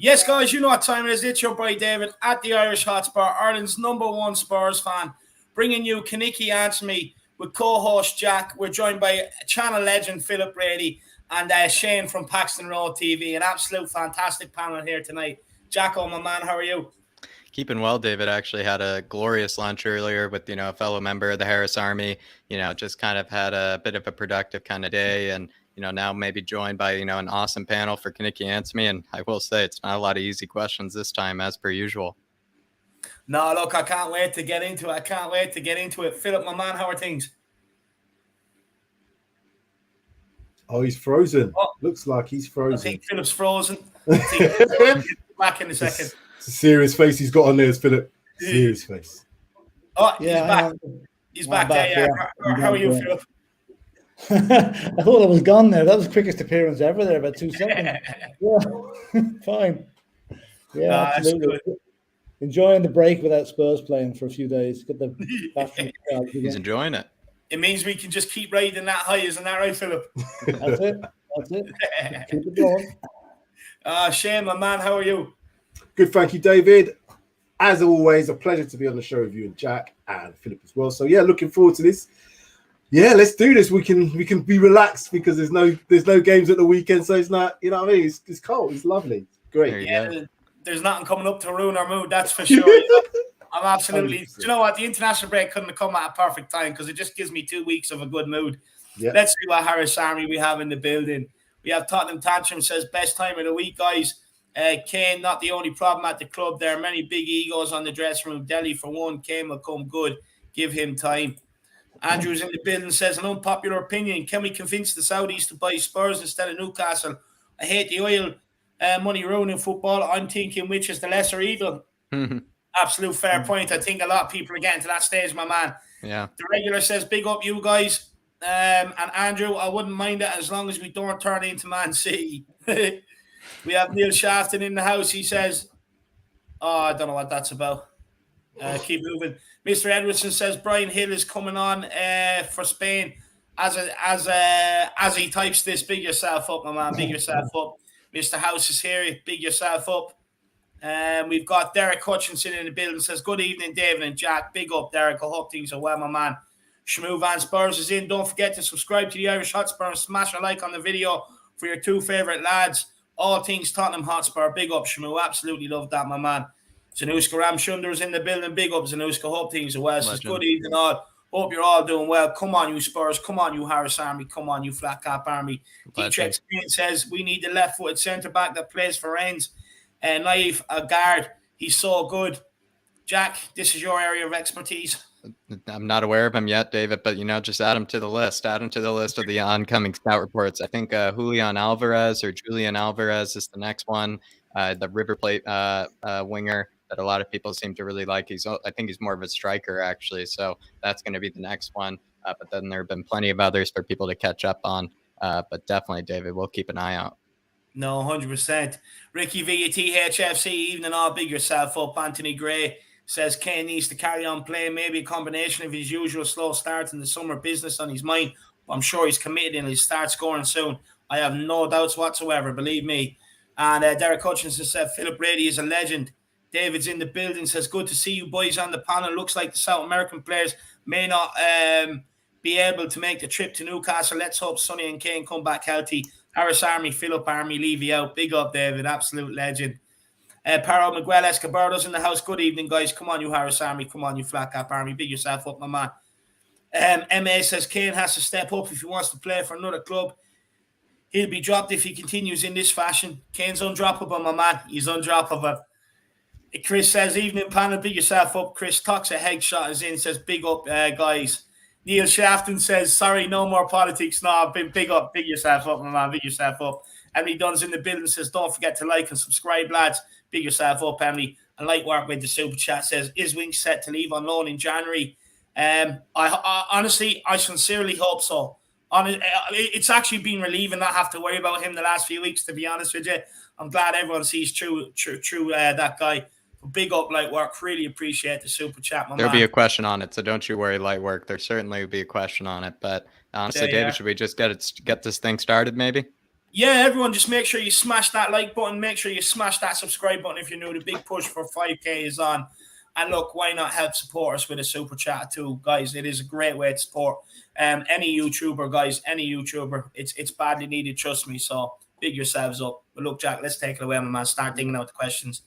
Yes, guys, you know what time it is. It's your boy David at the Irish Hotspur, Ireland's #1 Spurs fan, bringing you Kane'S me with co-host Jack. We're joined by channel legend Philip Brady and Shane from Paxton Road TV. An absolute fantastic panel here tonight. Jacko, my man, how are you? Keeping well, David. I actually had a glorious lunch earlier with, a fellow member of the Harris Army, just kind of had a bit of a productive kind of day, and now maybe joined by, an awesome panel for Kane'S me. And I will say it's not a lot of easy questions this time, as per usual. No, look, I can't wait to get into it. Philip, my man, how are things? Oh, he's frozen. Oh, looks like he's frozen. I think Philip's frozen. Back in a second. It's a serious face he's got on there, Philip. Serious face. Oh, yeah, he's back. Yeah. How are you, Philip? I thought I was gone there. That was the quickest appearance ever there, about 2 seconds. Yeah, fine. Yeah, absolutely. Enjoying the break without Spurs playing for a few days. Get the He's enjoying it. It means we can just keep riding that high, isn't that right, Philip? That's it. Keep it going. Shane, my man, how are you? Good, thank you, David. As always, a pleasure to be on the show with you and Jack and Philip as well. So yeah, looking forward to this. Yeah, let's do this. We can be relaxed because there's no games at the weekend, so it's not, you know what I mean? It's cold. It's lovely. Great. Yeah, there's nothing coming up to ruin our mood, that's for sure. I'm absolutely. Do you know what? The international break couldn't have come at a perfect time because it just gives me 2 weeks of a good mood. Yeah. Let's see what Harris Army we have in the building. We have Tottenham Tantrum says best time of the week, guys. Kane, not the only problem at the club. There are many big egos on the dressing room. Dele, for one, Kane will come good. Give him time. Andrew's in the building says, an unpopular opinion. Can we convince the Saudis to buy Spurs instead of Newcastle? I hate the oil money ruining football. I'm thinking which is the lesser evil. Absolute fair point. I think a lot of people are getting to that stage, my man. Yeah. The regular says, big up you guys. And Andrew, I wouldn't mind it as long as we don't turn into Man City. We have Neil Shafton in the house. He says, I don't know what that's about. Keep moving. Mr. Edwardson says Brian Hill is coming on for Spain as he types this. Big yourself up, my man. Big yourself up. Mr. House is here. Big yourself up. We've got Derek Hutchinson in the building. Says good evening, David and Jack. Big up, Derek. I hope things are well, my man. Shmoo Van Spurs is in. Don't forget to subscribe to the Irish Hotspur and smash a like on the video for your two favourite lads. All things Tottenham Hotspur. Big up, Shmoo. Absolutely love that, my man. Zanuska Ramshunder's in the building. Big up, Zanuska. Hope things are well. Says good evening, all. Hope you're all doing well. Come on, you Spurs. Come on, you Harris Army. Come on, you Flat Cap Army. D-Check Spain says we need the left-footed centre-back that plays for Rennes. Naif, a guard. He's so good. Jack, this is your area of expertise. I'm not aware of him yet, David, but, just add him to the list. Add him to the list of the oncoming scout reports. I think Julian Alvarez or Julian Alvarez is the next one. The River Plate winger that a lot of people seem to really like. I think he's more of a striker, actually. So that's going to be the next one. But then there have been plenty of others for people to catch up on. But definitely, David, we'll keep an eye out. No, 100%. Ricky V, THFC, evening all. Big yourself up. Anthony Gray says Kane needs to carry on playing. Maybe a combination of his usual slow start and the summer business on his mind. But I'm sure he's committed and he'll start scoring soon. I have no doubts whatsoever, believe me. And Derek Hutchinson said Philip Brady is a legend. David's in the building, says good to see you boys on the panel. Looks like the South American players may not be able to make the trip to Newcastle. Let's hope Sonny and Kane come back healthy. Harris Army, Philip Army, leave you out. Big up, David. Absolute legend. Paro Miguel Escobardo's in the house. Good evening, guys. Come on, you Harris Army. Come on, you Flat Cap Army. Big yourself up, my man. MA says Kane has to step up if he wants to play for another club. He'll be dropped if he continues in this fashion. Kane's undroppable, my man. He's undroppable. Chris says, evening panel, big yourself up. Chris Toxic Headshot is in, says, big up, guys. Neil Shafton says, sorry, no more politics. No, big up, big yourself up, my man, big yourself up. Emily Dunn's in the building, says, don't forget to like and subscribe, lads. Big yourself up, Emily. And light work with the super chat says, is Winks set to leave on loan in January? I honestly, I sincerely hope so. It's actually been relieving not have to worry about him the last few weeks, to be honest with you. I'm glad everyone sees through that guy. Big up light work. Really appreciate the super chat, my There'll man. be a question on it, so don't you worry, light work. There certainly will be a question on it. But honestly, David, should we just get this thing started, maybe? Yeah, everyone, just make sure you smash that like button. Make sure you smash that subscribe button if you're new. The big push for 5K is on. And look, why not help support us with a super chat too, guys? It is a great way to support any YouTuber, guys. Any YouTuber, it's badly needed. Trust me. So big yourselves up. But look, Jack, let's take it away, my man. Start digging out the questions.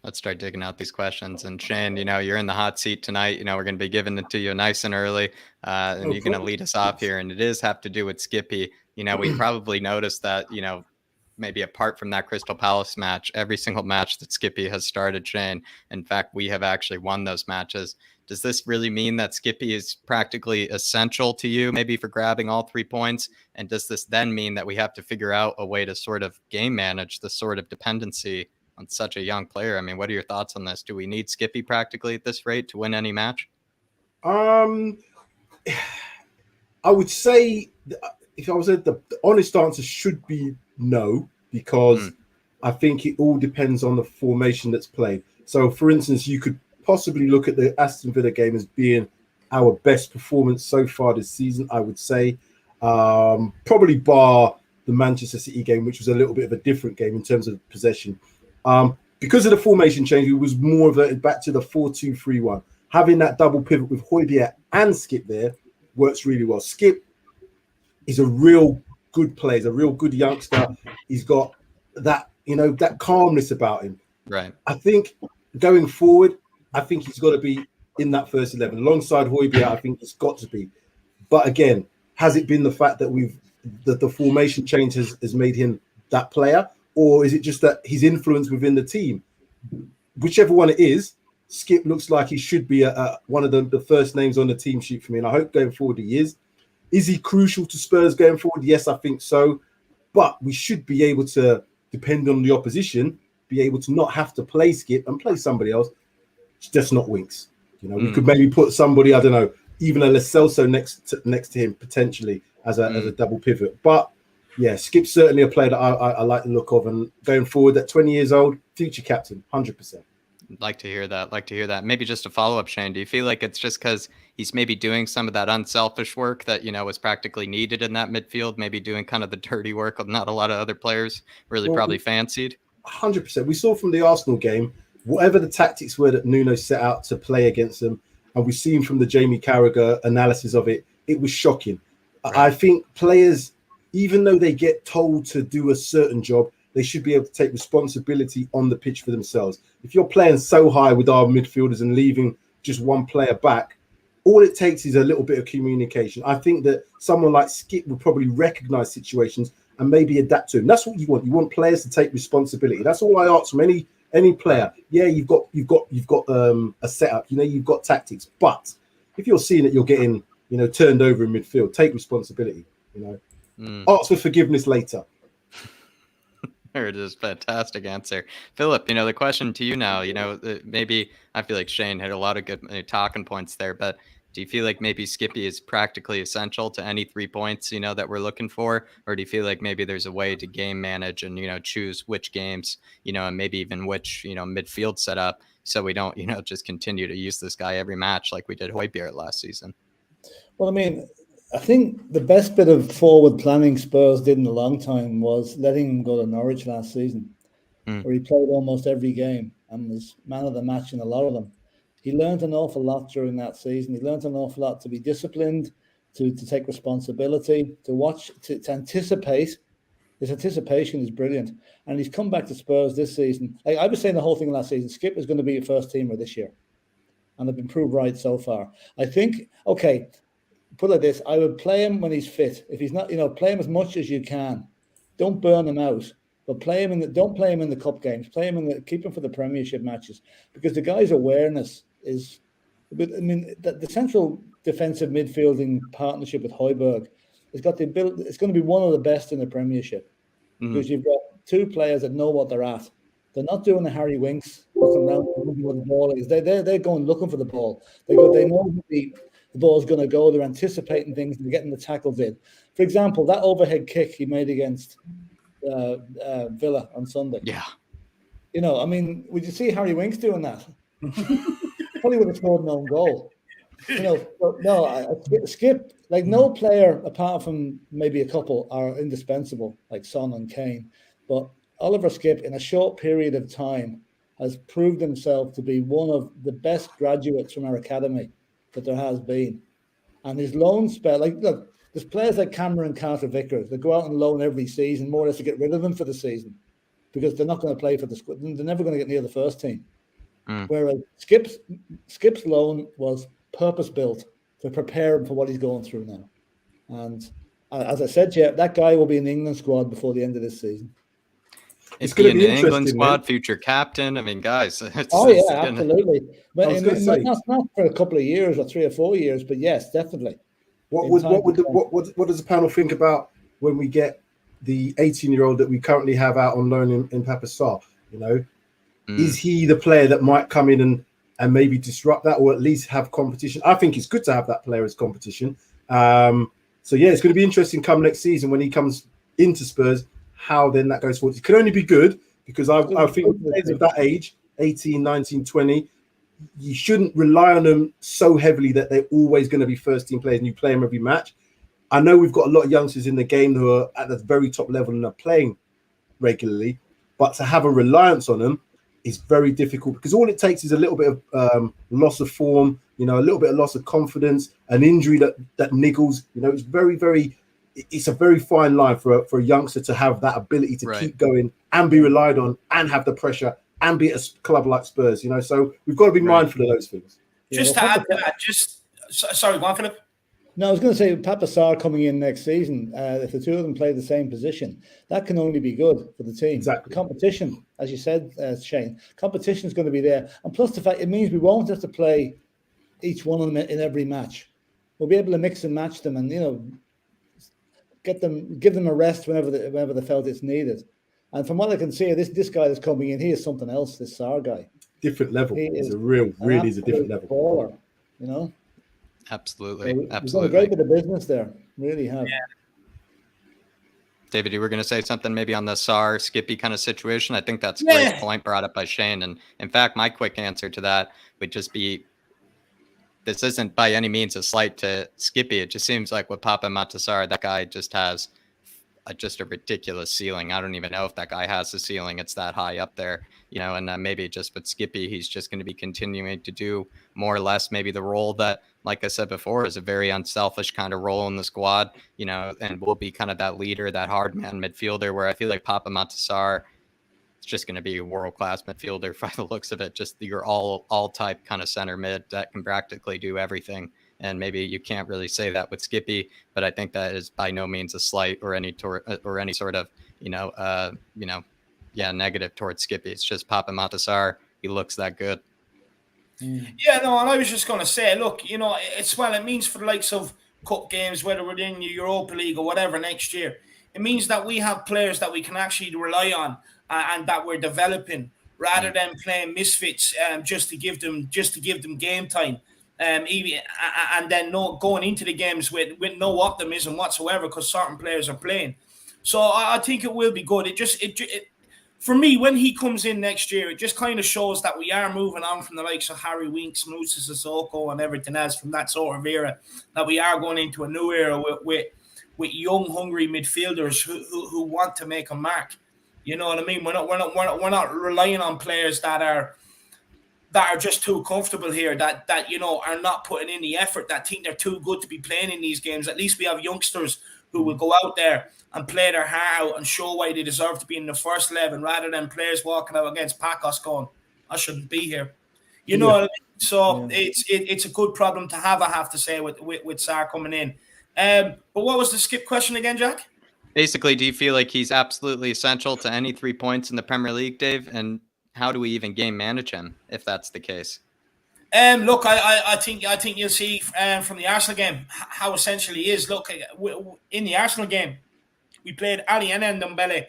Let's start digging out these questions. And Shane, you're in the hot seat tonight. We're going to be giving it to you nice and early, and you're going to lead us off here. And it is have to do with Skippy. We probably noticed that, maybe apart from that Crystal Palace match, every single match that Skippy has started, Shane. In fact, we have actually won those matches. Does this really mean that Skippy is practically essential to you, maybe for grabbing all 3 points? And does this then mean that we have to figure out a way to sort of game manage the sort of dependency on such a young player? I mean, what are your thoughts on this? Do we need Skippy practically at this rate to win any match? I would say, if I was at the honest answer should be no, because I think it all depends on the formation that's played. So, for instance, you could possibly look at the Aston Villa game as being our best performance so far this season, I would say. Probably bar the Manchester City game, which was a little bit of a different game in terms of possession. Because of the formation change, it was more reverted back to the 4-2-3-1. Having that double pivot with Højbjerg and Skipp there works really well. Skipp is a real good player, he's a real good youngster. He's got that, that calmness about him. Right. I think going forward, I think he's got to be in that first 11 alongside Højbjerg. I think it's got to be. But again, has it been the fact that the formation change has made him that player, or is it just that his influence within the team? Whichever one it is, Skipp looks like he should be one of the first names on the team sheet for me, and I hope going forward he is. Is he crucial to Spurs going forward? Yes, I think so. But we should be able to, depending on the opposition, be able to not have to play Skipp and play somebody else. It's just not Winks. We could maybe put somebody, I don't know, even a Lo Celso next to him potentially as a double pivot. But yeah, Skipp's certainly a player that I like the look of, and going forward, at 20 years old, future captain, 100%. Like to hear that. Maybe just a follow-up, Shane. Do you feel like it's just because he's maybe doing some of that unselfish work that, was practically needed in that midfield, maybe doing kind of the dirty work of not a lot of other players really probably fancied? 100%. We saw from the Arsenal game, whatever the tactics were that Nuno set out to play against them, and we've seen from the Jamie Carragher analysis of it, it was shocking. Right. I think players, even though they get told to do a certain job, they should be able to take responsibility on the pitch for themselves. If you're playing so high with our midfielders and leaving just one player back, all it takes is a little bit of communication. I think that someone like Skipp would probably recognize situations and maybe adapt to them. That's what you want. You want players to take responsibility. That's all I ask from any player. Yeah, you've got a setup. You've got tactics. But if you're seeing that you're getting turned over in midfield, take responsibility. Ask for forgiveness later. There it is. Fantastic answer. Philip, the question to you now, maybe I feel like Shane had a lot of good talking points there, but do you feel like maybe Skippy is practically essential to any 3 points, that we're looking for? Or do you feel like maybe there's a way to game manage and, choose which games, and maybe even which, midfield setup so we don't, just continue to use this guy every match like we did Højbjerg last season? Well, I think the best bit of forward planning Spurs did in a long time was letting him go to Norwich last season, where he played almost every game and was man of the match in a lot of them. He learned an awful lot during that season. He learned an awful lot to be disciplined, to take responsibility, to watch, to anticipate. His anticipation is brilliant. And he's come back to Spurs this season. I was saying the whole thing last season, Skipp is going to be a first teamer this year. And they've been proved right so far. I think, put it like this, I would play him when he's fit. If he's not, play him as much as you can. Don't burn him out, but don't play him in the cup games. Keep him for the Premiership matches, because the guy's awareness is. The central defensive midfielding partnership with Højbjerg has got the ability. It's going to be one of the best in the Premiership, because you've got two players that know what they're at. They're not doing the Harry Winks looking around where the ball is. They're going looking for the ball. They know the ball's going to go. They're anticipating things. They're getting the tackles in. For example, that overhead kick he made against Villa on Sunday. Yeah. You know, I mean, would you see Harry Winks doing that? Probably would have scored an own goal. You know, but no, Skipp, like no player apart from maybe a couple are indispensable, like Son and Kane. But Oliver Skipp, in a short period of time, has proved himself to be one of the best graduates from our academy that there has been. And his loan spell, like, look, there's players like Cameron Carter-Vickers that go out and loan every season, more or less to get rid of them for the season, because they're not going to play for the squad. They're never going to get near the first team. Whereas Skipp's loan was purpose-built to prepare him for what he's going through now. And as I said, yeah, that guy will be in the England squad before the end of this season. It's going to be an England squad, future captain. I mean, guys. Absolutely. But not for a couple of years or 3 or 4 years, but yes, definitely. What does the panel think about when we get the 18-year-old that we currently have out on loan in Papa Sarr? You know, is he the player that might come in and maybe disrupt that, or at least have competition? I think it's good to have that player as competition. So yeah, it's going to be interesting come next season when he comes into Spurs, how then that goes forward. It can only be good, because I think players of that age, 18, 19, 20, you shouldn't rely on them so heavily that they're always going to be first team players and you play them every match. I know we've got a lot of youngsters in the game who are at the very top level and are playing regularly, but to have a reliance on them is very difficult, because all it takes is a little bit of loss of form, you know, a little bit of loss of confidence, an injury that niggles. You know, it's a very fine line for a youngster to have that ability to keep going and be relied on and have the pressure and be at a club like Spurs, you know. So we've got to be mindful of those things. Just to add to that, sorry, go on, Philip. No, I was going to say, Papa Sarr coming in next season, if the two of them play the same position, that can only be good for the team. Exactly. Competition, as you said, Shane, competition is going to be there. And plus the fact, it means we won't have to play each one of them in every match. We'll be able to mix and match them and, you know, give them a rest whenever they felt it's needed. And from what I can see, this guy that's coming in, he is something else, this Sarr guy. Different level. He's really is a different level. Baller, you know? Absolutely. So we've done a great bit of business there. Really have. Yeah. David, you were going to say something maybe on the Sarr Skippy kind of situation. I think that's a great point brought up by Shane. And in fact, my quick answer to that would just be, this isn't by any means a slight to Skippy. It just seems like with Papa Matasar, that guy just has just a ridiculous ceiling. I don't even know if that guy has a ceiling. It's that high up there, you know, and maybe just with Skippy, he's just going to be continuing to do more or less maybe the role that, like I said before, is a very unselfish kind of role in the squad, you know, and will be kind of that leader, that hard man midfielder, where I feel like Papa Matasar is just going to be a world-class midfielder by the looks of it. Just your all type kind of center mid that can practically do everything. And maybe you can't really say that with Skippy, but I think that is by no means a slight or any sort of, negative towards Skippy. It's just Papa Matasar. He looks that good. Yeah, no, and I was just going to say, look, you know, it means for the likes of cup games, whether we're in the Europa League or whatever next year, it means that we have players that we can actually rely on and that we're developing rather than playing misfits just to give them game time. And then going into the games with no optimism whatsoever because certain players are playing. So I think it will be good. It for me, when he comes in next year, it just kind of shows that we are moving on from the likes of Harry Winks, Moussa Sissoko and everything else from that sort of era, that we are going into a new era with young, hungry midfielders who want to make a mark. You know what I mean? We're not relying on players that are just too comfortable here, that you know are not putting in the effort, that think they're too good to be playing in these games. At least we have youngsters who will go out there and play their heart out and show why they deserve to be in the first 11, rather than players walking out against Pacos going, I shouldn't be here. You know what I mean? So it's a good problem to have, I have to say, with Sarr coming in. But what was the Skipp question again, Jack? Basically, do you feel like he's absolutely essential to any 3 points in the Premier League, Dave? And how do we even game manage him if that's the case? Look, I think you'll see from the Arsenal game how essential he is. Look, in the Arsenal game, we played Ali and Ndombele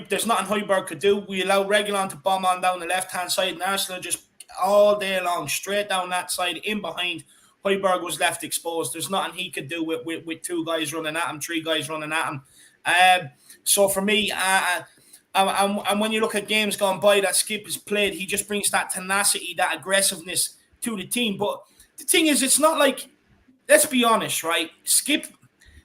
there's nothing Højbjerg could do. We allow Reguilon to bomb on down the left-hand side, and Arsenal just all day long, straight down that side, in behind. Højbjerg was left exposed. There's nothing he could do with two guys running at him, three guys running at him. So for me, and when you look at games gone by that Skipp has played, he just brings that tenacity, that aggressiveness to the team. But the thing is, it's not like, let's be honest, right? Skipp,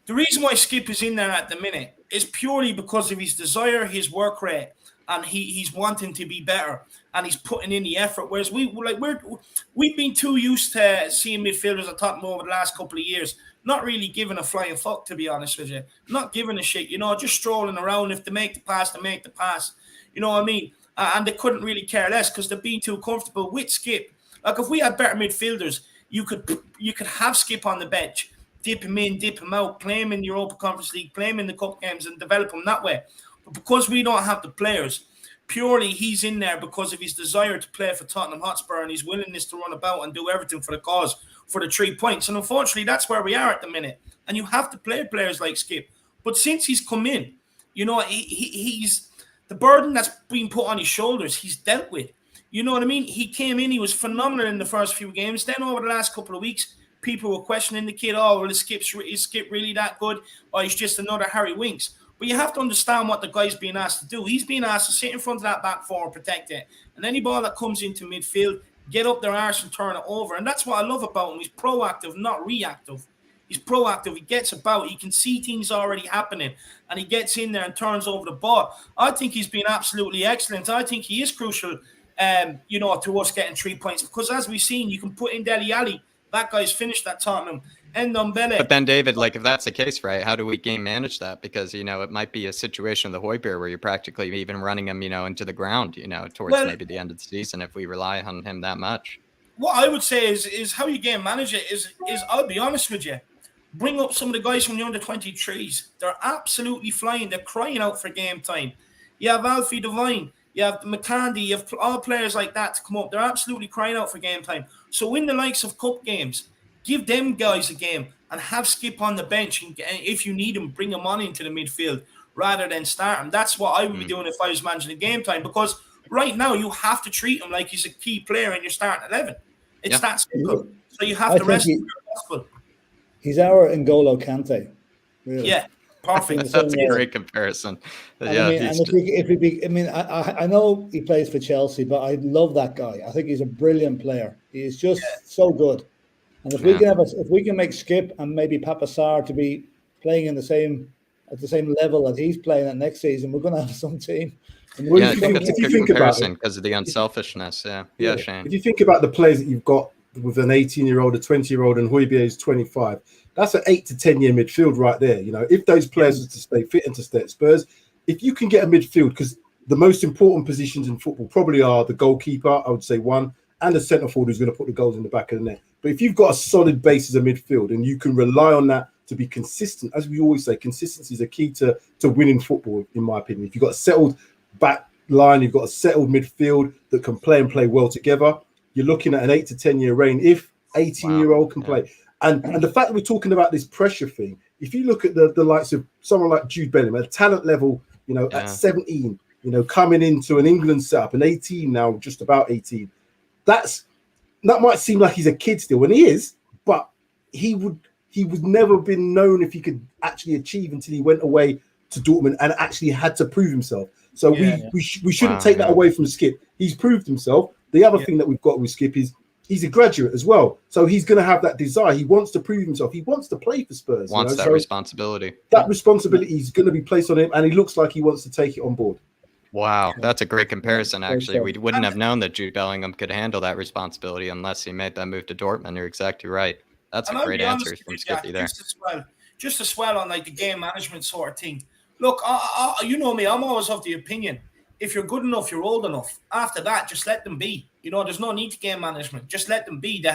the reason why Skipp is in there at the minute is purely because of his desire, his work rate, and he's wanting to be better, and he's putting in the effort. Whereas we've been too used to seeing midfielders at Tottenham over the last couple of years, not really giving a flying fuck, to be honest with you, not giving a shit, just strolling around. If they make the pass, they make the pass. You know what I mean? And they couldn't really care less because they're being too comfortable with Skipp. Like, if we had better midfielders, you could have Skipp on the bench, dip him in, dip him out, play him in the Europa Conference League, play him in the cup games, and develop him that way. But because we don't have the players, purely he's in there because of his desire to play for Tottenham Hotspur and his willingness to run about and do everything for the cause, for the 3 points. And unfortunately, that's where we are at the minute. And you have to play players like Skipp. But since he's come in, he's the burden that's been put on his shoulders, he's dealt with. You know what I mean? He came in, he was phenomenal in the first few games. Then over the last couple of weeks, people were questioning the kid. Oh, well, is Skipp really that good? Or he's just another Harry Winks? But you have to understand what the guy's being asked to do. He's being asked to sit in front of that back four and protect it. And any ball that comes into midfield, get up their arse and turn it over. And that's what I love about him. He's proactive, not reactive. He's proactive. He gets about. He can see things already happening. And he gets in there and turns over the ball. I think he's been absolutely excellent. I think he is crucial, to us getting 3 points. Because as we've seen, you can put in Dele Alli. That guy's finished at Tottenham. Ndombele. But then, David, like, if that's the case, right, how do we game manage that? Because, it might be a situation of the Højbjerg where you're practically even running him, into the ground, towards maybe the end of the season if we rely on him that much. What I would say is how you game manage it is I'll be honest with you, bring up some of the guys from the under-23s. They're absolutely flying. They're crying out for game time. You have Alfie Devine. You have McCandy. You have all players like that to come up. They're absolutely crying out for game time. So in the likes of cup games, give them guys a game and have Skipp on the bench. And if you need him, bring him on into the midfield rather than start him. That's what I would be doing if I was managing the game time, because right now you have to treat him like he's a key player in your starting 11. It's that simple. So you have to rest him where possible. He's our N'Golo Kante. Really. Yeah, perfect. That's a great comparison. I know he plays for Chelsea, but I love that guy. I think he's a brilliant player. He is just so good. And if we can make Skipp and maybe Papa Sarr to be playing at the same level that he's playing at next season, we're going to have some team. I think that's a good comparison because of the unselfishness. Yeah, Shane. If you think about the players that you've got with an 18-year-old, a 20-year-old, and Højbjerg is 25, that's an 8 to 10 year midfield right there. If those players are to stay fit and to stay at Spurs, if you can get a midfield, because the most important positions in football probably are the goalkeeper, I would say one, and the centre forward who's going to put the goals in the back of the net. But if you've got a solid base as a midfield and you can rely on that to be consistent, as we always say, consistency is a key to winning football, in my opinion. If you've got a settled back line, you've got a settled midfield that can play and play well together, you're looking at an 8 to 10 year reign if 18-year-old can play. And the fact that we're talking about this pressure thing, if you look at the likes of someone like Jude Bellingham, at talent level, at 17, coming into an England setup, and 18 now, just about 18, that might seem like he's a kid still, and he is, but he would never been known if he could actually achieve until he went away to Dortmund and actually had to prove himself. So we shouldn't take that away from Skipp. He's proved himself. The other thing that we've got with Skipp is he's a graduate as well. So he's going to have that desire. He wants to prove himself. He wants to play for Spurs. Wants that responsibility. That responsibility is going to be placed on him, and he looks like he wants to take it on board. Wow, that's a great comparison, actually. We wouldn't have known that Jude Bellingham could handle that responsibility unless he made that move to Dortmund. You're exactly right. That's a great answer from Skippy there. Just as well on like the game management sort of thing. Look, you know me, I'm always of the opinion, if you're good enough, you're old enough. After that, just let them be. There's no need to game management. Just let them be.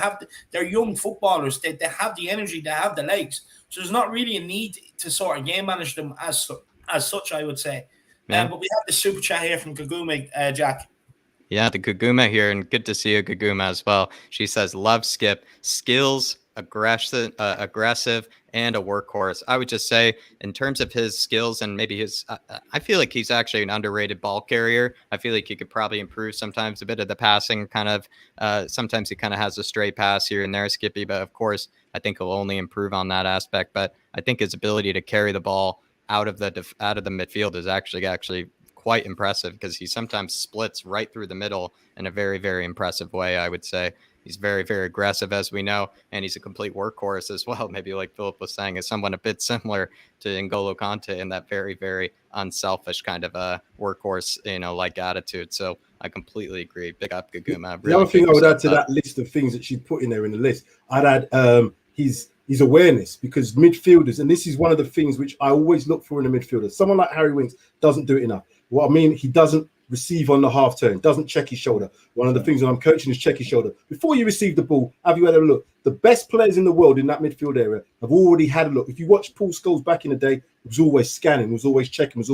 They're young footballers. They have the energy. They have the legs. So there's not really a need to sort of game manage them as such, I would say. But we have the super chat here from Gaguma, Jack. Yeah, the Gaguma here, and good to see you, Gaguma, as well. She says, love Skipp. Skills, aggressive, and a workhorse. I would just say, in terms of his skills and maybe his, I feel like he's actually an underrated ball carrier. I feel like he could probably improve sometimes a bit of the passing. Kind of, sometimes he kind of has a stray pass here and there, Skippy. But of course, I think he'll only improve on that aspect. But I think his ability to carry the ball out of the midfield is actually quite impressive, because he sometimes splits right through the middle in a very, very impressive way. I would say he's very, very aggressive, as we know, and he's a complete workhorse as well. Maybe, like Philip was saying, is someone a bit similar to N'Golo Kante in that very, very unselfish kind of a workhorse, like attitude. So I completely agree. Big up Gaguma. The other thing I would add to that list of things that she put in there in the list, I'd add his awareness, because midfielders, and this is one of the things which I always look for in a midfielder, someone like Harry Winks doesn't do it enough. What I mean, he doesn't receive on the half turn, doesn't check his shoulder. One of the things that I'm coaching is check his shoulder. Before you receive the ball, have you had a look? The best players in the world in that midfield area have already had a look. If you watch Paul Scholes back in the day, he was always scanning, was always checking.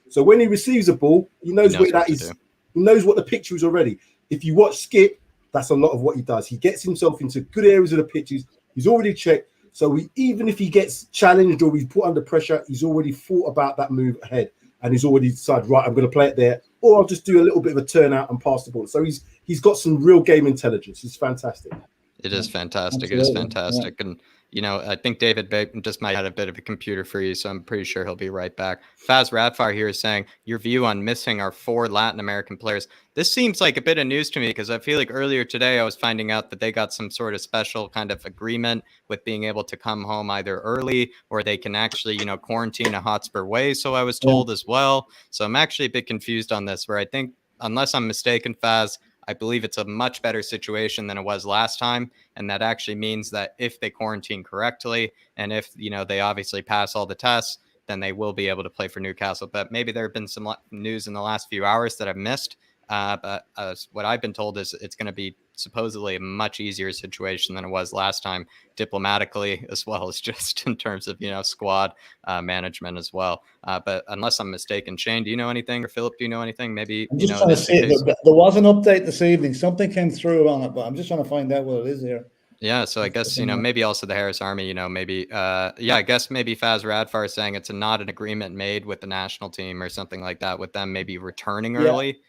So when he receives a ball, he knows where that is. He knows what the picture is already. If you watch Skipp, that's a lot of what he does. He gets himself into good areas of the pitches. He's already checked. So even if he gets challenged or he's put under pressure, he's already thought about that move ahead. And he's already decided, right, I'm going to play it there, or I'll just do a little bit of a turnout and pass the ball. So he's got some real game intelligence. It's fantastic. It is fantastic. Absolutely. It is fantastic. Yeah. And, I think David just might have a bit of a computer freeze, so I'm pretty sure he'll be right back. Faz Radfire here is saying, your view on missing our 4 Latin American players. This seems like a bit of news to me, because I feel like earlier today I was finding out that they got some sort of special kind of agreement with being able to come home either early, or they can actually, quarantine a Hotspur way. So I was told as well. So I'm actually a bit confused on this, where I think, unless I'm mistaken, Faz, I believe it's a much better situation than it was last time. And that actually means that if they quarantine correctly, and if, they obviously pass all the tests, then they will be able to play for Newcastle. But maybe there have been some news in the last few hours that I've missed. But what I've been told is it's going to be supposedly a much easier situation than it was last time, diplomatically, as well as just in terms of, squad management as well. But unless I'm mistaken, Shane, do you know anything, or Philip, do you know anything? Maybe I'm just trying to see it. There was an update this evening. Something came through on it, but I'm just trying to find out what it is here. Yeah, so I guess, maybe also the Harris Army, maybe, I guess maybe Faz Radfar is saying it's not an agreement made with the national team or something like that, with them maybe returning early.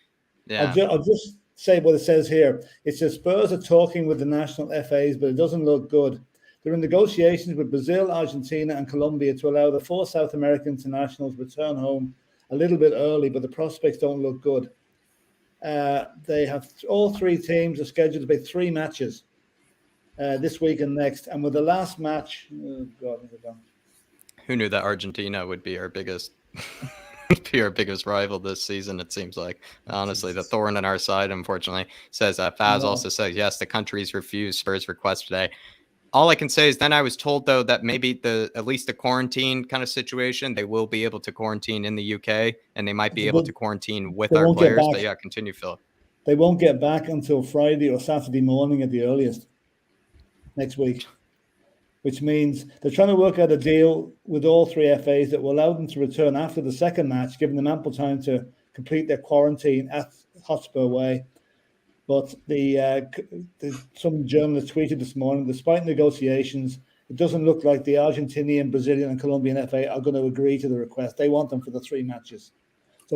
Yeah. I'll just say what it says here. It says Spurs are talking with the national FAs, but it doesn't look good. They're in negotiations with Brazil, Argentina, and Colombia to allow the 4 South American internationals return home a little bit early, but the prospects don't look good. They have all 3 teams are scheduled to play 3 matches this week and next, and with the last match, who knew that Argentina would be our biggest rival this season? It seems like, honestly, the thorn on our side, unfortunately. Says Faz also says, yes, the countries refused Spurs' request today. All I can say is then I was told, though, that maybe at least the quarantine kind of situation, they will be able to quarantine in the UK, and they might be able to quarantine with our players. But yeah, continue, Philip. They won't get back until Friday or Saturday morning at the earliest next week, which means they're trying to work out a deal with all 3 FAs that will allow them to return after the second match, giving them ample time to complete their quarantine at Hotspur Way. But some journalists tweeted this morning, despite negotiations, it doesn't look like the Argentinian, Brazilian, and Colombian FA are going to agree to the request. They want them for the 3 matches. So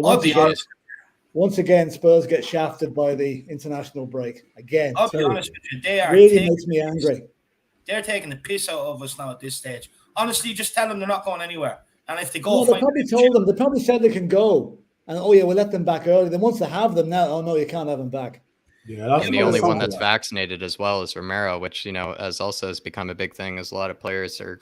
once again, Spurs get shafted by the international break. Again, I'll be honest with you, they are really makes me angry. They're taking the piss out of us now at this stage. Honestly, just tell them they're not going anywhere. And if they go, they probably told them. They probably said they can go. And we'll let them back early. Then once they have them now, no, you can't have them back. Yeah, and the only one that's vaccinated as well is Romero, which has become a big thing, as a lot of players are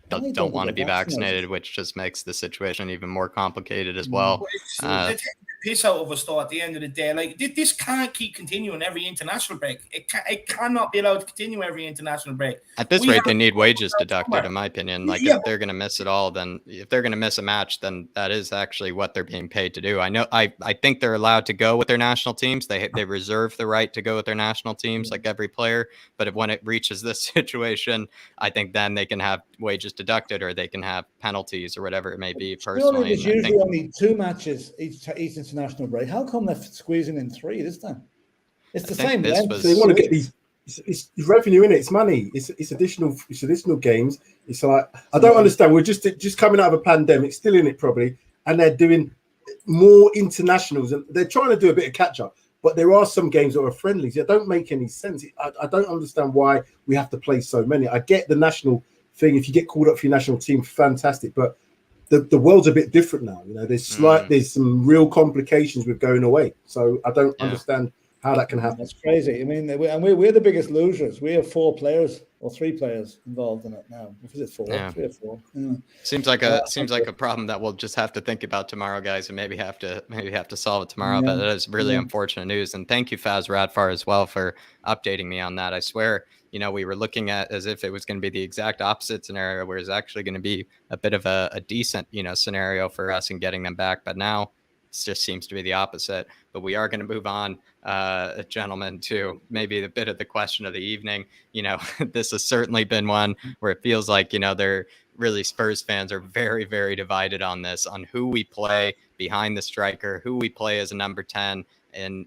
don't want to be vaccinated, which just makes the situation even more complicated as well. They're taking the piss out of us, though, at the end of the day. Like, this can't keep continuing every international break. It cannot be allowed to continue every international break. At this rate, they need wages deducted, in my opinion. Like, if they're going to miss it all, then if they're going to miss a match, then that is actually what they're being paid to do. I think they're allowed to go with their national teams. They reserve the right to go with their national teams, like every player. But when it reaches this situation, I think then they can have wages deducted, or they can have penalties, or whatever it may be. Personally, there's usually only 2 matches each international break. How come they're squeezing in 3 this time? It's the same length. They want to get these it's revenue in it. It's money. It's additional games. It's like I don't understand. We're just coming out of a pandemic, still in it probably, and they're doing more internationals and they're trying to do a bit of catch up. But there are some games that are friendlies that don't make any sense. I don't understand why we have to play so many. I get the national thing. If you get called up for your national team, fantastic. But the world's a bit different now. You know, there's some real complications with going away. So I don't understand how that can happen. That's crazy. I mean, we're the biggest losers. We have 4 players or 3 players involved in it now. Is it 4? Yeah. 3 or 4. Yeah. Seems like a problem that we'll just have to think about tomorrow, guys, and maybe have to solve it tomorrow. Yeah. But that is really unfortunate news. And thank you, Faz Radfar, as well, for updating me on that. I swear, we were looking at as if it was going to be the exact opposite scenario, where it's actually going to be a bit of a decent, scenario for us in getting them back. But now it just seems to be the opposite. But we are going to move on, gentlemen, to maybe a bit of the question of the evening. This has certainly been one where it feels like, they're really Spurs fans are very, very divided on this, on who we play behind the striker, who we play as a number 10. And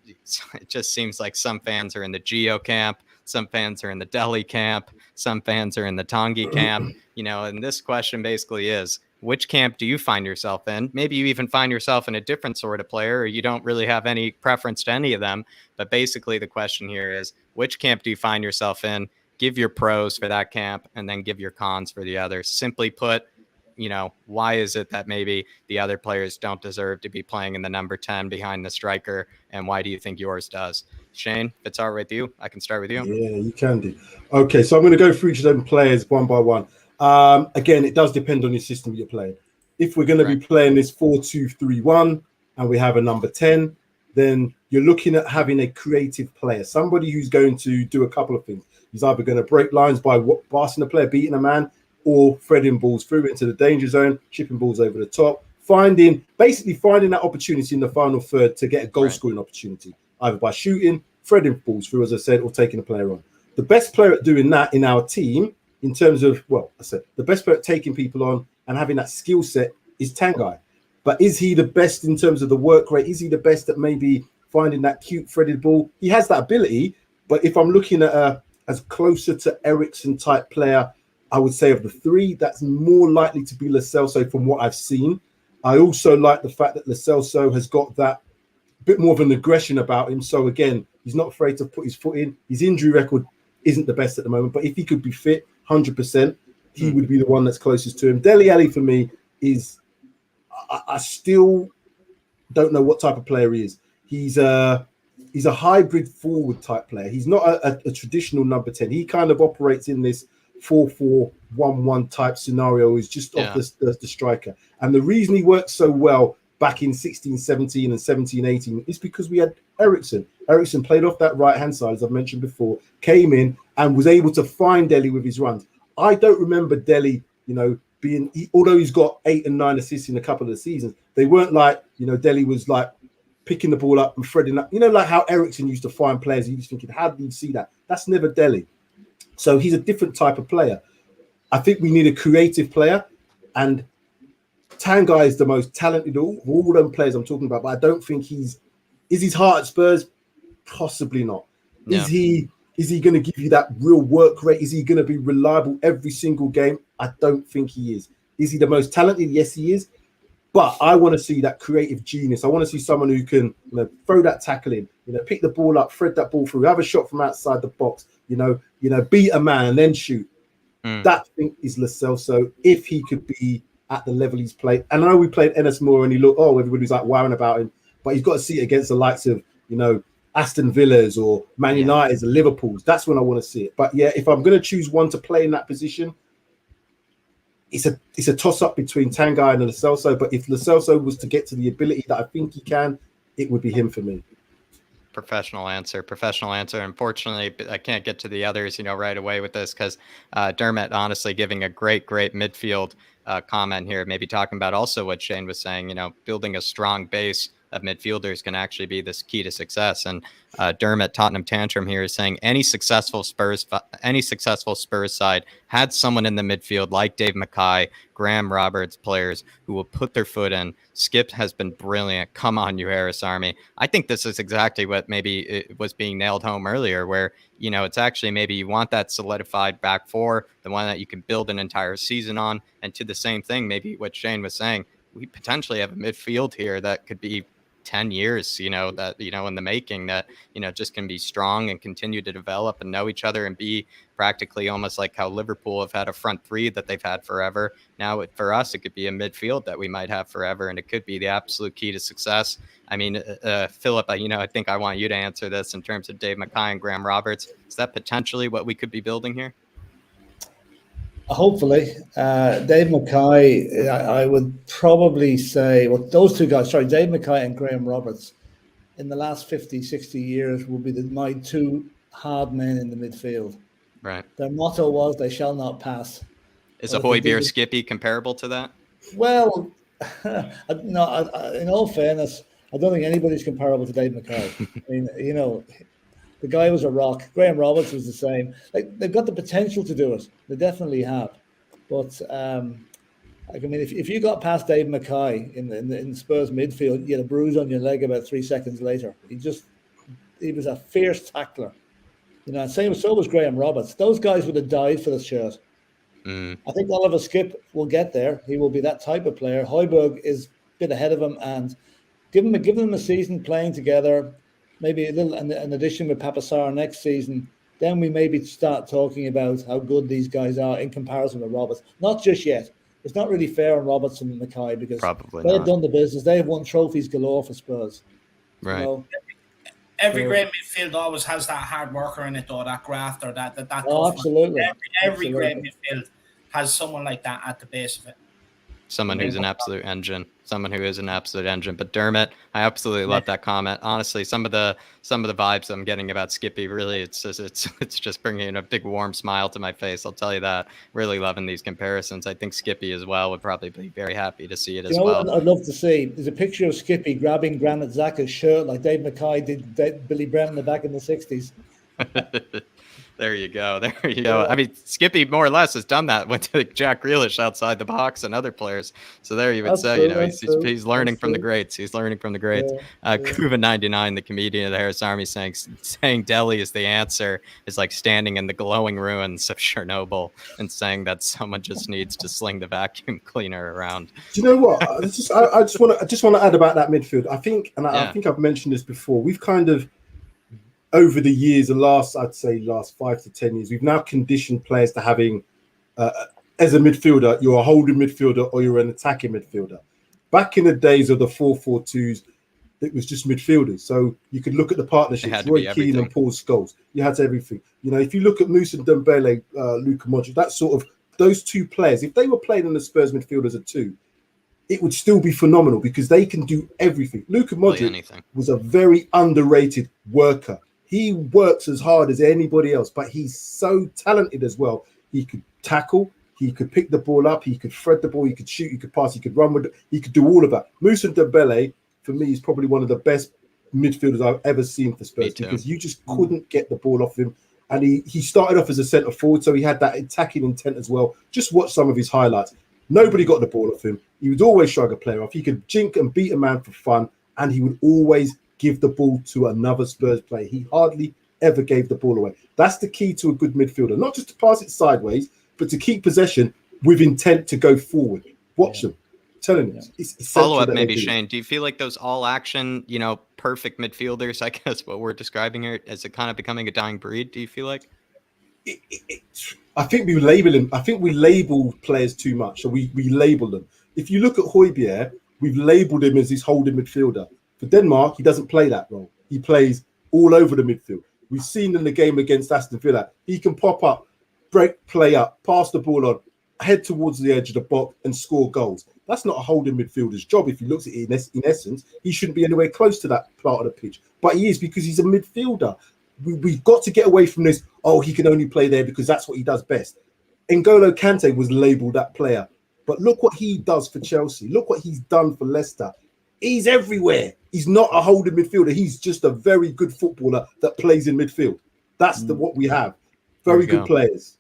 it just seems like some fans are in the Gio camp, some fans are in the Dele camp, some fans are in the Tanguy camp, and this question basically is, which camp do you find yourself in? Maybe you even find yourself in a different sort of player, or you don't really have any preference to any of them. But basically the question here is, which camp do you find yourself in? Give your pros for that camp and then give your cons for the others. Simply put, why is it that maybe the other players don't deserve to be playing in the number 10 behind the striker? And why do you think yours does? Shane, if it's all right with you, I can start with you. Yeah, you can do. Okay, so I'm going to go through each of them players one by one. Again, it does depend on your system you're playing. If we're going to be playing this 4-2-3-1 and we have a number 10, then you're looking at having a creative player, somebody who's going to do a couple of things. He's either going to break lines by passing the player, beating a man, or threading balls through into the danger zone, chipping balls over the top, basically finding that opportunity in the final third to get a goal scoring opportunity, either by shooting, threading balls through, as I said, or taking a player on. The best player at doing that in our team, in terms of, the best player at taking people on and having that skill set is Tanguy. But is he the best in terms of the work rate? Is he the best at maybe finding that cute threaded ball? He has that ability, but if I'm looking at as closer to Eriksen type player, I would say of the 3, that's more likely to be Lo Celso from what I've seen. I also like the fact that Lo Celso has got that bit more of an aggression about him. So again, he's not afraid to put his foot in. His injury record isn't the best at the moment, but if he could be fit 100%, he would be the one that's closest to him. Dele Alli for me is, I still don't know what type of player he is. He's a hybrid forward type player. He's not a traditional number 10. He kind of operates in this 4-4-1-1 type scenario. He's just off the striker. And the reason he worked so well back in 16-17 and 17-18 is because we had Eriksen. Eriksen played off that right-hand side, as I've mentioned before, came in and was able to find Dele with his runs. I don't remember Dele, although he's got 8 and 9 assists in a couple of the seasons, they weren't like, Dele was like picking the ball up and threading up. Like how Eriksen used to find players. He was thinking, how did he see that? That's never Dele. So he's a different type of player. I think we need a creative player, and Tanguy is the most talented of all them players I'm talking about, but I don't think is his heart at Spurs? Possibly not. Yeah. Is he going to give you that real work rate? Is he going to be reliable every single game? I don't think he is. Is he the most talented? Yes, he is. But I want to see that creative genius. I want to see someone who can throw that tackle in, pick the ball up, thread that ball through, have a shot from outside the box, beat a man and then shoot. That thing is Lo Celso, if he could be at the level he's played. And I know we played Enes Moore and he looked, everybody's like wowing about him, but he's got to see it against the likes of, Aston Villas or Man United's or Liverpool's. That's when I want to see it. But yeah, if I'm going to choose one to play in that position, it's a toss-up between Tanguy and Lo Celso. But if Lo Celso was to get to the ability that I think he can, it would be him for me. Professional answer. Unfortunately, I can't get to the others, right away with this because Dermot honestly giving a great midfield comment here, maybe talking about also what Shane was saying, building a strong base of midfielders can actually be this key to success. And Dermot Tottenham Tantrum here is saying any successful Spurs side had someone in the midfield like Dave Mackay, Graham Roberts, players who will put their foot in. Skipp has been brilliant. Come on, you Harris Army. I think this is exactly what maybe it was being nailed home earlier, where, you know, it's actually maybe you want that solidified back four, the one that you can build an entire season on. And to the same thing, maybe what Shane was saying, we potentially have a midfield here that could be 10 years, you know, that, you know, in the making, that, you know, just can be strong and continue to develop and know each other and be practically almost like how Liverpool have had a front three that they've had forever. Now for us, it could be a midfield that we might have forever, and it could be the absolute key to success. I mean, Philip, you know, I think I want you to answer this in terms of Dave Mackay and Graham Roberts. Is that potentially what we could be building here? Hopefully. Dave Mackay, I would probably say, well, those two guys, sorry, Dave Mackay and Graham Roberts, in the last 50, 60 years will be my two hard men in the midfield. Right. Their motto was, they shall not pass. Is a Højbjerg Skippy comparable to that? Well, no, in all fairness, I don't think anybody's comparable to Dave Mackay. I mean, you know, the guy was a rock. Graham Roberts was the same. Like, they've got the potential to do it. They definitely have. But I mean, if you got past Dave Mackay in Spurs midfield, you had a bruise on your leg about 3 seconds later. He was a fierce tackler. You know, and so was Graham Roberts. Those guys would have died for the shirt. I think Oliver Skipp will get there. He will be that type of player. Højbjerg is a bit ahead of him, and give them a season playing together, maybe a little an addition with Papasar next season. Then we maybe start talking about how good these guys are in comparison to Roberts. Not just yet. It's not really fair on Roberts and Mackay because they've done the business. They have won trophies galore for Spurs. Right. You know? Every great midfield always has that hard worker in it, though, that grafter, that oh, absolutely. Every great midfield has someone like that at the base of it. Someone who's an absolute engine. Someone who is an absolute engine. But Dermot, I absolutely love that comment. Honestly, some of the vibes I'm getting about Skippy, really, it's just bringing a big warm smile to my face. I'll tell you that. Really loving these comparisons. I think Skippy as well would probably be very happy to see it as well. What I'd love to see? There's a picture of Skippy grabbing Granit Xhaka's shirt like Dave Mackay did Billy Brennan back in the 60s. There you go. There you go. I mean, Skippy more or less has done that. Went to Jack Grealish outside the box and other players. So there you would say, you know, he's learning from the greats. He's learning from the greats. Kuva99, the comedian of the Harris Army, saying Dele is the answer, is like standing in the glowing ruins of Chernobyl and saying that someone just needs to sling the vacuum cleaner around. Do you know what? I just want to add about that midfield. I think I've mentioned this before. We've kind of, over the years, last 5 to 10 years, we've now conditioned players to having, as a midfielder, you're a holding midfielder or you're an attacking midfielder. Back in the days of the 4-4-2s, it was just midfielders. So you could look at the partnerships, Roy Keane and Paul Scholes. You had everything. You know, if you look at Moussa Ndombele, Luka Modric, that sort of, those two players, if they were playing in the Spurs midfield as a two, it would still be phenomenal because they can do everything. Luka Modric was a very underrated worker. He works as hard as anybody else, but he's so talented as well. He could tackle, he could pick the ball up, he could thread the ball, he could shoot, he could pass, he could run with it, he could do all of that. Moussa Ndombele, for me, is probably one of the best midfielders I've ever seen for Spurs because you just couldn't get the ball off him. And he started off as a centre forward, so he had that attacking intent as well. Just watch some of his highlights. Nobody got the ball off him. He would always shrug a player off. He could jink and beat a man for fun, and he would always give the ball to another Spurs player. He hardly ever gave the ball away. That's the key to a good midfielder, not just to pass it sideways, but to keep possession with intent to go forward. Watch them. I'm telling you. It's follow up, maybe, Shane. Do you feel like those all action, you know, perfect midfielders, I guess what we're describing here, is it kind of becoming a dying breed? Do you feel like? I think we label him. I think we label players too much. So we label them. If you look at Højbjerg, we've labeled him as this holding midfielder. For Denmark, he doesn't play that role. He plays all over the midfield. We've seen in the game against Aston Villa, he can pop up, break play up, pass the ball on, head towards the edge of the box and score goals. That's not a holding midfielder's job. If he looks at it in essence, he shouldn't be anywhere close to that part of the pitch. But he is because he's a midfielder. We've got to get away from this, oh, he can only play there because that's what he does best. N'Golo Kante was labelled that player. But look what he does for Chelsea. Look what he's done for Leicester. He's everywhere. He's not a holding midfielder. He's just a very good footballer that plays in midfield. That's what we have. Very good players.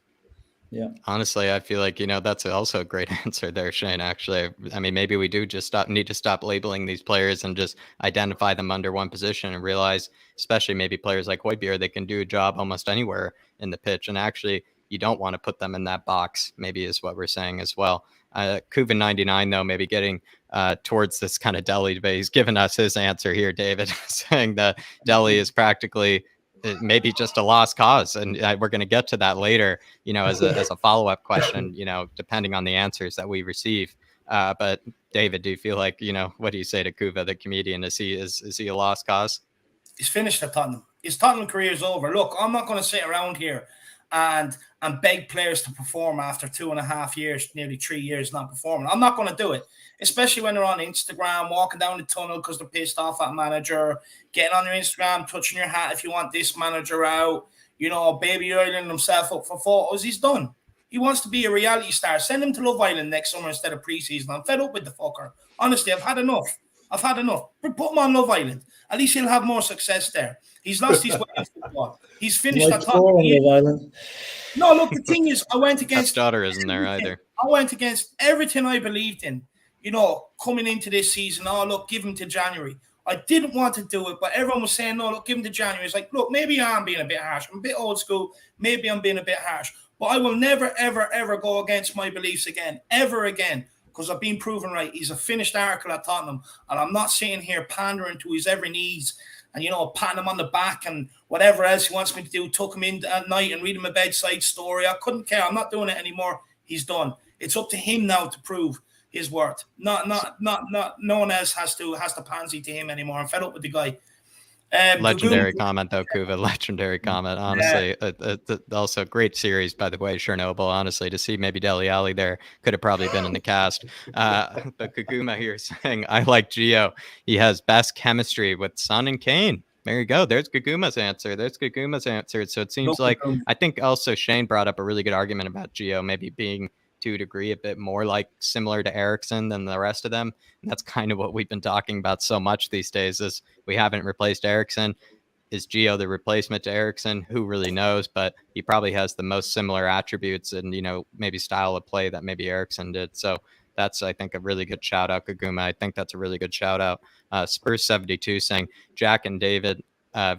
Yeah. Honestly, I feel like, that's also a great answer there, Shane, actually. I mean, maybe we do just need to stop labeling these players and just identify them under one position and realize, especially maybe players like Højbjerg, they can do a job almost anywhere in the pitch. And actually, you don't want to put them in that box, maybe is what we're saying as well. Kuvan99, though, maybe getting towards this kind of Dele debate. He's given us his answer here, David, saying that Dele is practically maybe just a lost cause. And we're going to get to that later, as a follow-up question, depending on the answers that we receive. But David, do you feel like, what do you say to Kuva, the comedian? Is he a lost cause? He's finished at Tottenham. His Tottenham career is over. Look, I'm not going to sit around here and beg players to perform after 2.5 years, nearly 3 years not performing. I'm not going to do it, especially when they're on Instagram, walking down the tunnel because they're pissed off at manager, getting on your Instagram, touching your hat if you want this manager out, baby oiling himself up for photos. He's done. He wants to be a reality star. Send him to Love Island next summer instead of preseason. I'm fed up with the fucker. Honestly, I've had enough. Put him on Love Island. At least he'll have more success there. He's lost his way in football. He's finished at Tottenham. No, look, the thing is, I went against... His daughter isn't there either. I went against everything I believed in, coming into this season. Oh, look, give him to January. I didn't want to do it, but everyone was saying, no, look, give him to January. It's like, look, maybe I'm being a bit harsh. I'm a bit old school. Maybe I'm being a bit harsh. But I will never, ever, ever go against my beliefs again, ever again, because I've been proven right. He's a finished article at Tottenham, and I'm not sitting here pandering to his every needs and, patting him on the back and whatever else he wants me to do, tuck him in at night and read him a bedside story. I couldn't care. I'm not doing it anymore. He's done. It's up to him now to prove his worth. Not no one else has to pansy to him anymore. I'm fed up with the guy. Legendary comment, though, Kuva. Legendary comment. Honestly, also great series, by the way, Chernobyl. Honestly, to see maybe Dele Alli there could have probably been in the cast. But Kaguma here saying, I like Gio. He has best chemistry with Son and Kane. There you go. There's Kaguma's answer. So it seems like, I think also Shane brought up a really good argument about Gio maybe being, to a degree, a bit more like similar to Eriksen than the rest of them. And that's kind of what we've been talking about so much these days, is we haven't replaced Eriksen. Is Gio the replacement to Eriksen? Who really knows? But he probably has the most similar attributes and, maybe style of play that maybe Eriksen did. So that's, I think, a really good shout out, Kaguma. I think that's a really good shout out. Spurs 72 saying, Jack and David,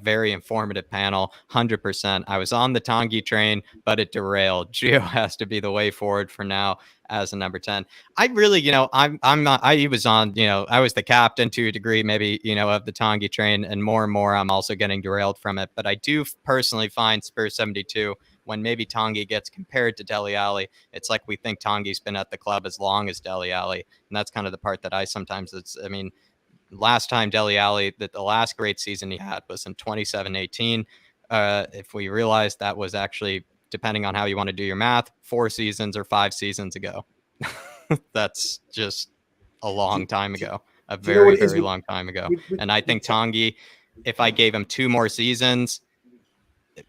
very informative panel, 100%. I was on the Tanguy train, but it derailed. Gio has to be the way forward for now as a number 10. I really, I'm not, I was on, I was the captain to a degree, maybe, of the Tanguy train, and more, I'm also getting derailed from it. But I do personally find Spurs 72, when maybe Tanguy gets compared to Dele Alli, it's like we think Tanguy's been at the club as long as Dele Alli. And that's kind of the part that I sometimes, last time Dele Alli, the last great season he had was in 27-18. If we realize that was actually, depending on how you want to do your math, 4 seasons or 5 seasons ago. That's just a long time ago, a very, very long time ago. And I think Tanguy, if I gave him 2 more seasons,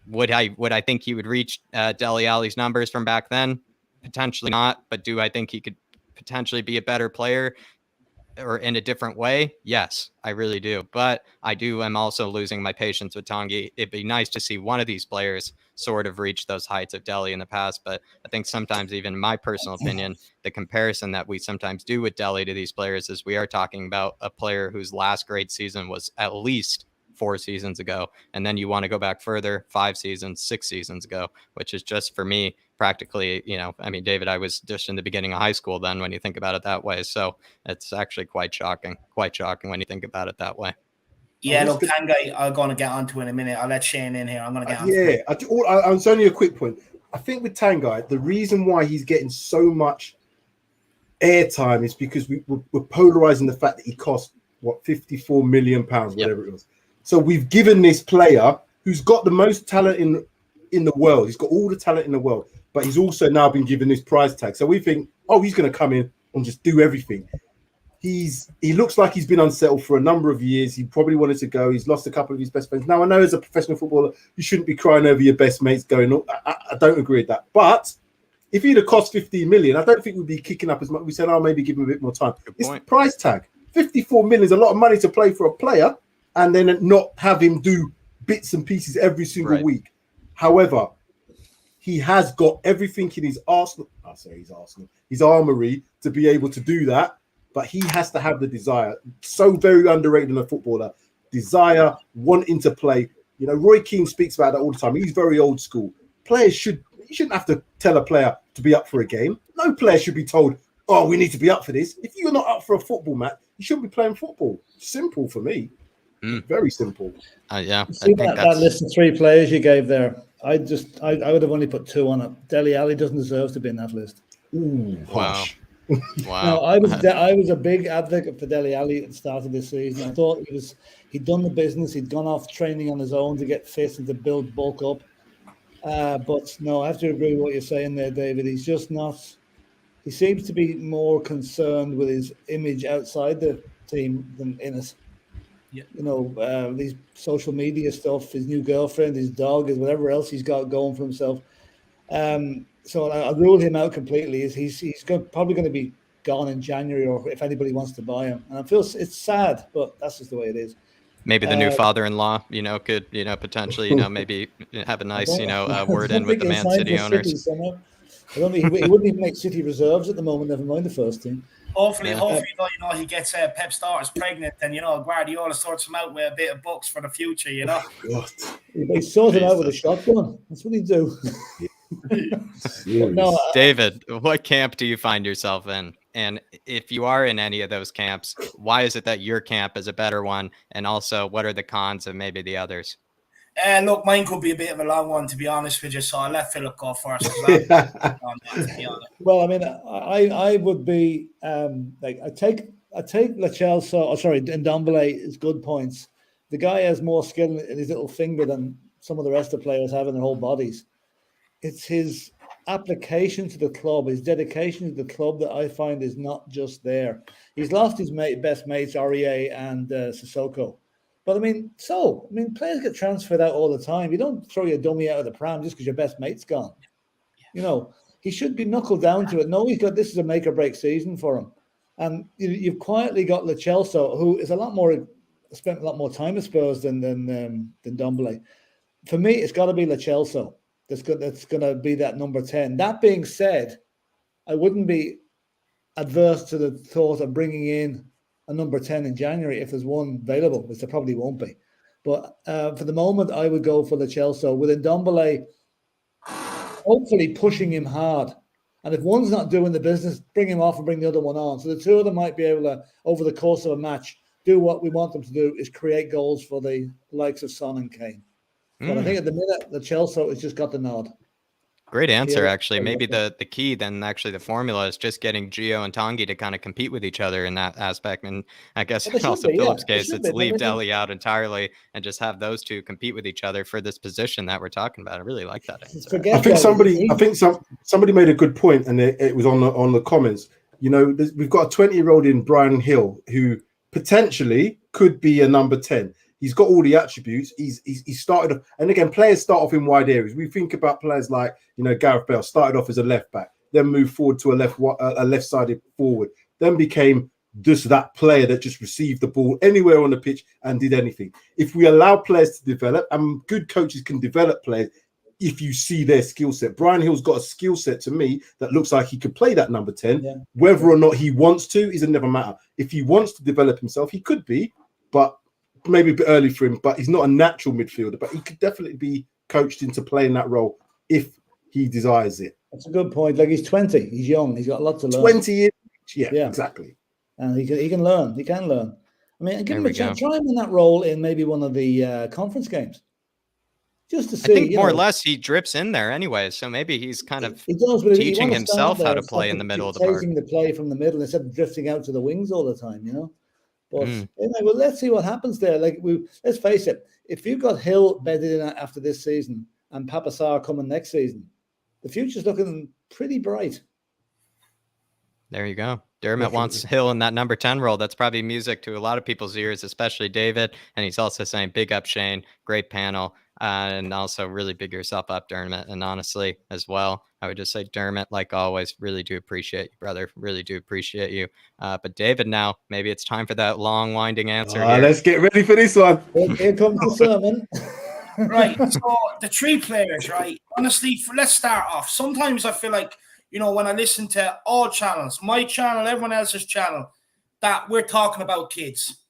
would I think he would reach Dele Alli's numbers from back then? Potentially not, but do I think he could potentially be a better player or in a different way? Yes, I really do. But I'm also losing my patience with Tanguy. It'd be nice to see one of these players sort of reach those heights of Dele in the past. But I think sometimes, even in my personal opinion, the comparison that we sometimes do with Dele to these players is we are talking about a player whose last great season was at least 4 seasons ago. And then you want to go back further, 5 seasons, 6 seasons ago, which is just, for me, practically, David, I was just in the beginning of high school then, when you think about it that way. So it's actually quite shocking when you think about it that way. Yeah, look, Tanguy, I'm going to get onto in a minute. I'll let Shane in here. I'm going to get onto it. It's only a quick point. I think with Tanguy, the reason why he's getting so much airtime is because we're polarizing the fact that he cost, 54 million pounds, whatever it was. So we've given this player who's got the most talent in the world. He's got all the talent in the world, but he's also now been given this price tag. So we think, he's going to come in and just do everything. He looks like he's been unsettled for a number of years. He probably wanted to go. He's lost a couple of his best friends. Now, I know as a professional footballer, you shouldn't be crying over your best mates going up. I don't agree with that. But if he'd have cost 15 million, I don't think we'd be kicking up as much. We said, maybe give him a bit more time. It's the price tag. 54 million is a lot of money to play for a player and then not have him do bits and pieces every single week. However, he has got everything in his his armory to be able to do that, but he has to have the desire. So very underrated in a footballer. Desire, wanting to play. You know, Roy Keane speaks about that all the time. He's very old school. You shouldn't have to tell a player to be up for a game. No player should be told, oh, we need to be up for this. If you're not up for a football match, you shouldn't be playing football. Simple for me. Very simple. Yeah. See that list of 3 players you gave there? I would have only put 2 on it. Dele Alli doesn't deserve to be in that list. Ooh, wow. No, I was a big advocate for Dele Alli at the start of this season. I thought he'd done the business. He'd gone off training on his own to get fit and to build bulk up. But no, I have to agree with what you're saying there, David. He's just not. He seems to be more concerned with his image outside the team than in it. Yeah. You know, these social media stuff, his new girlfriend, his dog, his whatever else he's got going for himself. So I'll rule him out completely. He's probably going to be gone in January, or if anybody wants to buy him. And I feel it's sad, but that's just the way it is. Maybe the new father-in-law, could, potentially, maybe have a nice, word in with the Man City owners. I don't think he wouldn't even make City reserves at the moment, never mind the first team. Hopefully, he gets Pep's daughters pregnant, and Guardiola sorts him out with a bit of bucks for the future. He sorts him out with a shotgun. That's what he do. No, David, what camp do you find yourself in? And if you are in any of those camps, why is it that your camp is a better one? And also, what are the cons of maybe the others? Look, mine could be a bit of a long one, to be honest with you. So I'll let Philip go first. Well, I mean, I would be I take Lo Celso. Ndombele good points. The guy has more skill in his little finger than some of the rest of the players have in their whole bodies. It's his application to the club, his dedication to the club that I find is not just there. He's lost his best mates, Aurier and Sissoko. But players get transferred out all the time. You don't throw your dummy out of the pram just because your best mate's gone. He should be knuckled down to it. No, this is a make or break season for him. And you've quietly got Lo Celso, who is spent a lot more time at Spurs than Ndombele. For me, it's got to be Lo Celso. That's going to be that number 10. That being said, I wouldn't be adverse to the thought of bringing in a number 10 in January if there's one available, which there probably won't be. But for the moment, I would go for Lo Celso. With Ndombele, hopefully pushing him hard. And if one's not doing the business, bring him off and bring the other one on. So the two of them might be able to, over the course of a match, do what we want them to do, is create goals for the likes of Son and Kane. But I think at the minute, Lo Celso has just got the nod. Great answer, actually. Maybe the key then, actually, the formula is just getting Gio and Tanguy to kind of compete with each other in that aspect. And I guess in also Philip's case, it's leave Dele out entirely and just have those two compete with each other for this position that we're talking about. I really like that answer. I think somebody made a good point, and it was on the comments. We've got a 20-year-old in Brian Hill who potentially could be a number 10. He's got all the attributes. He started, and again, players start off in wide areas. We think about players like Gareth Bale started off as a left back, then moved forward to a left-sided forward, then became just that player that just received the ball anywhere on the pitch and did anything. If we allow players to develop, and good coaches can develop players, if you see their skill set. Brian Hill's got a skill set to me that looks like he could play that number 10. Yeah. Whether or not he wants to is a never matter. If he wants to develop himself, he could be, but maybe a bit early for him, but he's not a natural midfielder, but he could definitely be coached into playing that role if he desires it. That's a good point. Like, he's 20, he's young, he's got a lot to learn. 20 years, yeah, exactly. And he can learn. I mean, give him a chance. Try him in that role in maybe one of the conference games. Just to see. I think more or less he drips in there anyway, so maybe he's kind of teaching himself how to play in the middle of the park. Taking the play from the middle instead of drifting out to the wings all the time, But well, let's see what happens there. Let's face it, if you've got Hill bedded in after this season and Papa Sarr coming next season, the future's looking pretty bright. There you go. Dermot wants Hill in that number 10 role. That's probably music to a lot of people's ears, especially David. And he's also saying, big up Shane, great panel. and also really big yourself up, Dermot. And honestly, as well, I would just say, Dermot, like always, really do appreciate you, brother. Really do appreciate you. But David, now maybe it's time for that long, winding answer here. Let's get ready for this one. Here comes the sermon. Right. So the 3 players, right? Honestly, let's start off. Sometimes I feel like, when I listen to all channels, my channel, everyone else's channel, that we're talking about kids.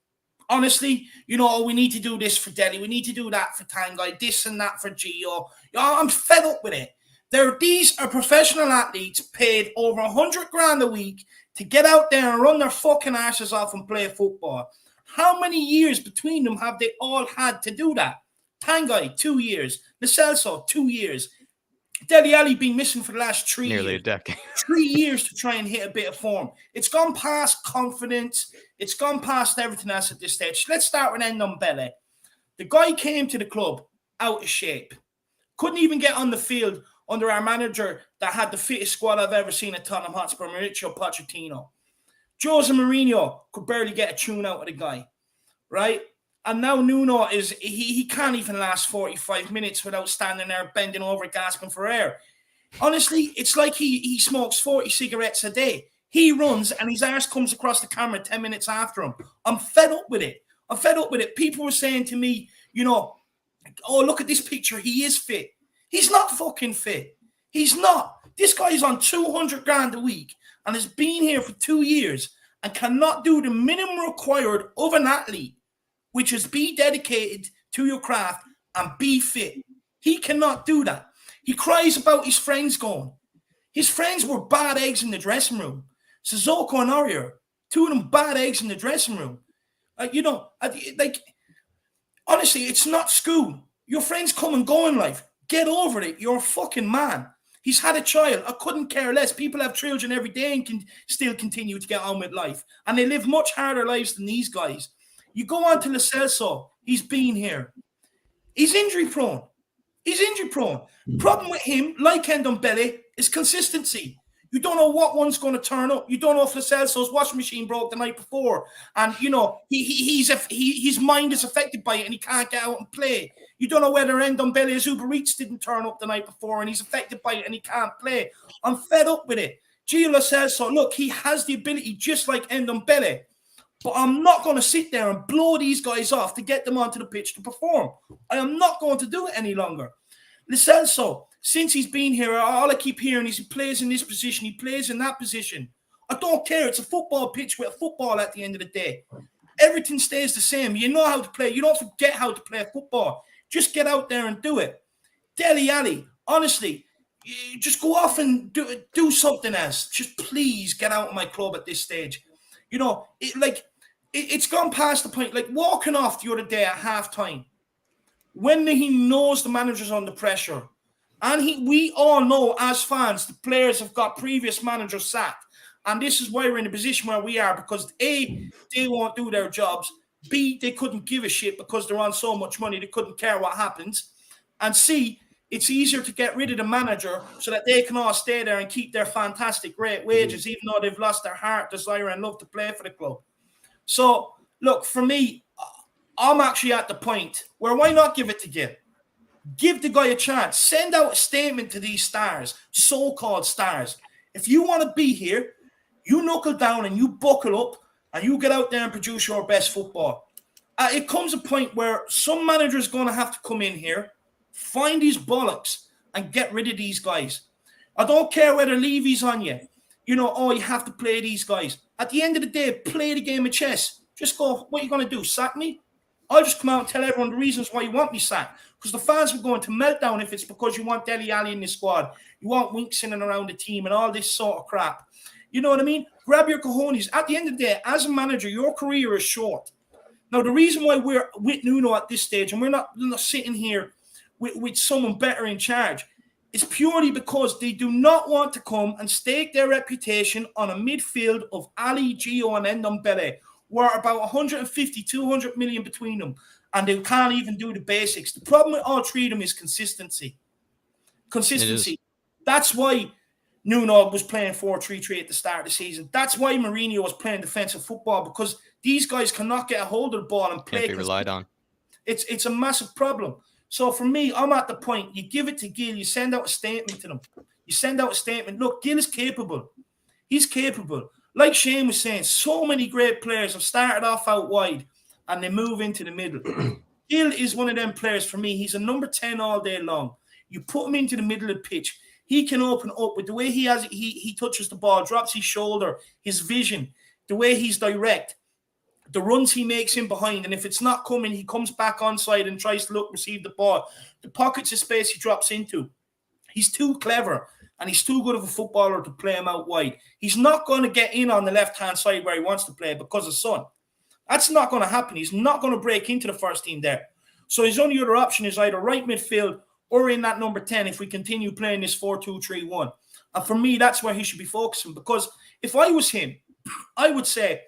Honestly, we need to do this for Dele. We need to do that for Tanguy, this and that for Gio. I'm fed up with it. These are professional athletes paid over 100 grand a week to get out there and run their fucking asses off and play football. How many years between them have they all had to do that? Tanguy, 2 years. Lo Celso, 2 years. Dele Alli been missing for the last 3 years. Nearly a decade. 3 years to try and hit a bit of form. It's gone past confidence. It's gone past everything else at this stage. Let's start with Ndombele. The guy came to the club out of shape. Couldn't even get on the field under our manager that had the fittest squad I've ever seen at Tottenham Hotspur, Mauricio Pochettino. Jose Mourinho could barely get a tune out of the guy, right? And now Nuno he can't even last 45 minutes without standing there, bending over, gasping for air. Honestly, it's like he smokes 40 cigarettes a day. He runs and his arse comes across the camera 10 minutes after him. I'm fed up with it. People were saying to me, oh, look at this picture. He is fit. He's not fucking fit. He's not. This guy's on 200 grand a week and has been here for 2 years and cannot do the minimum required of an athlete, which is be dedicated to your craft and be fit. He cannot do that. He cries about his friends going. His friends were bad eggs in the dressing room. Sissoko and Aurier, 2 of them bad eggs in the dressing room. Honestly, it's not school. Your friends come and go in life. Get over it. You're a fucking man. He's had a child. I couldn't care less. People have children every day and can still continue to get on with life. And they live much harder lives than these guys. You go on to Lo Celso. He's been here. He's injury prone. Problem with him, like Ndombele, is consistency. You don't know what one's going to turn up. You don't know if Lo Celso's washing machine broke the night before. And, his mind is affected by it and he can't get out and play. You don't know whether Ndombele's Uber Eats didn't turn up the night before and he's affected by it and he can't play. I'm fed up with it. Gio Lo Celso, look, he has the ability just like Ndombele. But I'm not going to sit there and blow these guys off to get them onto the pitch to perform. I am not going to do it any longer. Lo Celso, since he's been here, all I keep hearing is he plays in this position, he plays in that position. I don't care. It's a football pitch with a football at the end of the day. Everything stays the same. You know how to play. You don't forget how to play football. Just get out there and do it. Dele Alli, honestly, just go off and do something else. Just please get out of my club at this stage. It's gone past the point. Like walking off the other day at halftime, when he knows the manager's under pressure, and we all know as fans, the players have got previous managers sacked, and this is why we're in the position where we are, because A, they won't do their jobs, B, they couldn't give a shit because they're on so much money they couldn't care what happens, and C, it's easier to get rid of the manager so that they can all stay there and keep their fantastic great wages, even though they've lost their heart, desire, and love to play for the club. So, look, for me, I'm actually at the point where why not give it to Gil? Give the guy a chance. Send out a statement to these stars, so-called stars. If you want to be here, you knuckle down and you buckle up and you get out there and produce your best football. It comes a point where some manager is going to have to come in here, find these bollocks and get rid of these guys. I don't care whether Levy's on you. You have to play these guys. At the end of the day, play the game of chess. Just go, what are you going to do, sack me? I'll just come out and tell everyone the reasons why you want me sacked. Because the fans are going to meltdown if it's because you want Dele Alli in the squad. You want Winks in and around the team and all this sort of crap. You know what I mean? Grab your cojones. At the end of the day, as a manager, your career is short. Now, the reason why we're with Nuno at this stage and we're not sitting here with someone better in charge is purely because they do not want to come and stake their reputation on a midfield of Ali, Gio and Ndombele. We're about 150, 200 million between them, and they can't even do the basics. The problem with all three of them is consistency. That's why Nuno was playing 4-3-3 at the start of the season. That's why Mourinho was playing defensive football, because these guys cannot get a hold of the ball and play. Can't be relied on. It's a massive problem. So for me, I'm at the point, you give it to Gil, you send out a statement to them. You send out a statement, look, Gil is capable. He's capable. Like Shane was saying, so many great players have started off out wide and they move into the middle. Gil is one of them players for me. He's a number 10 all day long. You put him into the middle of the pitch, he can open up with the way he touches the ball, drops his shoulder, his vision, the way he's direct, the runs he makes in behind. And if it's not coming, he comes back onside and tries to receive the ball. The pockets of space he drops into. He's too clever and he's too good of a footballer to play him out wide. He's not going to get in on the left-hand side where he wants to play because of Son. That's not going to happen. He's not going to break into the first team there. So his only other option is either right midfield or in that number 10 if we continue playing this 4-2-3-1. And for me, that's where he should be focusing, because if I was him, I would say,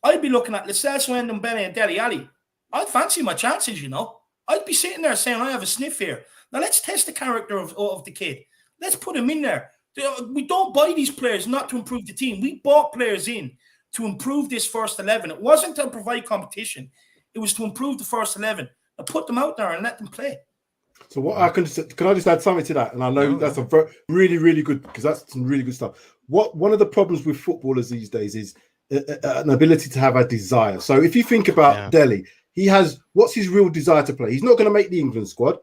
I'd be looking at Lo Celso, Ndombele and Dele Alli. I'd fancy my chances, you know. I'd be sitting there saying, I have a sniff here. Now, let's test the character of the kid. Let's put him in there. We don't buy these players not to improve the team. We bought players in to improve this first 11. It wasn't to provide competition. It was to improve the first 11. Now, put them out there and let them play. So what I can I just add something to that? And I know that's a really, really good, because that's some really good stuff. One of the problems with footballers these days is an ability to have a desire. So if you think about Dele, what's his real desire to play? He's not going to make the England squad.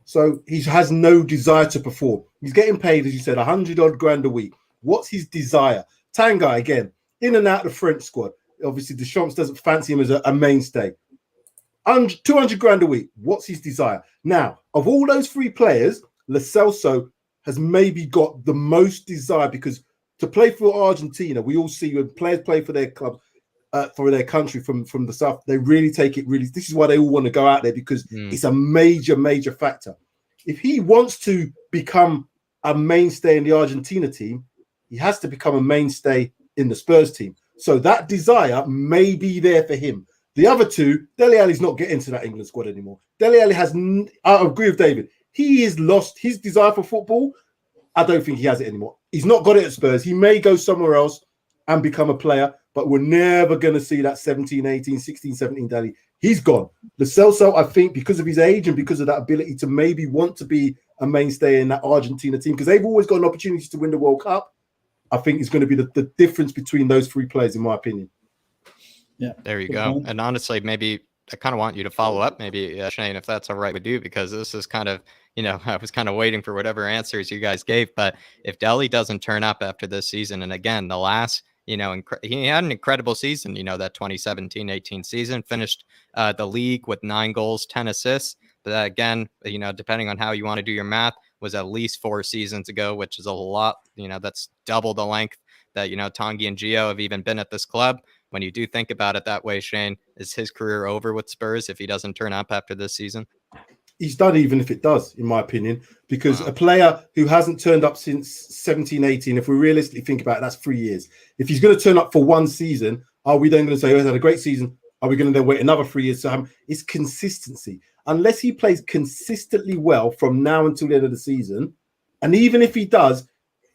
So he has no desire to perform. He's getting paid, as you said, 100-odd grand a week. What's his desire? Tanguy, again, in and out of the French squad. Obviously, Deschamps doesn't fancy him as a mainstay. 200 grand a week. What's his desire? Now, of all those three players, Lo Celso has maybe got the most desire, because to play for Argentina, we all see when players play for their club, for their country from the south, they really take it really. This is why they all want to go out there, because it's a major factor. If he wants to become a mainstay in the Argentina team, he has to become a mainstay in the Spurs team. So that desire may be there for him. The other two, Dele Alli's not getting to that England squad anymore. Dele Alli I agree with David. He has lost his desire for football. I don't think he has it anymore. He's not got it at Spurs. He may go somewhere else and become a player, but we're never going to see that 17, 18, 16, 17 Dele. He's gone. Lo Celso, I think, because of his age and because of that ability to maybe want to be a mainstay in that Argentina team, because they've always got an opportunity to win the World Cup, I think it's going to be the difference between those three players, in my opinion. Yeah, there you go. And honestly, maybe I kind of want you to follow up, maybe Shane, if that's all right with you, because this is kind of, I was kind of waiting for whatever answers you guys gave. But if Dele doesn't turn up after this season, and again, the last, he had an incredible season, that 2017-18 season, finished the league with 9 goals, 10 assists. But that, again, depending on how you want to do your math, was at least 4 seasons ago, which is a lot. That's double the length that, Tanguy and Gio have even been at this club. When you do think about it that way, Shane, is his career over with Spurs if he doesn't turn up after this season? He's done, even if it does, in my opinion, because a player who hasn't turned up since 17, 18, if we realistically think about it, that's 3 years. If he's going to turn up for 1 season, are we then going to say, he's had a great season? Are we going to then wait another 3 years? So it's consistency. Unless he plays consistently well from now until the end of the season, and even if he does,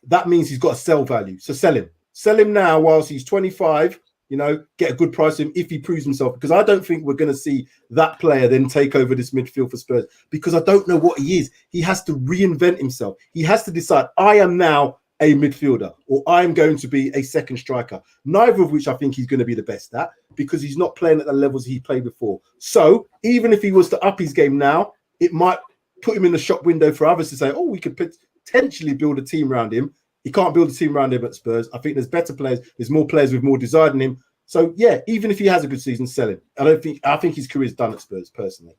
that means he's got a sell value. So sell him. Sell him now whilst he's 25, get a good price of him if he proves himself, because I don't think we're going to see that player then take over this midfield for Spurs, because I don't know what he is. He has to reinvent himself. He has to decide, I am now a midfielder, or I am going to be a second striker, neither of which I think he's going to be the best at, because he's not playing at the levels he played before. So even if he was to up his game now, it might put him in the shop window for others to say, oh, we could potentially build a team around him. He can't build a team around him at Spurs. I think there's better players. There's more players with more desire than him. So, yeah, even if he has a good season, sell him. I think his career's done at Spurs, personally.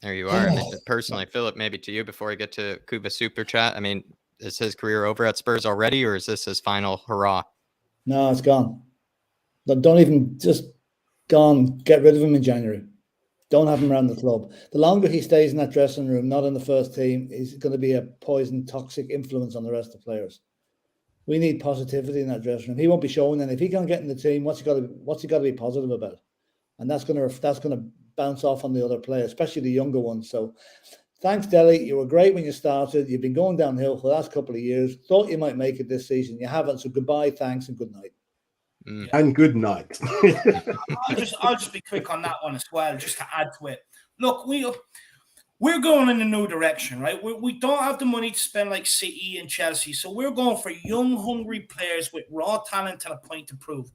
There you are. Personally, Philip, maybe to you before I get to Kuba Super Chat. I mean, is his career over at Spurs already, or is this his final hurrah? No, it's gone. Don't even, just gone. Get rid of him in January. Don't have him around the club. The longer he stays in that dressing room, not in the first team, he's going to be a poison, toxic influence on the rest of the players. We need positivity in that dressing room. He won't be showing, and if he can't get in the team, what's he got to be positive about? And that's going to bounce off on the other players, especially the younger ones. So, thanks, Dele. You were great when you started. You've been going downhill for the last couple of years. Thought you might make it this season. You haven't. So goodbye, thanks, and good night. And good night. I'll just be quick on that one as well, just to add to it. look, we're going in a new direction, right? We don't have the money to spend like City and Chelsea, so we're going for young, hungry players with raw talent and a point to prove.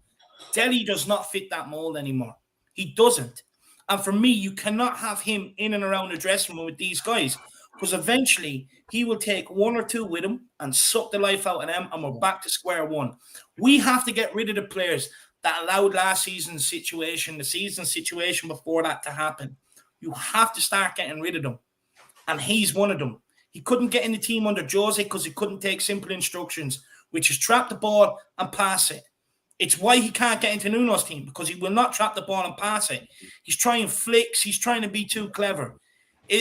Dele does not fit that mold anymore. He doesn't. And for me, you cannot have him in and around the dressing room with these guys, because eventually he will take one or two with him and suck the life out of them, and we're back to square one. We have to get rid of the players that allowed last season's situation, the season situation before that to happen. You have to start getting rid of them. And he's one of them. He couldn't get in the team under Jose because he couldn't take simple instructions, which is trap the ball and pass it. It's why he can't get into Nuno's team, because he will not trap the ball and pass it. He's trying flicks. He's trying to be too clever.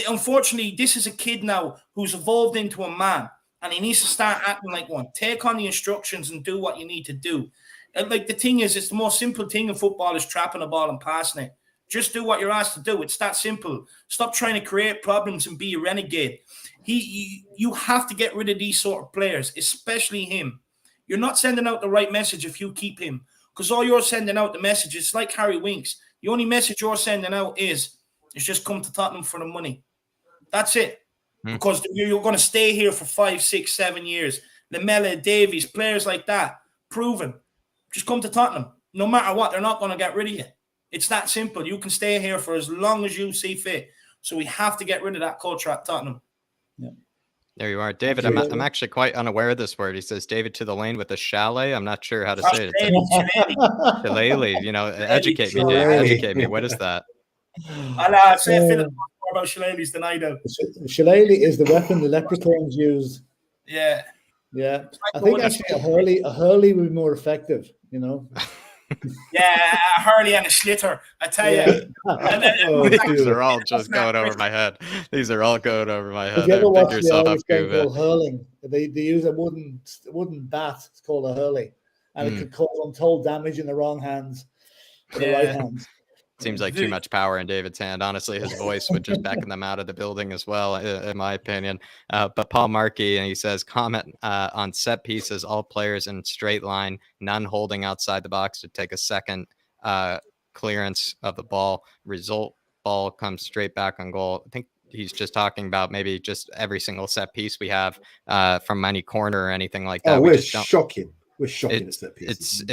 Unfortunately, this is a kid now who's evolved into a man, and he needs to start acting like one. Take on the instructions and do what you need to do. And like the thing is, it's the most simple thing in football is trapping the ball and passing it. Just do what you're asked to do. It's that simple. Stop trying to create problems and be a renegade. You have to get rid of these sort of players, especially him. You're not sending out the right message if you keep him, because all you're sending out the message is like Harry Winks. The only message you're sending out is just come to Tottenham for the money. That's it. Because you're going to stay here for 5, 6, 7 years. Lamela, Davies, players like that, proven. Just come to Tottenham. No matter what, they're not going to get rid of you. It's that simple. You can stay here for as long as you see fit. So we have to get rid of that culture at Tottenham. Yeah. There you are, David. I'm actually quite unaware of this word. He says David to the lane with a chalet. I'm not sure how to say it. Shillelagh. You know, educate me, Dave. Educate me. What is that? I'll say Philip more about shillelaghs than I do. Shillelagh is the weapon the leprechauns use. Yeah. Yeah. I think actually a hurley would be more effective, you know. Yeah, a hurley and a schlitter, I tell you. These are all just going over my head. These are all going over my head. If you ever watch the game called hurling, they use a wooden bat. It's called a hurley, and it could cause untold damage in the wrong hands, the right hands. Seems like too much power in David's hand. Honestly, his voice would just beckon them out of the building as well, in my opinion. But Paul Markey, and he says, comment on set pieces, all players in straight line, none holding outside the box to take a second clearance of the ball. Result, ball comes straight back on goal. I think he's just talking about maybe just every single set piece we have from any corner or anything like that. Oh, we're shocking. We're shocking at set pieces.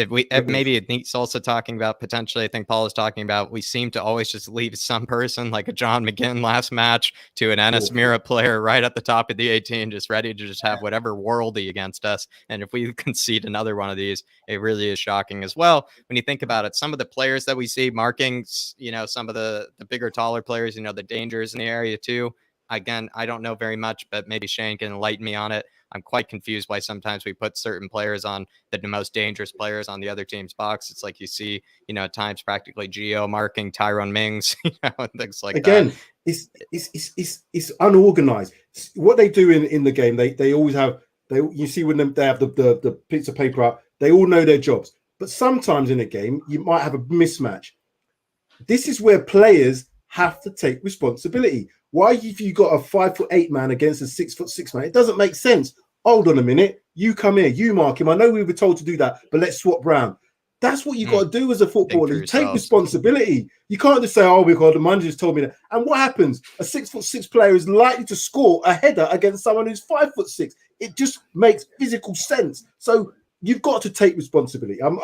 Maybe Neat's also talking about potentially. I think Paul is talking about. We seem to always just leave some person like a John McGinn last match to an Enes Mira player right at the top of the 18, just ready to just have whatever worldy against us. And if we concede another one of these, it really is shocking as well. When you think about it, some of the players that we see marking, you know, some of the bigger, taller players, you know, the dangers in the area too. Again, I don't know very much, but maybe Shane can enlighten me on it. I'm quite confused why sometimes we put certain players on the most dangerous players on the other team's box. It's like you see, you know, at times practically Gio marking Tyrone Mings, you know, and things like that. It's unorganized. What they do in the game, they always have. You see when they have the piece of paper up, they all know their jobs. But sometimes in a game, you might have a mismatch. This is where players have to take responsibility. Why have you got a 5'8" man against a 6'6" man? It doesn't make sense. Hold on a minute. You come here. You mark him. I know we were told to do that, but let's swap round. That's what you got to do as a footballer. You take responsibility. You can't just say, "Oh, because the manager just told me that." And what happens? A 6'6" player is likely to score a header against someone who's 5'6". It just makes physical sense. So you've got to take responsibility. I'm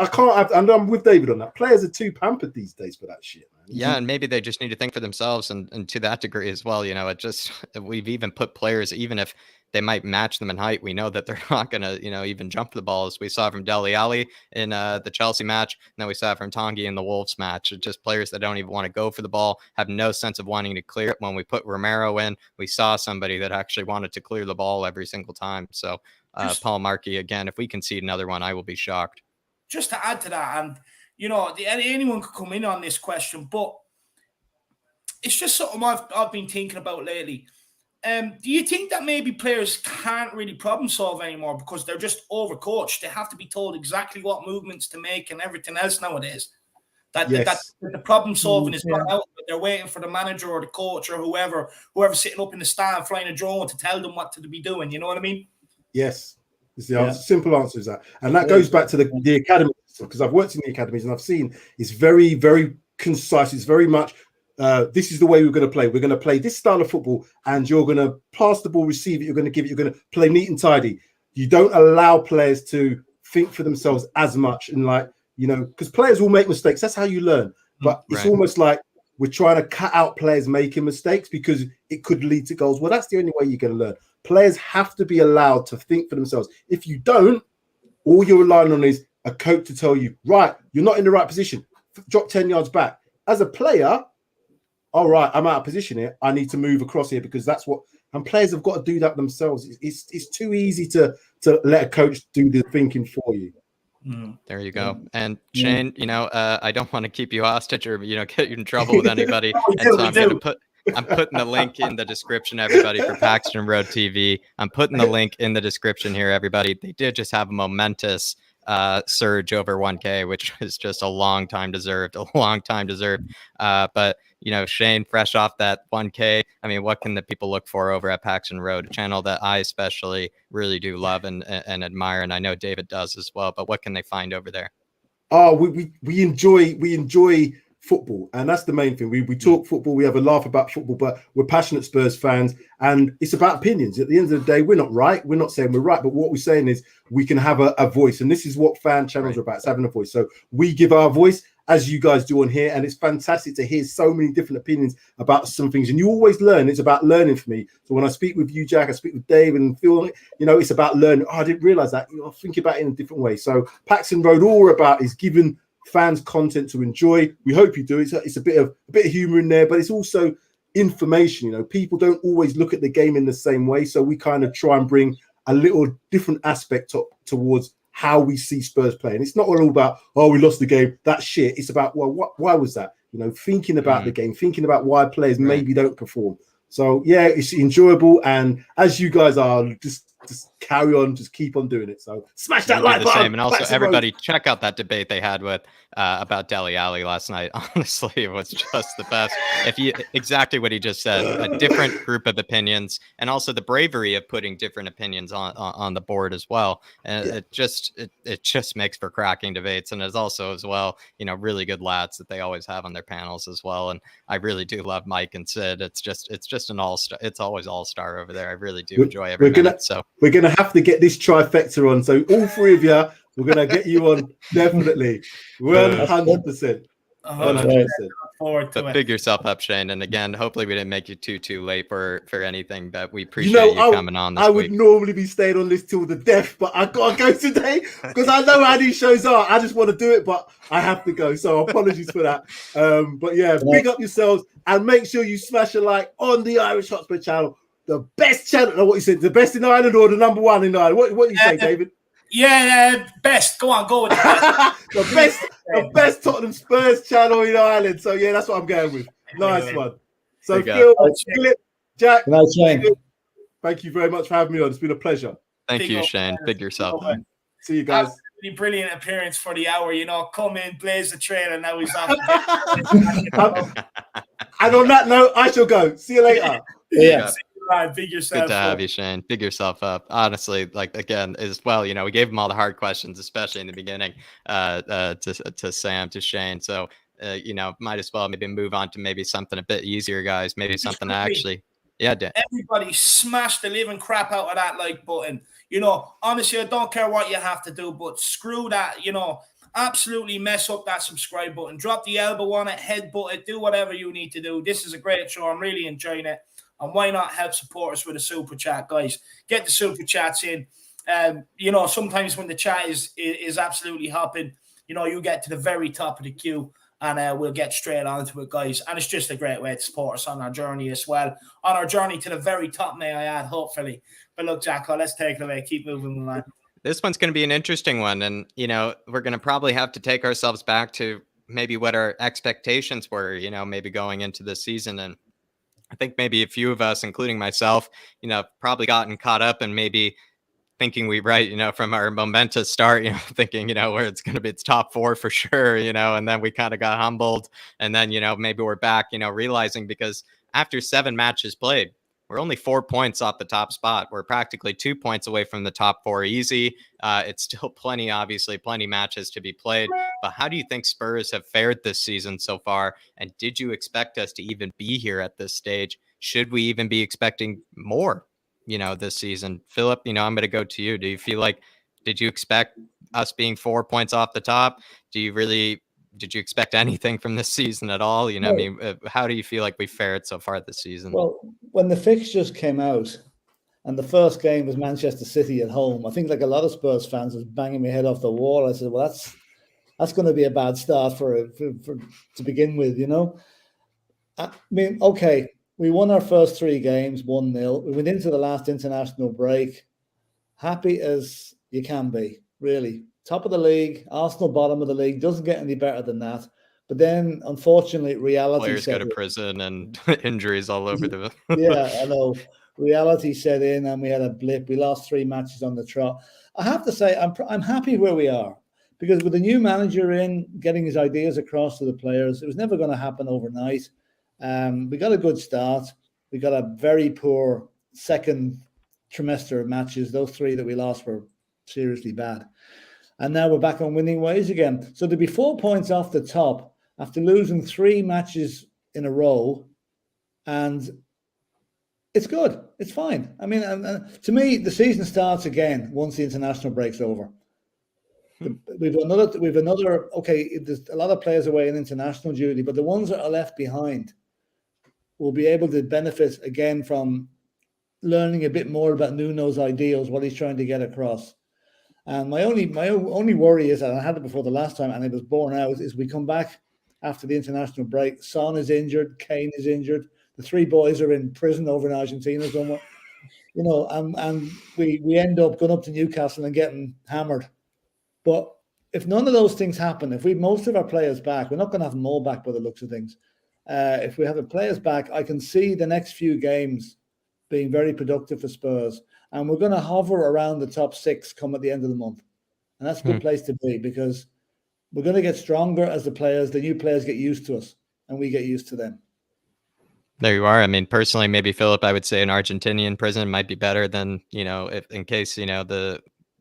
with David on that. Players are too pampered these days for that shit, man. Yeah, and maybe they just need to think for themselves, and to that degree as well. You know, we've even put players, even if they might match them in height, we know that they're not going to, you know, even jump the ball, as we saw from Dele Alli in the Chelsea match, and then we saw from Tanguy in the Wolves match. It's just players that don't even want to go for the ball, have no sense of wanting to clear it. When we put Romero in, we saw somebody that actually wanted to clear the ball every single time. So Paul Markey, again, if we concede another one, I will be shocked. Just to add to that, and you know, anyone could come in on this question, but it's just something I've been thinking about lately. Do you think that maybe players can't really problem solve anymore because they're just overcoached? They have to be told exactly what movements to make and everything else nowadays. That the problem solving is not out, but they're waiting for the manager or the coach or whoever's sitting up in the stand flying a drone to tell them what to be doing. You know what I mean? Yes. It's the answer. Simple answer is that. And that goes back to the academy, because I've worked in the academies and I've seen it's very, very concise. It's very much this is the way we're going to play. We're going to play this style of football, and you're going to pass the ball, receive it. You're going to give it. You're going to play neat and tidy. You don't allow players to think for themselves as much, and because players will make mistakes. That's how you learn. But it's almost like we're trying to cut out players making mistakes because it could lead to goals. Well, that's the only way you're going to learn. Players have to be allowed to think for themselves. If you don't, all you're relying on is a coach to tell you, right, you're not in the right position. Drop 10 yards back. As a player, all right, I'm out of position here. I need to move across here because that's what. And players have got to do that themselves. It's too easy to let a coach do the thinking for you. There you go. And Shane, I don't want to keep you hostage or get you in trouble with anybody. And so I'm putting the link in the description, everybody, for Paxton Road TV. I'm putting the link in the description here, everybody. They did just have a momentous surge over 1K, which is just a long time deserved. But Shane, fresh off that 1K, I mean, what can the people look for over at Paxton Road, a channel that I especially really do love and admire, and I know David does as well. But what can they find over there? Oh, we enjoy football, and that's the main thing. We talk football, we have a laugh about football, but we're passionate Spurs fans, and it's about opinions. At the end of the day, we're not right. We're not saying we're right, but what we're saying is we can have a voice, and this is what fan channels are about. It's having a voice. So we give our voice, as you guys do on here, and it's fantastic to hear so many different opinions about some things. And you always learn. It's about learning for me. So when I speak with you, Jack, I speak with Dave, and Phil, it's about learning. Oh, I didn't realize that. I think about it in a different way. So Paxton Road, all we're about is giving fans content to enjoy. We hope you do. It's a bit of humor in there, but it's also information. People don't always look at the game in the same way, so we kind of try and bring a little different aspect towards how we see Spurs play. And it's not all about, oh, we lost the game, that's shit. It's about, well, why was that? Thinking about the game, thinking about why players maybe don't perform. So yeah, it's enjoyable, and as you guys are, just carry on, just keep on doing it. So smash that like button. And also, everybody, check out that debate they had with about Dele Alli last night. Honestly, it was just the best. Exactly what he just said, a different group of opinions, and also the bravery of putting different opinions on the board as well. And it just makes for cracking debates, and it's also as well, really good lads that they always have on their panels as well. And I really do love Mike and Sid. It's just an all-star. It's always all-star over there. I really do enjoy every minute. So we're gonna have to get this trifecta on. So all three of you, we're gonna get you on definitely. 100%. 100%. But big yourself up, Shane. And again, hopefully we didn't make you too late for anything, but we appreciate you coming on this week. I would normally be staying on this till the death, but I gotta go today because I know how these shows are. I just want to do it, but I have to go. So apologies for that. But yeah, big up yourselves and make sure you smash a like on the Irish Hotspur channel. The best channel. What you said? The best in Ireland or the number one in Ireland? What do you say, David? Yeah, best. Go with it. the best Tottenham Spurs channel in Ireland. So yeah, that's what I'm going with. Nice one. So Philip, Jack, thank you very much for having me on. It's been a pleasure. Thank you, Shane. Big yourself. See you guys. Absolutely brilliant appearance for the hour. Come in, blaze the trail, and now he's off. And on that note, I shall go. See you later. Yeah. Big yourself. Good to have you, Shane. Big yourself up. Honestly, again, as well, we gave him all the hard questions, especially in the beginning, to Sam, to Shane. So, might as well maybe move on to maybe something a bit easier, guys. Maybe something actually. Yeah, Dan. Everybody smash the living crap out of that like button. Honestly, I don't care what you have to do, but screw that, absolutely mess up that subscribe button. Drop the elbow on it, headbutt it, do whatever you need to do. This is a great show. I'm really enjoying it. And why not help support us with a super chat, guys? Get the super chats in. Sometimes when the chat is absolutely hopping, you get to the very top of the queue and we'll get straight onto it, guys. And it's just a great way to support us on our journey as well. On our journey to the very top, may I add, hopefully. But look, Jacko, let's take it away. Keep moving, man. This one's going to be an interesting one. And, we're going to probably have to take ourselves back to maybe what our expectations were, maybe going into this season. And I think maybe a few of us, including myself, probably gotten caught up and maybe thinking from our momentous start, thinking, where it's going to be, it's top four for sure, and then we kind of got humbled. And then, maybe we're back, realizing because after 7 matches played, we're only 4 points off the top spot. We're practically 2 points away from the top 4 easy. It's still plenty matches to be played. But how do you think Spurs have fared this season so far? And did you expect us to even be here at this stage? Should we even be expecting more, this season? Philip, I'm going to go to you. Do you feel like, did you expect us being 4 points off the top? Did you expect anything from this season at all? How do you feel like we fared so far this season? Well, when the fixtures came out and the first game was Manchester City at home, I think like a lot of Spurs fans was banging my head off the wall. I said, well, that's going to be a bad start for to begin with, I mean, okay, we won our first 3 games, 1-0. We went into the last international break happy as you can be, really. Top of the league, Arsenal bottom of the league, doesn't get any better than that. But then, unfortunately, reality players set go to in. prison and injuries all over the. Yeah, I know. Reality set in, and we had a blip. We lost 3 matches on the trot. I have to say, I'm happy where we are, because with the new manager in, getting his ideas across to the players, it was never going to happen overnight. We got a good start. We got a very poor second trimester of matches. Those 3 that we lost were seriously bad. And now we're back on winning ways again. So to be 4 points off the top after losing 3 matches in a row, and it's good. It's fine. I mean, to me, the season starts again once the international break's over. We've another. Okay, there's a lot of players away in international duty, but the ones that are left behind will be able to benefit again from learning a bit more about Nuno's ideals, what he's trying to get across. And my only worry is, and I had it before the last time, and it was borne out, is we come back after the international break. Son is injured, Kane is injured. The 3 boys are in prison over in Argentina somewhere, and we end up going up to Newcastle and getting hammered. But if none of those things happen, if we most of our players back, we're not going to have them all back by the looks of things. If we have the players back, I can see the next few games being very productive for Spurs. And we're going to hover around the top 6 come at the end of the month. And that's a good place to be, because we're going to get stronger as the new players get used to us and we get used to them. There you are. I mean, personally, maybe Philip, I would say an Argentinian prison might be better than, if in case, it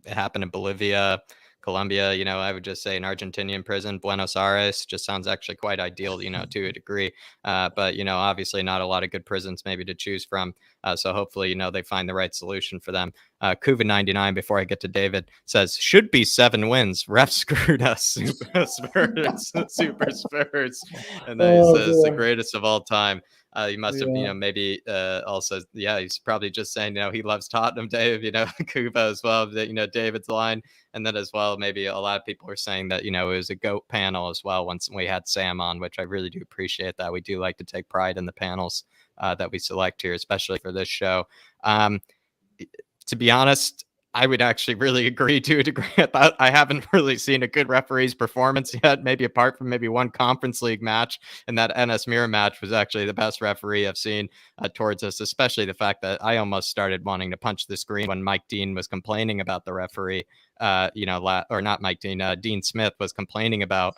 happened in Bolivia, Colombia, I would just say an Argentinian prison. Buenos Aires just sounds actually quite ideal, to a degree. But, obviously not a lot of good prisons maybe to choose from. So hopefully, they find the right solution for them. Kuva99, before I get to David, says, should be 7 wins. Refs screwed us. Super Spurs. And then he says, the greatest of all time. You must have, maybe also, he's probably just saying, he loves Tottenham, Dave, Kuva as well, that, David's line. And then as well, maybe a lot of people are saying that, it was a GOAT panel as well once we had Sam on, which I really do appreciate that. We do like to take pride in the panels that we select here, especially for this show. To be honest, I would actually really agree to a degree about. I haven't really seen a good referee's performance yet, maybe apart from maybe one Conference League match, and that NS Mirror match was actually the best referee I've seen towards us, especially the fact that I almost started wanting to punch the screen when Mike Dean was complaining about the referee, or not Mike Dean, Dean Smith was complaining about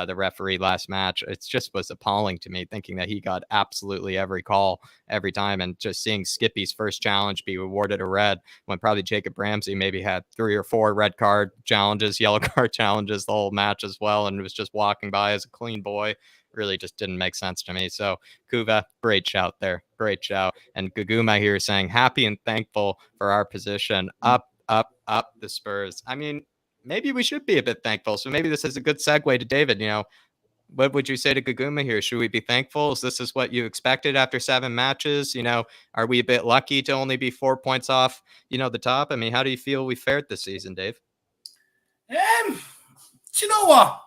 the referee last match. It just was appalling to me, thinking that he got absolutely every call every time, and just seeing Skippy's first challenge be awarded a red when probably Jacob Ramsey maybe had 3 or 4 red card challenges, yellow card challenges the whole match as well, and was just walking by as a clean boy. Really just didn't make sense to me. So Kuva, great shout there. Great shout. And Guguma here saying happy and thankful for our position. Up the Spurs. I mean, maybe we should be a bit thankful. So maybe this is a good segue to David. What would you say to Guguma here? Should we be thankful? Is this what you expected after 7 matches? Are we a bit lucky to only be 4 points off, the top? I mean, how do you feel we fared this season, Dave? Do you know what?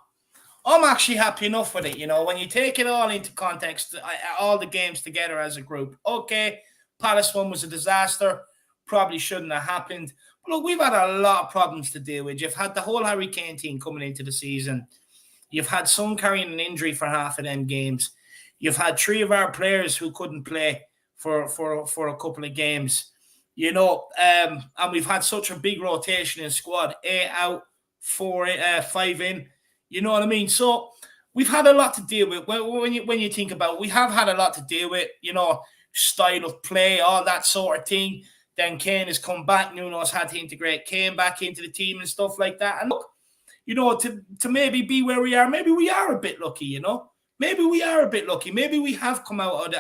I'm actually happy enough with it. When you take it all into context, all the games together as a group. Okay, Palace one was a disaster. Probably shouldn't have happened. But look, we've had a lot of problems to deal with. You've had the whole Harry Kane team coming into the season. You've had some carrying an injury for half of them games. You've had 3 of our players who couldn't play for a couple of games. And we've had such a big rotation in squad. 8 out, 5 in. You know what I mean? So we've had a lot to deal with. When you think about it, we have had a lot to deal with. style of play, all that sort of thing. Then Kane has come back. Nuno's had to integrate Kane back into the team and stuff like that. And look, to maybe be where we are, maybe we are a bit lucky, Maybe we are a bit lucky. Maybe we have come out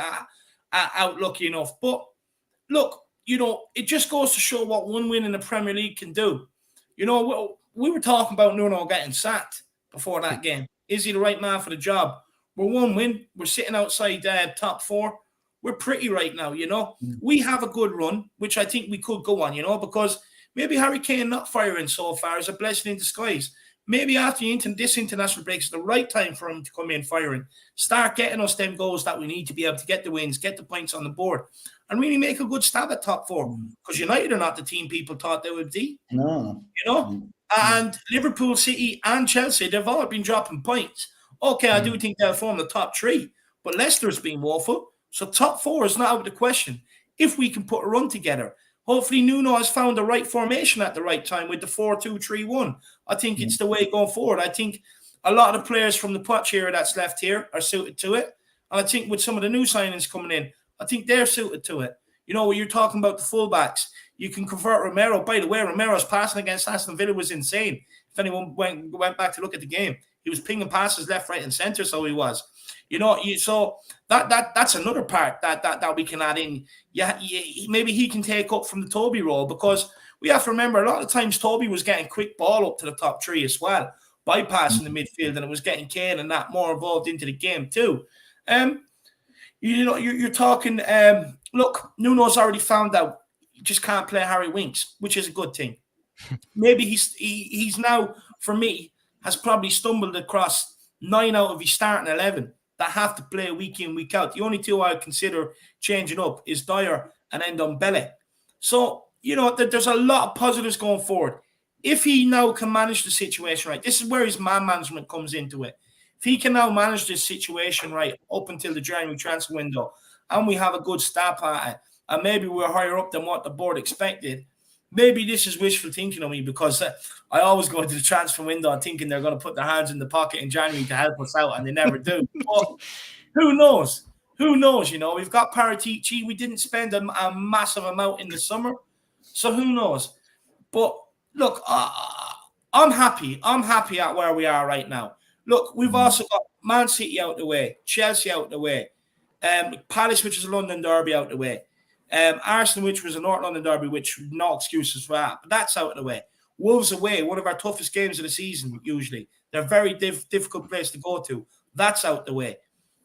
lucky enough. But look, it just goes to show what one win in the Premier League can do. We were talking about Nuno getting sacked before that game. Is he the right man for the job? We're one win. We're sitting outside top 4. We're pretty right now, We have a good run, which I think we could go on, because maybe Harry Kane not firing so far is a blessing in disguise. Maybe after this international break is the right time for him to come in firing, start getting us them goals that we need to be able to get the wins, get the points on the board, and really make a good stab at top 4. Because United are not the team people thought they would be. No. And Liverpool, City, and Chelsea, they've all been dropping points. Okay, I do think they'll form the top 3, but Leicester's been woeful. So top 4 is not out of the question if we can put a run together. Hopefully Nuno has found the right formation at the right time with the 4-2-3-1. I think it's the way going forward. I think a lot of the players from the Poch era that's left here are suited to it. And I think with some of the new signings coming in, I think they're suited to it. When you're talking about the fullbacks, you can convert Romero. By the way, Romero's passing against Aston Villa was insane. If anyone went back to look at the game, he was pinging passes left, right, and centre, so he was. So that's another part that we can add in. Maybe he can take up from the Toby role, because we have to remember a lot of times Toby was getting quick ball up to the top 3 as well, bypassing the midfield, and it was getting Kane and that more involved into the game too. You're talking. Look, Nuno's already found out you just can't play Harry Winks, which is a good thing. Maybe he's now, for me, has probably stumbled across 9 out of his starting 11 that have to play week in, week out. The only 2 I would consider changing up is Dyer and Ndombele. So, there's a lot of positives going forward. If he now can manage the situation right, this is where his man management comes into it. If he can now manage this situation right up until the January transfer window, and we have a good start at it, and maybe we're higher up than what the board expected, maybe this is wishful thinking of me, because I always go into the transfer window thinking they're going to put their hands in the pocket in January to help us out, and they never do. But who knows? Who knows? We've got Paratici. We didn't spend a massive amount in the summer, so who knows? But look, I'm happy. I'm happy at where we are right now. Look, we've also got Man City out the way, Chelsea out the way, Palace, which is a London derby, out the way. Arsenal, which was a North London derby, which no excuses for that, but that's out of the way. Wolves away, one of our toughest games of the season, usually. They're a very difficult place to go to. That's out the way.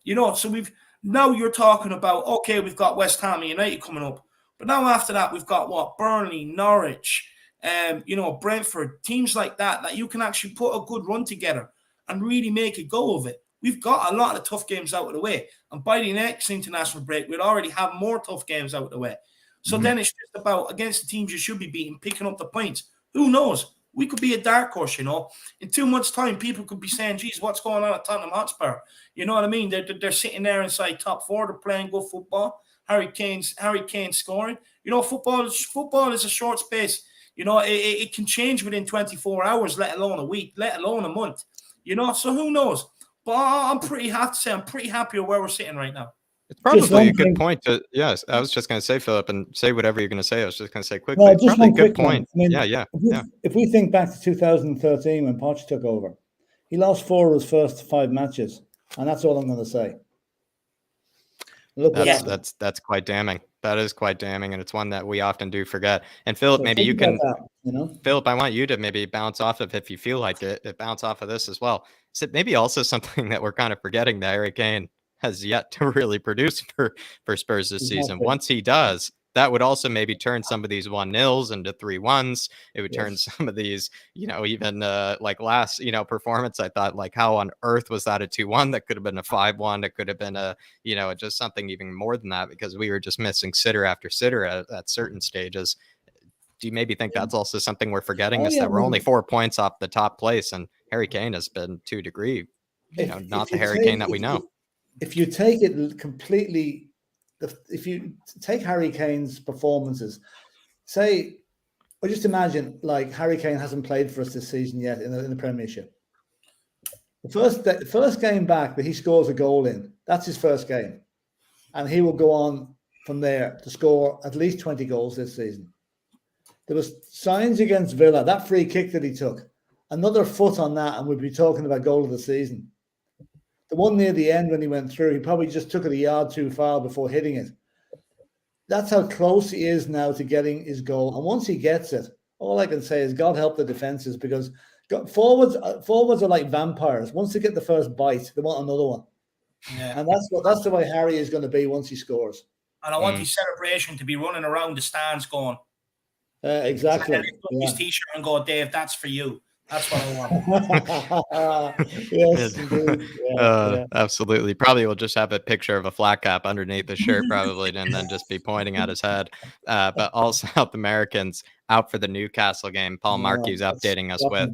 So now you're talking about, okay, we've got West Ham and United coming up. But now after that, we've got what? Burnley, Norwich, Brentford, teams like that you can actually put a good run together and really make a go of it. We've got a lot of tough games out of the way. And by the next international break, we'll already have more tough games out of the way. So then it's just about, against the teams you should be beating, picking up the points. Who knows? We could be a dark horse, In 2 months' time, people could be saying, geez, what's going on at Tottenham Hotspur? You know what I mean? They're sitting there inside top 4. They're playing good football. Harry Kane's scoring. Football is a short space. It can change within 24 hours, let alone a week, let alone a month. So who knows? But I'm pretty happy with where we're sitting right now. It's probably a good point to, yes, I was just going to say, Philip, and say whatever you're going to say. I was just going to say quickly. No, it's just probably one a good quick point. One. I mean, if we think back to 2013 when Poch took over, he lost 4 of his first 5 matches. And that's all I'm going to say. That's quite damning. That is quite damning, and it's one that we often do forget. And Philip, maybe you can, Philip, I want you to maybe bounce off of, if you feel like it, bounce off of this as well. Is it maybe also something that we're kind of forgetting that Harry Kane has yet to really produce for Spurs this season? Once he does, that would also maybe turn some of these 1-0s into 3-1s. It would turn some of these, even like last, performance. I thought, like, how on earth was that a 2-1? That could have been a 5-1. It could have been a, just something even more than that, because we were just missing sitter after sitter at certain stages. Do you maybe think that's also something we're forgetting, that we're only 4 points off the top place, and Harry Kane has been, to a degree, not the Harry Kane that we know. If you take it completely, if you take Harry Kane's performances, say, or just imagine, like, Harry Kane hasn't played for us this season yet in the Premiership. The first game back that he scores a goal in, that's his first game. And he will go on from there to score at least 20 goals this season. There was signs against Villa, that free kick that he took, another foot on that, and we'd be talking about goal of the season. The one near the end when he went through, he probably just took it a yard too far before hitting it. That's how close he is now to getting his goal. And once he gets it, all I can say is God help the defenses, because forwards are like vampires. Once they get the first bite, they want another one. Yeah. And that's the way Harry is going to be once he scores. And I want his celebration to be running around the stands going. Exactly. His t-shirt and go, Dave, that's for you. That's what I want. Yes, indeed. Absolutely. Probably will just have a picture of a flat cap underneath the shirt, probably, and then just be pointing at his head. But all South Americans out for the Newcastle game. Paul Markey's updating us with.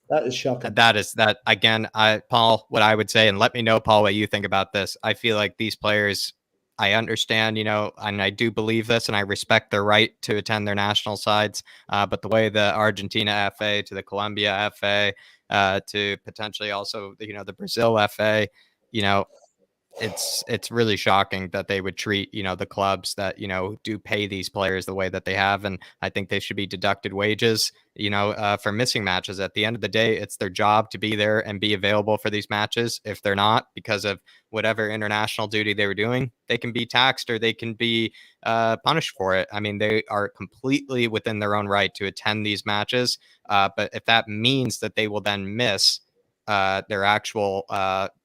That is shocking. That again, Paul, what I would say, and let me know, Paul, what you think about this. I feel like these players, I understand, and I do believe this, and I respect their right to attend their national sides. But the way the Argentina FA to the Colombia FA to potentially also, the Brazil FA, it's really shocking that they would treat, the clubs that, do pay these players the way that they have. And I think they should be deducted wages, for missing matches. At the end of the day, it's their job to be there and be available for these matches. If they're not, because of whatever international duty they were doing, they can be taxed or they can be punished for it. I mean, they are completely within their own right to attend these matches. But if that means that they will then miss their actual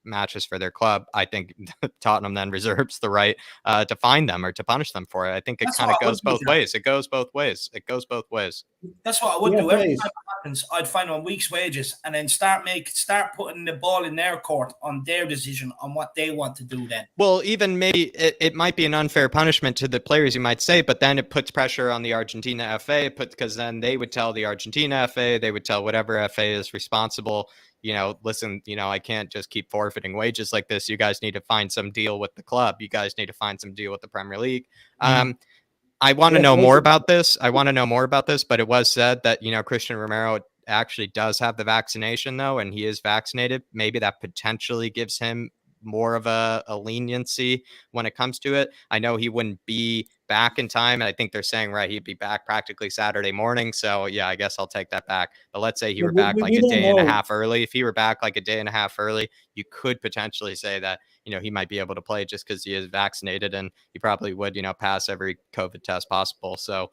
matches for their club, I think Tottenham then reserves the right to fine them or to punish them for it. I think it kind of goes both ways. It goes both ways. That's what I would do. Every time it happens, I'd find on week's wages and then start putting the ball in their court on their decision on what they want to do then. Well, even maybe it might be an unfair punishment to the players, you might say, but then it puts pressure on the Argentina FA, because then they would tell the Argentina FA, they would tell whatever FA is responsible, listen, I can't just keep forfeiting wages like this. You guys need to find some deal with the club. You guys need to find some deal with the Premier League. I want to know more about this. But it was said that, Christian Romero actually does have the vaccination though, and he is vaccinated. Maybe that potentially gives him more of a leniency when it comes to it. I know he wouldn't be back in time. And I think they're saying, right, he'd be back practically Saturday morning. So yeah, I guess I'll take that back. But let's say he were back like a day and a half early. If he were back like a day and a half early, you could potentially say that, he might be able to play just because he is vaccinated, and he probably would, pass every COVID test possible. So,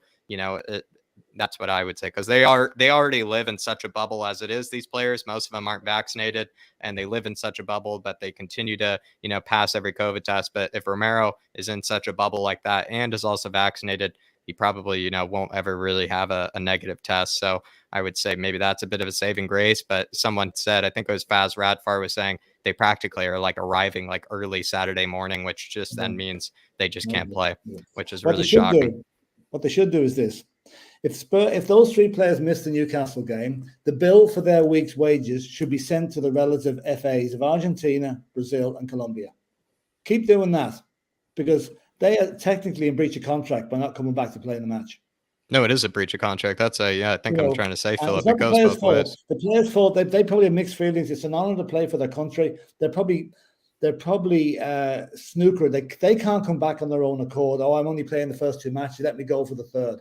that's what I would say, because they already live in such a bubble as it is. These players, most of them aren't vaccinated, and they live in such a bubble that they continue to, pass every COVID test. But if Romero is in such a bubble like that and is also vaccinated, he probably, won't ever really have a negative test. So I would say maybe that's a bit of a saving grace. But someone said, I think it was Faz Radfar was saying, they practically are like arriving like early Saturday morning, which just then means they just can't play, which is really shocking. What they should do is this. If those three players miss the Newcastle game, the bill for their week's wages should be sent to the relative FAs of Argentina, Brazil, and Colombia. Keep doing that, because they are technically in breach of contract by not coming back to play in the match. No, it is a breach of contract. That's I think I'm trying to say, Philip, it goes both ways. The players' fault. They probably have mixed feelings. It's an honor to play for their country. They're probably snookered. They can't come back on their own accord. Oh, I'm only playing the first two matches. Let me go for the third.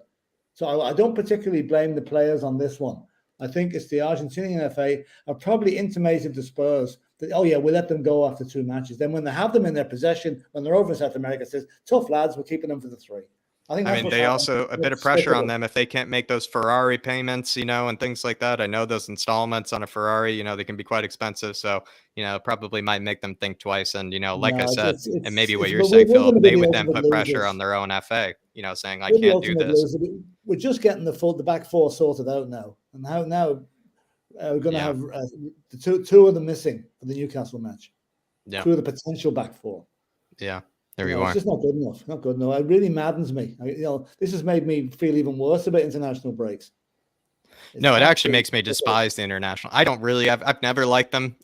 So I don't particularly blame the players on this one. I think it's the Argentinian FA are probably intimated to Spurs that, oh yeah, we'll let them go after two matches. Then when they have them in their possession, when they're over in South America, it says, tough lads, we're keeping them for the three. I mean, they also a bit of pressure on them if they can't make those Ferrari payments, and things like that. I know those installments on a Ferrari, they can be quite expensive. So, probably might make them think twice. And, like I said, and maybe what you're saying, Philip, they would then put pressure on their own FA, saying, I can't do this. We're just getting the back four sorted out now. And now we're going to have the two of them missing for the Newcastle match. Yeah. Two of the potential back four. Yeah. There you are. It's just not good enough. Not good enough. It really maddens me. This has made me feel even worse about international breaks. It actually makes me despise the international. I don't really. I've never liked them.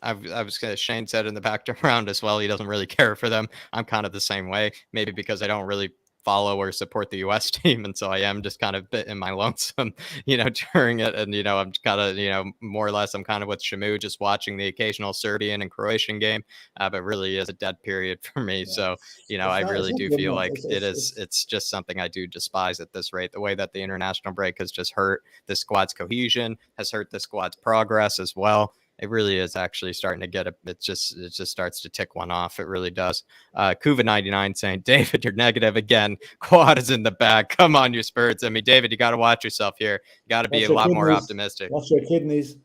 Shane said in the background as well. He doesn't really care for them. I'm kind of the same way. Maybe because I don't really follow or support the US team. And so I am just kind of bit in my lonesome, during it. And, I'm kind of, more or less, I'm kind of with Shamu, just watching the occasional Serbian and Croatian game. But really is a dead period for me. Yeah. So, I really do feel like it's just something I do despise at this rate. The way that the international break has just hurt the squad's cohesion, has hurt the squad's progress as well. It really is actually starting to get it just starts to tick one off. It really does. Kuva99 saying, David, you're negative again. Quad is in the bag. Come on, you Spurs. I mean, David, you got to watch yourself here. You got to be a lot more optimistic. Watch your kidneys.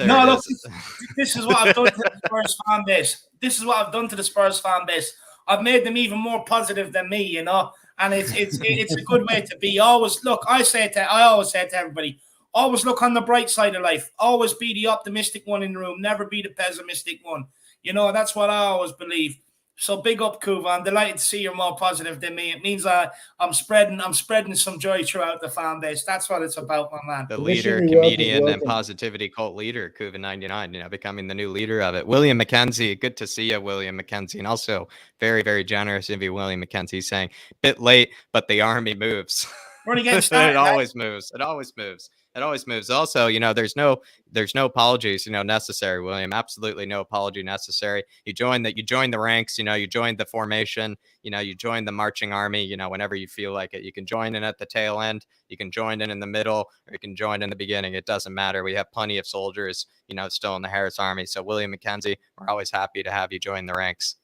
No, look, this is what I've done to the Spurs fan base. This is what I've done to the Spurs fan base. I've made them even more positive than me, and it's a good way to be. I always say to everybody, always look on the bright side of life. Always be the optimistic one in the room. Never be the pessimistic one. That's what I always believe. So big up, Kuva. I'm delighted to see you're more positive than me. It means I'm spreading some joy throughout the fan base. That's what it's about, my man. The leader, comedian, and positivity cult leader, Kuva99, becoming the new leader of it. William McKenzie, good to see you, William McKenzie. And also very, very generous of you, William McKenzie, saying, bit late, but the army moves. We're only getting started. It always moves. It always moves. It always moves. Also, there's no apologies, necessary, William. Absolutely no apology necessary. You join the ranks, you join the formation, you join the marching army, whenever you feel like it. You can join in at the tail end, you can join in the middle, or you can join in the beginning. It doesn't matter. We have plenty of soldiers, still in the Harris Army. So William McKenzie, we're always happy to have you join the ranks.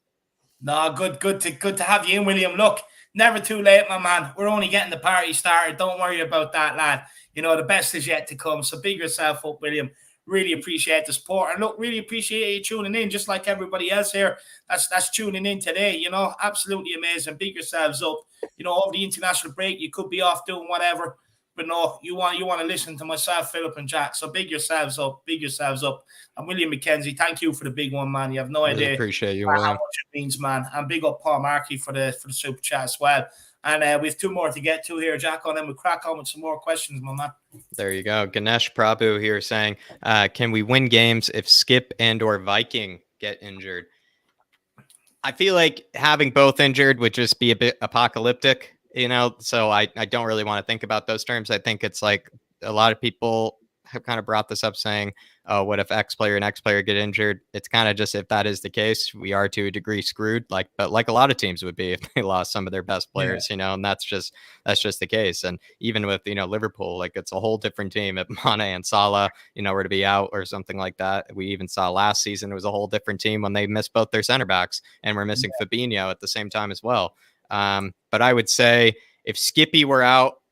No, good to have you in, William. Look, never too late, my man. We're only getting the party started. Don't worry about that, lad. The best is yet to come. So big yourself up, William. Really appreciate the support. And look, really appreciate you tuning in, just like everybody else here that's tuning in today. Absolutely amazing. Big yourselves up. Over the international break, you could be off doing whatever. But no, you want to listen to myself, Philip, and Jack. So big yourselves up. Big yourselves up. And William McKenzie, thank you for the big one, man. You have no idea. Appreciate you, how much it means, man. And big up Paul Markey for the super chat as well. And we have two more to get to here, Jack, and then we'll crack on with some more questions, my man. There you go. Ganesh Prabhu here saying, can we win games if Skipp and or Viking get injured? I feel like having both injured would just be a bit apocalyptic, so I don't really want to think about those terms. I think it's like a lot of people have kind of brought this up saying, oh, what if X player and X player get injured? It's kind of just, if that is the case, we are to a degree screwed, but like a lot of teams would be if they lost some of their best players, and that's just the case. And even with, Liverpool, like it's a whole different team. If Mane and Salah, were to be out or something like that. We even saw last season, it was a whole different team when they missed both their center backs, and we're missing Fabinho at the same time as well. But I would say if Skippy were out,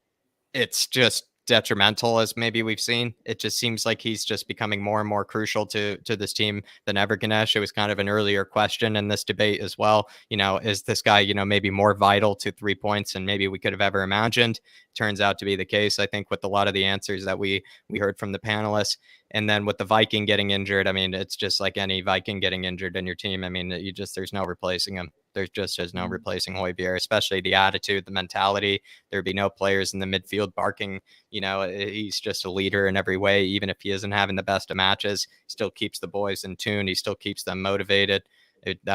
it's just detrimental, as maybe we've seen. It just seems like he's just becoming more and more crucial to this team than ever. Ganesh, it was kind of an earlier question in this debate as well. Is this guy, maybe more vital to 3 points than maybe we could have ever imagined? Turns out to be the case, I think, with a lot of the answers that we heard from the panelists. And then with the Viking getting injured, I mean, it's just like any Viking getting injured in your team. I mean, there's no replacing him. There's no replacing Højbjerg, especially the attitude, the mentality. There'd be no players in the midfield barking. He's just a leader in every way. Even if he isn't having the best of matches, he still keeps the boys in tune. He still keeps them motivated. These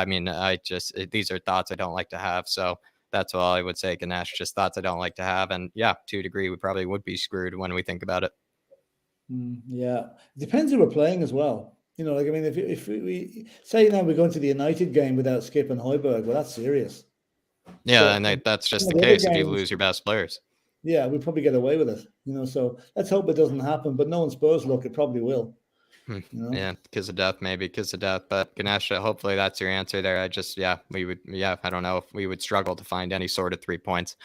are thoughts I don't like to have. So that's all I would say, Ganesh. Just thoughts I don't like to have. And yeah, to a degree, we probably would be screwed when we think about it. Yeah, it depends who we're playing as well. If we say now we're going to the United game without Skipp and Højbjerg, well, that's serious. Yeah, so, and that's just the case if you lose your best players. Yeah, we'll probably get away with it. So let's hope it doesn't happen. But knowing Spurs, look, it probably will. Yeah, because of death, maybe because of death. But Ganesh, hopefully that's your answer there. I don't know if we would struggle to find any sort of 3 points.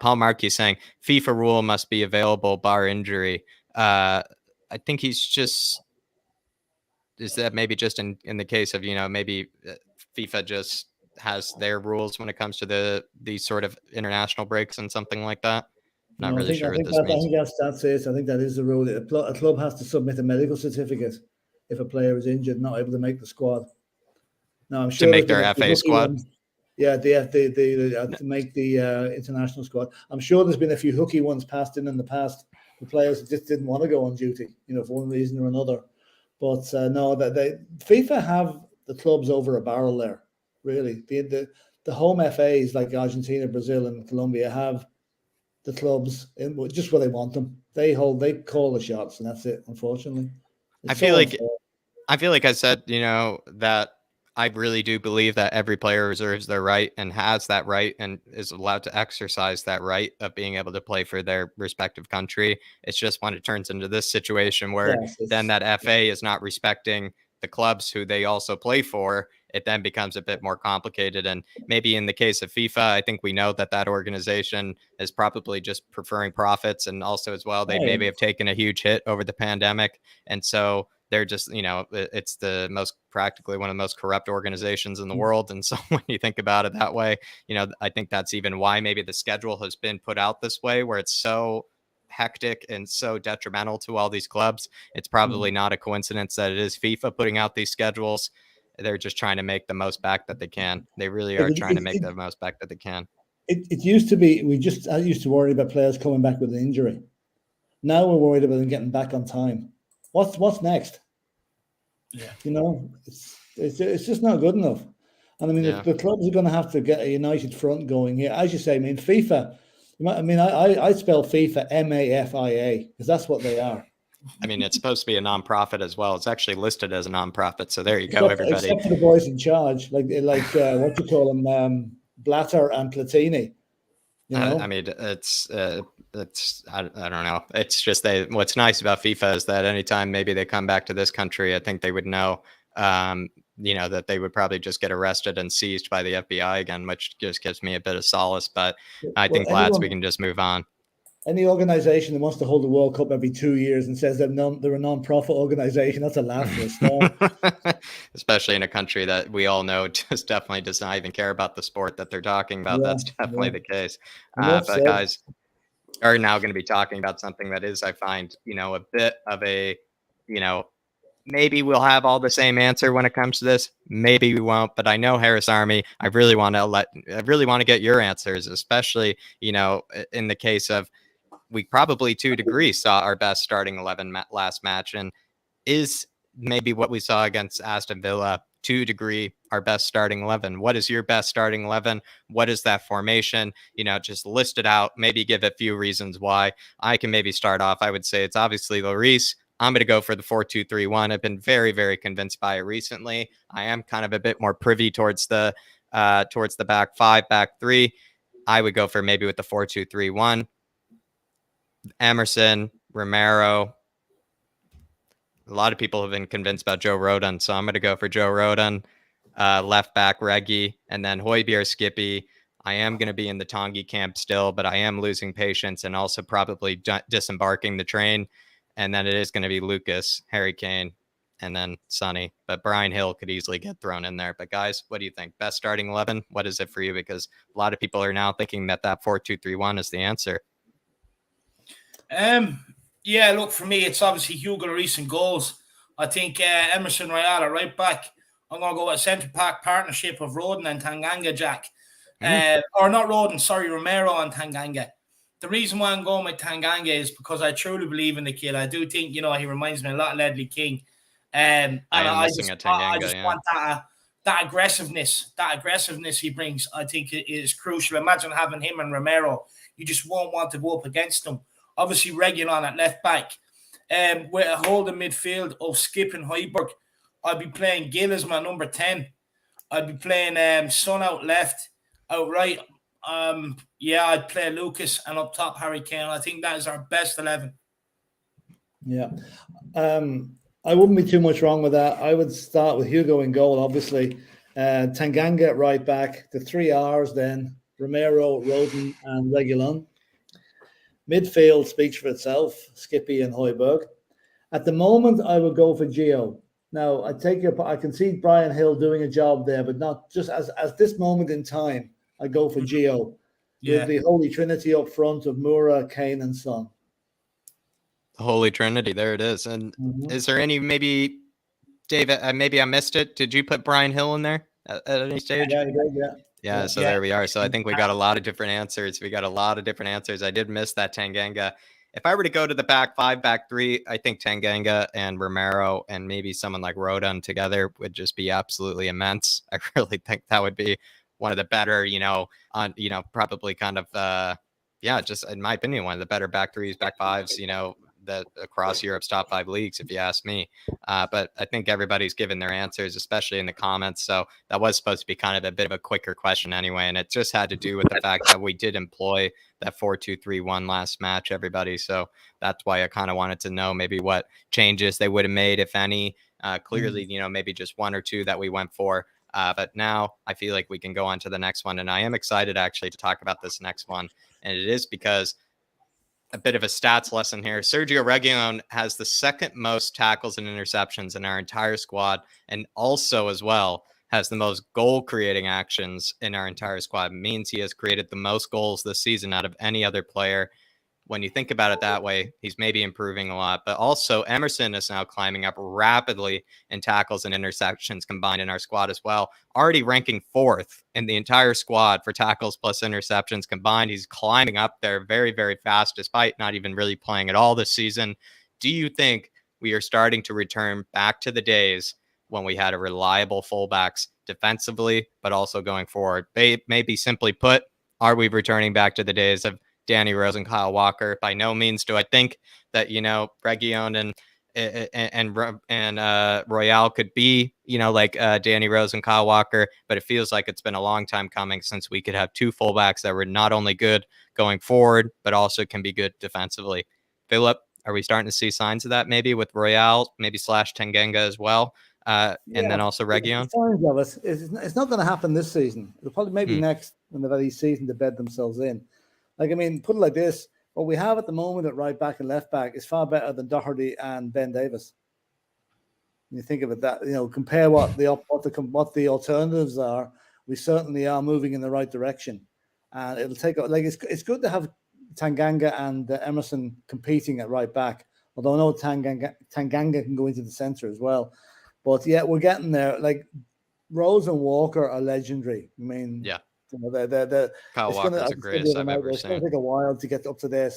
Paul Markey saying FIFA rule must be available bar injury. I think he's just. Is that maybe just in the case of, maybe FIFA just has their rules when it comes to these sort of international breaks and something like that? Not really sure what this means. I think that's it. I think that is the rule. A club has to submit a medical certificate if a player is injured, not able to make the squad. Now, I'm sure to make their FA squad. To make the international squad. I'm sure there's been a few hooky ones passed in the past. The players just didn't want to go on duty, for one reason or another. But no, that FIFA have the clubs over a barrel there. Really, the the home FAs like Argentina, Brazil, and Colombia have the clubs in just where they want them. They call the shots, and that's it. Unfortunately, I feel like I said, that I really do believe that every player reserves their right and has that right and is allowed to exercise that right of being able to play for their respective country. It's just when it turns into this situation where then that FA is not respecting the clubs who they also play for, it then becomes a bit more complicated. And maybe in the case of FIFA, I think we know that organization is probably just preferring profits. And also as well, they maybe have taken a huge hit over the pandemic. And so they're just, it's the most practically one of the most corrupt organizations in the world. And so when you think about it that way, I think that's even why maybe the schedule has been put out this way, where it's so hectic and so detrimental to all these clubs. It's probably not a coincidence that it is FIFA putting out these schedules. They're just trying to make the most back that they can. They really are trying to make the most back that they can. It used to be, I used to worry about players coming back with an injury. Now we're worried about them getting back on time. What's next? Yeah, it's just not good enough. And I mean, the clubs are going to have to get a united front going here. As you say, I mean, FIFA. I spell FIFA MAFIA because that's what they are. I mean, it's supposed to be a non-profit as well. It's actually listed as a non-profit. So there you go, everybody. Except for the boys in charge, like what you call them, Blatter and Platini. I mean, it's I don't know. It's just what's nice about FIFA is that anytime maybe they come back to this country, I think they would know, that they would probably just get arrested and seized by the FBI again, which just gives me a bit of solace. But I think, lads, we can just move on. Any organization that wants to hold the World Cup every 2 years and says they're a non-profit organization, that's a laugh for a start. Especially in a country that we all know just definitely does not even care about the sport that they're talking about. That's definitely the case. But guys are now going to be talking about something that is, I find, a bit of a, maybe we'll have all the same answer when it comes to this. Maybe we won't, but I know, Harris Army, I really want to get your answers, especially, in the case of, we probably to a degree saw our best starting 11 last match, and is maybe what we saw against Aston Villa to a degree our best starting 11. What is your best starting 11? What is that formation? Just list it out, maybe give a few reasons why. I can maybe start off. I would say it's obviously Lloris. I'm going to go for the 4-2-3-1. I've been very, very convinced by it recently. I am kind of a bit more privy towards the back five, back three. I would go for maybe with the 4-2-3-1. Emerson, Romero. A lot of people have been convinced about Joe Rodon, so I'm going to go for Joe Rodon. Left back, Reggie, and then Højbjerg, Skippy. I am going to be in the Tanguy camp still, but I am losing patience and also probably disembarking the train. And then it is going to be Lucas, Harry Kane, and then Sonny. But Brian Hill could easily get thrown in there. But guys, what do you think? Best starting 11? What is it for you? Because a lot of people are now thinking that 4-2-3-1 is the answer. Yeah, look, for me, it's obviously Hugo Lloris in goals. I think Emerson Royal at right back. I'm going to go with a centre-back partnership of Rodon and Tanganga, Jack. Or not Rodon, sorry, Romero and Tanganga. The reason why I'm going with Tanganga is because I truly believe in the kid. I do think, he reminds me a lot of Ledley King. I just want that aggressiveness. That aggressiveness he brings, I think, is crucial. Imagine having him and Romero. You just won't want to go up against them. Obviously, Reguilon at left back. With a holding midfield of Skipp and Højbjerg. I'd be playing Gill as my number 10. I'd be playing Son out left, out right. I'd play Lucas, and up top Harry Kane. I think that is our best 11. Yeah. I wouldn't be too much wrong with that. I would start with Hugo in goal, obviously. Tanganga at right back. The 3 R's then. Romero, Rodon, and Reguilon. Midfield speaks for itself, Skippy and Højbjerg. At the moment, I would go for Gio. Now, I can see Brian Hill doing a job there, but not just as this moment in time, I go for Gio. Yeah. With the Holy Trinity up front of Moura, Kane, and Son. The Holy Trinity, there it is. And is there any, maybe, David, maybe I missed it. Did you put Brian Hill in there at any stage? Yeah, he did, yeah. Yeah, so there we are. So I think we got a lot of different answers. I did miss that Tanganga. If I were to go to the back five, back three, I think Tanganga and Romero and maybe someone like Rodon together would just be absolutely immense. I really think that would be one of the better, probably kind of, just in my opinion, one of the better back threes, back fives, that across Europe's top 5 leagues, if you ask me. But I think everybody's given their answers, especially in the comments. So that was supposed to be kind of a bit of a quicker question anyway. And it just had to do with the fact that we did employ that 4-2-3-1 last match, everybody. So that's why I kind of wanted to know maybe what changes they would have made, if any. Clearly, maybe just 1 or 2 that we went for. But now I feel like we can go on to the next one. And I am excited actually to talk about this next one. And it is because a bit of a stats lesson here. Sergio Reguilon has the second most tackles and interceptions in our entire squad, and also as well has the most goal creating actions in our entire squad. It means he has created the most goals this season out of any other player. When you think about it that way, he's maybe improving a lot. But also Emerson is now climbing up rapidly in tackles and interceptions combined in our squad as well. Already ranking 4th in the entire squad for tackles plus interceptions combined. He's climbing up there very, very fast, despite not even really playing at all this season. Do you think we are starting to return back to the days when we had a reliable fullbacks defensively, but also going forward? Maybe simply put, are we returning back to the days of Danny Rose and Kyle Walker? By no means do I think that, Reguilon and Royale could be, like Danny Rose and Kyle Walker, but it feels like it's been a long time coming since we could have 2 fullbacks that were not only good going forward, but also can be good defensively. Philip, are we starting to see signs of that maybe with Royale, maybe / Tanganga as well? And then also Reguilon? Signs of it. It's not going to happen this season. It'll probably maybe next, when they've had each season to bed themselves in. Like, I mean, put it like this: what we have at the moment at right back and left back is far better than Doherty and Ben Davis. When you think of it, that compare what the alternatives are, we certainly are moving in the right direction, and it'll take it's good to have Tanganga and Emerson competing at right back. Although I know Tanganga can go into the center as well, but yeah, we're getting there. Like Rose and Walker are legendary. I mean, yeah. Kyle Walker's the greatest I've ever seen. It's going to take a while to get up to their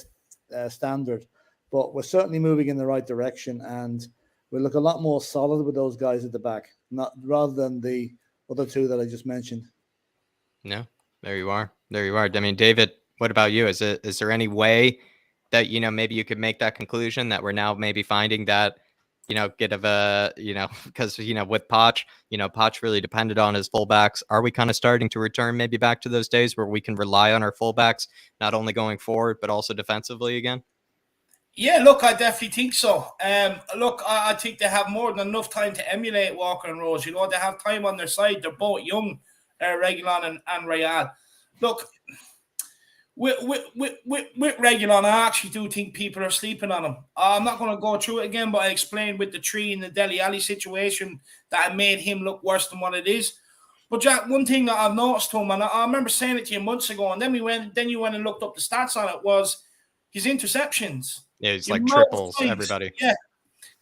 standard, but we're certainly moving in the right direction, and we look a lot more solid with those guys at the back, rather than the other 2 that I just mentioned. No, there you are. I mean, David, what about you? Is there any way that maybe you could make that conclusion that we're now maybe finding that get of a, because, with Poch, Poch really depended on his fullbacks. Are we kind of starting to return maybe back to those days where we can rely on our fullbacks, not only going forward, but also defensively again? Yeah, look, I definitely think so. Look, I think they have more than enough time to emulate Walker and Rose. They have time on their side. They're both young, Reguilon and Royale. Look, with Reguilon, I actually do think people are sleeping on him. I'm not going to go through it again, but I explained with the 3 in the Dele Alli situation that it made him look worse than what it is. But Jack, one thing that I've noticed to him, and I remember saying it to you months ago, and then you went and looked up the stats on it, was his interceptions. Yeah, he's like triples everybody. Yeah,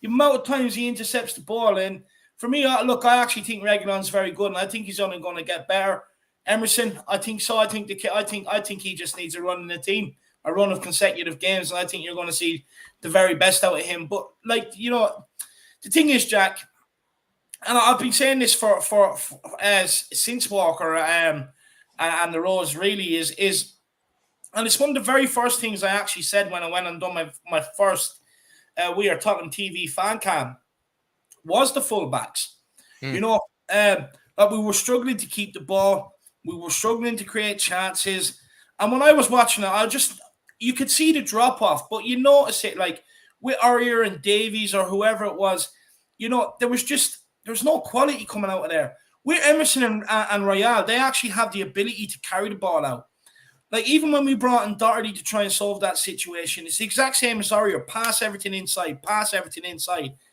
the amount of times he intercepts the ball, and for me, I actually think Reguilon's very good, and I think he's only going to get better. Emerson, I think so. I think he just needs a run in the team, a run of consecutive games, and I think you're going to see the very best out of him. But the thing is, Jack, and I've been saying this for since Walker and the Rose really is, and it's one of the very first things I actually said when I went and done my first We Are Tottenham TV fan cam was the fullbacks. We were struggling to keep the ball. We were struggling to create chances. And when I was watching it, you could see the drop off, but you notice it like with Aurier and Davies or whoever it was, there was no quality coming out of there. With Emerson and Royale, they actually have the ability to carry the ball out. Like even when we brought in Doherty to try and solve that situation, it's the exact same as Aurier. Pass everything inside.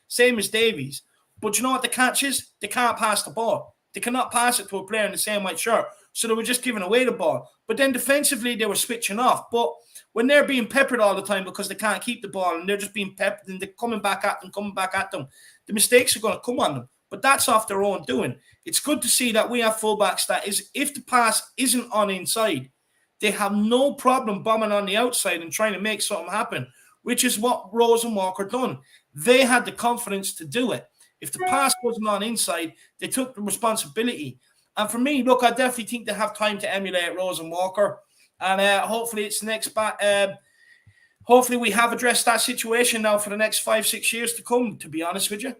Same as Davies. But you know what the catch is? They can't pass the ball. They cannot pass it to a player in the same white shirt. So they were just giving away the ball. But then defensively, they were switching off. But when they're being peppered all the time because they can't keep the ball and they're just being peppered and they're coming back at them, the mistakes are going to come on them. But that's off their own doing. It's good to see that we have fullbacks that is, if the pass isn't on inside, they have no problem bombing on the outside and trying to make something happen, which is what Rose and Walker done. They had the confidence to do it. If the pass wasn't on inside, they took the responsibility. And for me, look, I definitely think they have time to emulate Rose and Walker. And hopefully it's the next hopefully we have addressed that situation now for the next 5-6 years to come, to be honest with you.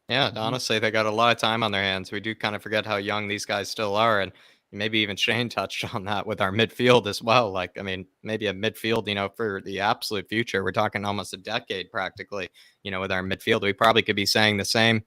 Yeah, honestly, they got a lot of time on their hands. We do kind of forget how young these guys still are. And maybe even Shane touched on that with our midfield as well. Like, I mean, maybe a midfield, for the absolute future. We're talking almost a decade practically, with our midfield. We probably could be saying the same,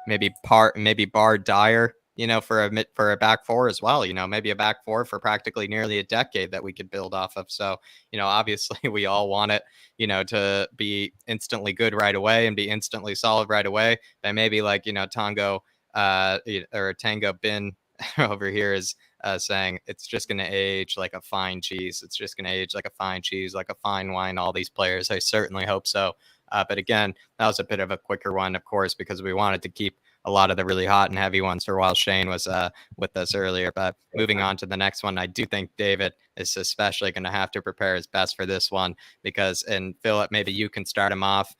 maybe bar Dyer, for a back four as well, maybe a back four for practically nearly a decade that we could build off of. So, obviously we all want it, to be instantly good right away and be instantly solid right away. But maybe like, Tango or Tango Bin over here is saying it's just going to age like a fine cheese. It's just going to age like a fine cheese, like a fine wine. All these players, I certainly hope so. But again, that was a bit of a quicker one, of course, because we wanted to keep a lot of the really hot and heavy ones for while Shane was with us earlier. But moving on to the next one, I do think David is especially going to have to prepare his best for this one because, and Philip, maybe you can start him off,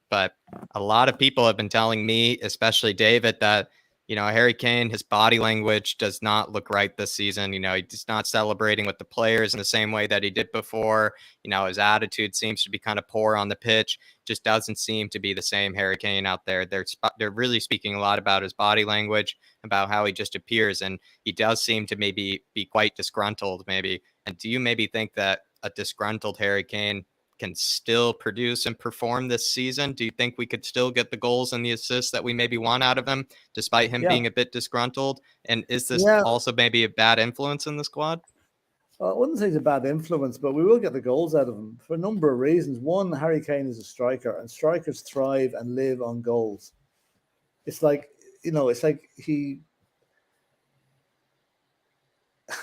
but a lot of people have been telling me, especially David, that Harry Kane, his body language does not look right this season. He's not celebrating with the players in the same way that he did before. His attitude seems to be kind of poor on the pitch. Just doesn't seem to be the same Harry Kane out there. They're really speaking a lot about his body language, about how he just appears, and he does seem to maybe be quite disgruntled, maybe. And do you maybe think that a disgruntled Harry Kane can still produce and perform this season? Do you think we could still get the goals and the assists that we maybe want out of him, despite him being a bit disgruntled? And is this also maybe a bad influence in the squad? Well, I wouldn't say it's a bad influence, but we will get the goals out of him for a number of reasons. One, Harry Kane is a striker, and strikers thrive and live on goals. It's like, he...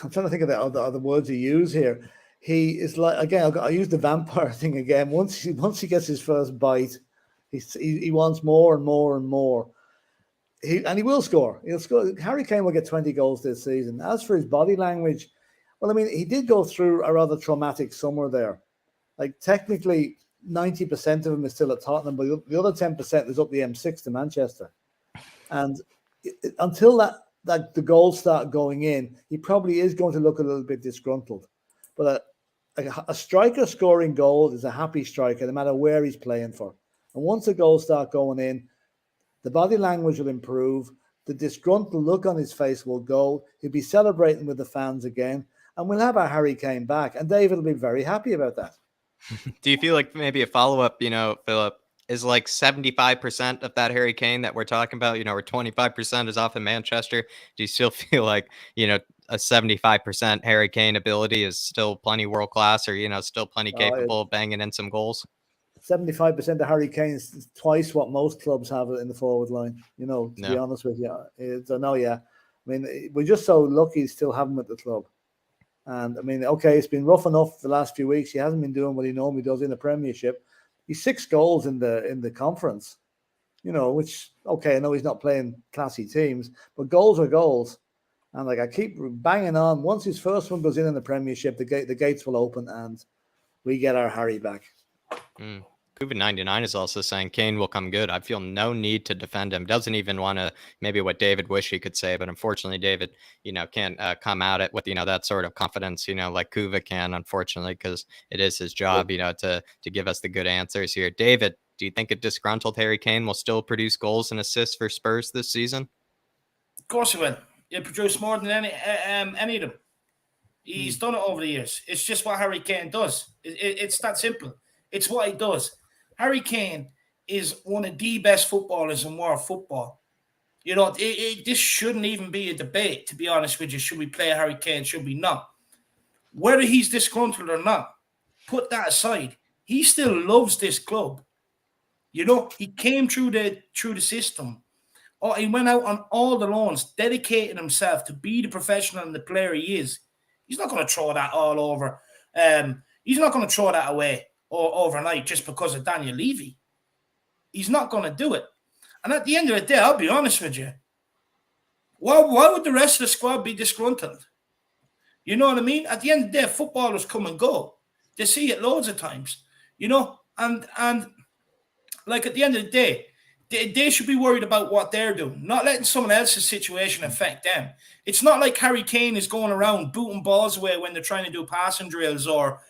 I'm trying to think of the words he used here. He is like, again, I use the vampire thing again. Once he gets his first bite, he wants more and more and more. He will score. He'll score. Harry Kane will get 20 goals this season. As for his body language, well, I mean, he did go through a rather traumatic summer there. Like, technically, 90% of him is still at Tottenham, but the other 10% is up the M6 to Manchester. And until that the goals start going in, he probably is going to look a little bit disgruntled. But a striker scoring goals is a happy striker, no matter where he's playing for. And once the goals start going in, the body language will improve. The disgruntled look on his face will go. He'll be celebrating with the fans again. And we'll have our Harry Kane back. And David will be very happy about that. Do you feel like maybe a follow-up, Philip, is like 75% of that Harry Kane that we're talking about, where 25% is off in Manchester? Do you still feel like, a 75% Harry Kane ability is still plenty world-class or, still plenty capable of banging in some goals? 75% of Harry Kane is twice what most clubs have in the forward line, to be honest with you. I mean, we're just so lucky to still have him at the club. And, I mean, okay, it's been rough enough the last few weeks. He hasn't been doing what he normally does in the Premiership. He's 6 goals in the conference, which, okay, I know he's not playing classy teams, but goals are goals. And I keep banging on. Once his first one goes in the Premiership, the gates will open and we get our Harry back. COVID-99 is also saying Kane will come good. I feel no need to defend him. Doesn't even want to, maybe what David wish he could say, but unfortunately, David, can't come at it with, that sort of confidence, like Kuva can, unfortunately, because it is his job, to give us the good answers here. David, do you think a disgruntled Harry Kane will still produce goals and assists for Spurs this season? Of course he will. He'll produce more than any of them. He's done it over the years. It's just what Harry Kane does. It's that simple. It's what he does. Harry Kane is one of the best footballers in world football. This shouldn't even be a debate, to be honest with you. Should we play Harry Kane? Should we not? Whether he's disgruntled or not, put that aside. He still loves this club. He came through the system. Oh, he went out on all the loans, dedicated himself to be the professional and the player he is. He's not going to throw that all over. He's not going to throw that away overnight just because of Daniel Levy. He's not going to do it. And at the end of the day, I'll be honest with you. Why would the rest of the squad be disgruntled? You know what I mean? At the end of the day, footballers come and go. They see it loads of times. And like at the end of the day, They should be worried about what they're doing, not letting someone else's situation affect them. It's not like Harry Kane is going around booting balls away when they're trying to do passing drills or,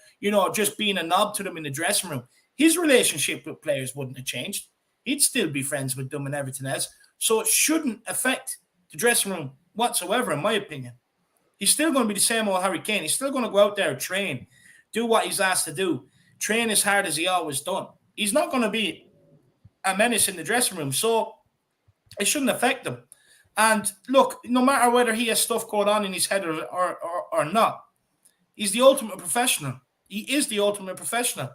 just being a knob to them in the dressing room. His relationship with players wouldn't have changed. He'd still be friends with them and everything else. So it shouldn't affect the dressing room whatsoever, in my opinion. He's still going to be the same old Harry Kane. He's still going to go out there, train, do what he's asked to do, train as hard as he always done. He's not going to be a menace in the dressing room, so it shouldn't affect him. And look, no matter whether he has stuff going on in his head or not, he's the ultimate professional. He is the ultimate professional.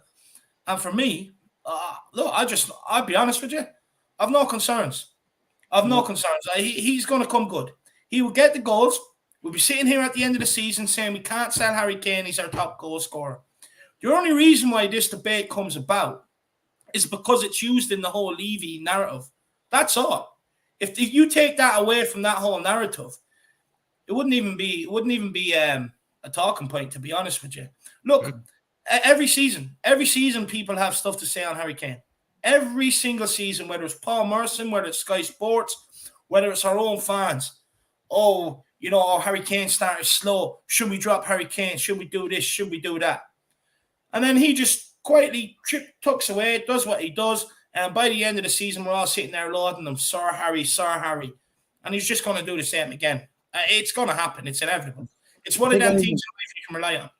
And for me, look, I'll be honest with you, I've no concerns. He's going to come good. He will get the goals. We'll be sitting here at the end of the season saying we can't sell Harry Kane. He's our top goal scorer. The only reason why this debate comes about is because it's used in the whole Levy narrative. That's all. If you take that away from that whole narrative, it wouldn't even be a talking point, to be honest with you. Look, every season people have stuff to say on Harry Kane. Every single season, whether it's Paul Merson, whether it's Sky Sports, whether it's our own fans. Oh, Harry Kane started slow. Should we drop Harry Kane? Should we do this? Should we do that? And then he just quietly tucks away, does what he does, and by the end of the season, we're all sitting there lauding him, Sir Harry. And he's just going to do the same again. It's going to happen. It's inevitable. It's one of them things in life you can rely on.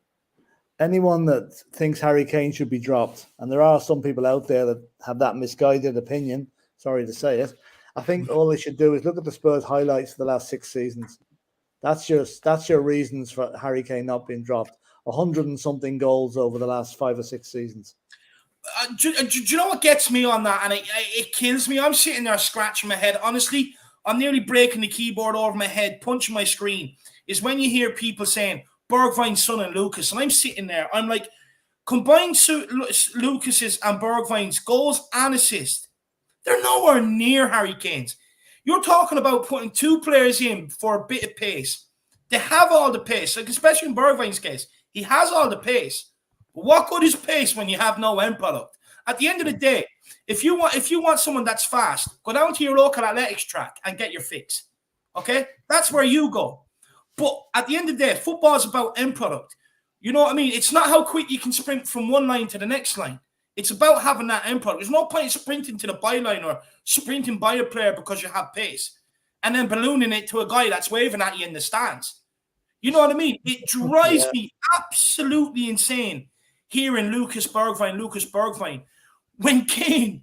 Anyone that thinks Harry Kane should be dropped, and there are some people out there that have that misguided opinion, sorry to say it, I think all they should do is look at the Spurs highlights for the last 6 seasons. That's your reasons for Harry Kane not being dropped. 100 and something goals over the last 5 or 6 seasons. Do you know what gets me on that? And it kills me. I'm sitting there scratching my head. Honestly, I'm nearly breaking the keyboard over my head, punching my screen. Is when you hear people saying Bergwijn's son and Lucas. And I'm sitting there. I'm like, combine Lucas's and Bergwijn's goals and assists, they're nowhere near Harry Kane's. You're talking about putting 2 players in for a bit of pace. They have all the pace, like especially in Bergwijn's case. He has all the pace. But what good is pace when you have no end product? At the end of the day, if you want someone that's fast, go down to your local athletics track and get your fix. Okay? That's where you go. But at the end of the day, football is about end product. You know what I mean? It's not how quick you can sprint from one line to the next line. It's about having that end product. There's no point sprinting to the byline or sprinting by a player because you have pace and then ballooning it to a guy that's waving at you in the stands. You know what I mean? It drives me absolutely insane hearing Lucas Bergwijn, when Kane,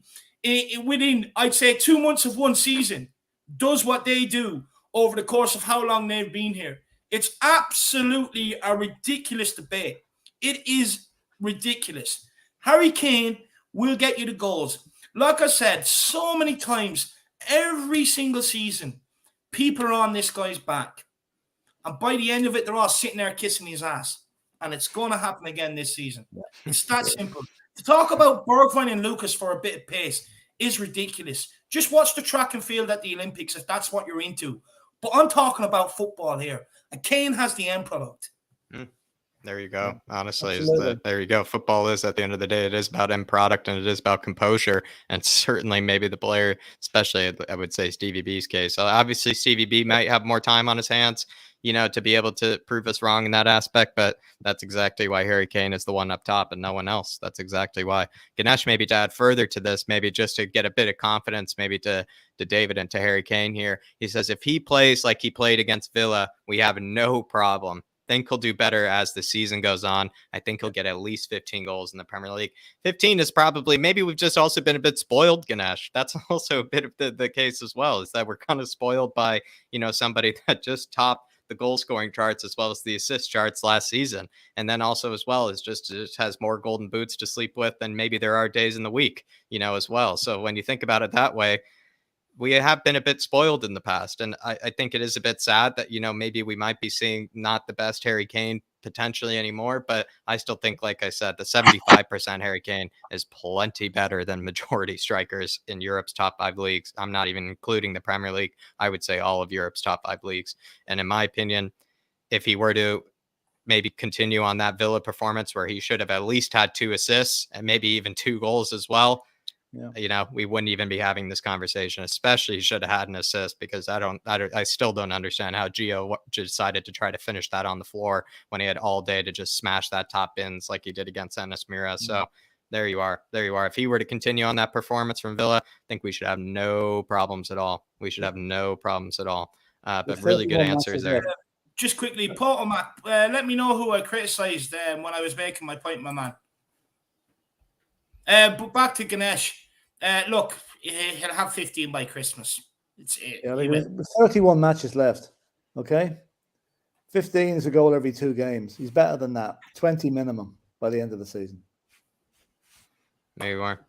within, I'd say, 2 months of one season, does what they do over the course of how long they've been here. It's absolutely a ridiculous debate. It is ridiculous. Harry Kane will get you the goals. Like I said, so many times, every single season, people are on this guy's back. And by the end of it, they're all sitting there kissing his ass. And it's going to happen again this season. It's that simple. To talk about Bergwijn and Lucas for a bit of pace is ridiculous. Just watch the track and field at the Olympics if that's what you're into. But I'm talking about football here. And Kane has the end product. There you go. Honestly, Absolutely. there you go. Football is, at the end of the day, it is about end product and it is about composure. And certainly maybe the player, especially I would say Stevie B's case. Obviously, Stevie B might have more time on his hands, to be able to prove us wrong in that aspect. But that's exactly why Harry Kane is the one up top and no one else. That's exactly why. Ganesh, maybe to add further to this, maybe just to get a bit of confidence, maybe to David and to Harry Kane here. He says if he plays like he played against Villa, we have no problem. Think he'll do better as the season goes on. I think he'll get at least 15 goals in the Premier League. 15 is probably, maybe we've just also been a bit spoiled, Ganesh. That's also a bit of the case as well, is that we're kind of spoiled by, somebody that just topped the goal scoring charts as well as the assist charts last season. And then also as well as just has more golden boots to sleep with than maybe there are days in the week, as well. So when you think about it that way, we have been a bit spoiled in the past. And I think it is a bit sad that, maybe we might be seeing not the best Harry Kane potentially anymore. But I still think, like I said, the 75% Harry Kane is plenty better than majority strikers in Europe's top 5 leagues. I'm not even including the Premier League. I would say all of Europe's top 5 leagues. And in my opinion, if he were to maybe continue on that Villa performance where he should have at least had 2 assists and maybe even 2 goals as well, we wouldn't even be having this conversation. Especially, he should have had an assist, because I still don't understand how Gio decided to try to finish that on the floor when he had all day to just smash that top bins like he did against Enes Mira. So there you are. If he were to continue on that performance from Villa, I think we should have no problems at all. But really good answers there. Just quickly, Porto Matt, let me know who I criticised when I was making my point, my man. But back to Ganesh. Look, he'll have 15 by Christmas. There's 31 matches left. Okay, 15 is a goal every 2 games. He's better than that. 20 minimum by the end of the season. There you are.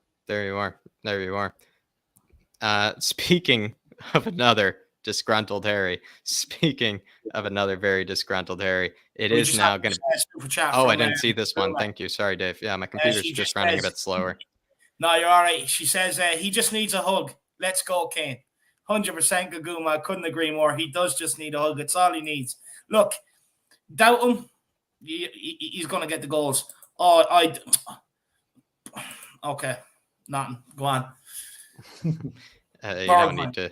Speaking of another disgruntled Harry. Speaking of another very disgruntled Harry, it is now going to. Oh, I didn't see this one. Thank you. Sorry, Dave. Yeah, my computer's just running a bit slower. No, you're all right. She says he just needs a hug. Let's go, Kane. 100% Gaguma. I couldn't agree more. He does just need a hug. It's all he needs. Look, doubt him. He's going to get the goals. Okay. Nothing. Go on. You don't need to.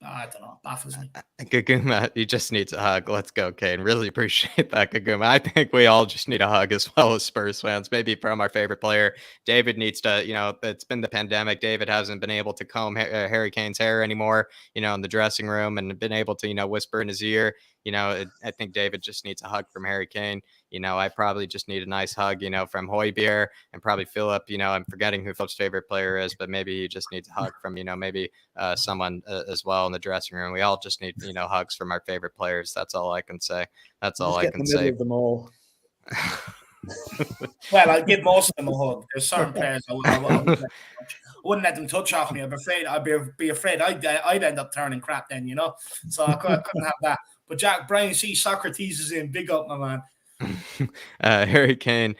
I don't know. Baffles me. Gaguma, he just needs a hug. Let's go, Kane. Really appreciate that, Gaguma. I think we all just need a hug as well as Spurs fans, maybe from our favorite player. David needs to, it's been the pandemic. David hasn't been able to comb Harry Kane's hair anymore, in the dressing room, and been able to, whisper in his ear. I think David just needs a hug from Harry Kane. I probably just need a nice hug, from Højbjerg and probably Philip. I'm forgetting who Philip's favorite player is, but maybe he just needs a hug from, maybe someone as well in the dressing room. We all just need, hugs from our favorite players. That's all I can say. That's all I can say. Of them all. Well, I'll give most of them a hug. There's certain players I wouldn't let them touch off me. I'd be afraid I'd end up turning crap then, So I couldn't have that. But Jack, Brian C. Socrates is in. Big up, my man. Harry Kane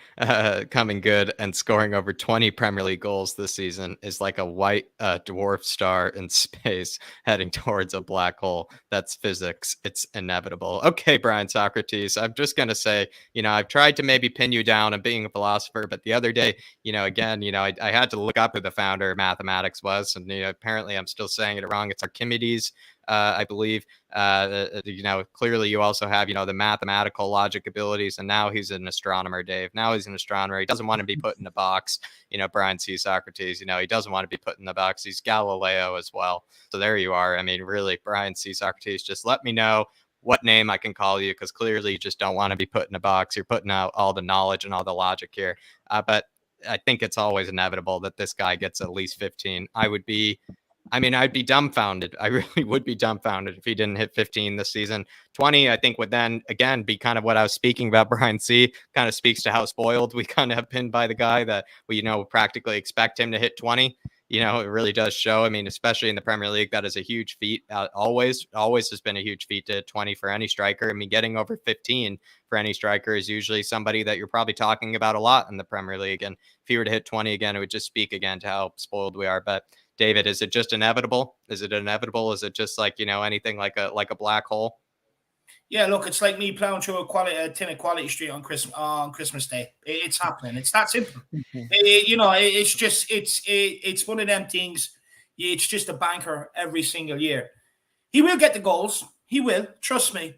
coming good and scoring over 20 Premier League goals this season is like a white dwarf star in space heading towards a black hole. That's physics. It's inevitable. Okay, Brian Socrates, I'm just going to say, I've tried to maybe pin you down on being a philosopher, but the other day, I had to look up who the founder of mathematics was, and apparently I'm still saying it wrong. It's Archimedes. I believe, clearly you also have, the mathematical logic abilities, and now he's an astronomer, Dave. Now he's an astronomer. He doesn't want to be put in a box, Brian C. Socrates, he doesn't want to be put in the box. He's Galileo as well. So there you are. I mean, really, Brian C. Socrates, just let me know what name I can call you, because clearly you just don't want to be put in a box. You're putting out all the knowledge and all the logic here. But I think it's always inevitable that this guy gets at least 15. I'd be dumbfounded. I really would be dumbfounded if he didn't hit 15 this season. 20, I think, would then, again, be kind of what I was speaking about. Brian C. kind of speaks to how spoiled we kind of have been by the guy that we, practically expect him to hit 20. It really does show. I mean, especially in the Premier League, that is a huge feat. Always has been a huge feat to hit 20 for any striker. I mean, getting over 15 for any striker is usually somebody that you're probably talking about a lot in the Premier League. And if he were to hit 20 again, it would just speak again to how spoiled we are. But David, is it just inevitable? Is it inevitable? Is it just like, anything like a black hole? Yeah, look, it's like me plowing through a tin of Quality Street on Christmas Day. It's happening. It's that simple. It's one of them things. It's just a banker every single year. He will get the goals. He will. Trust me.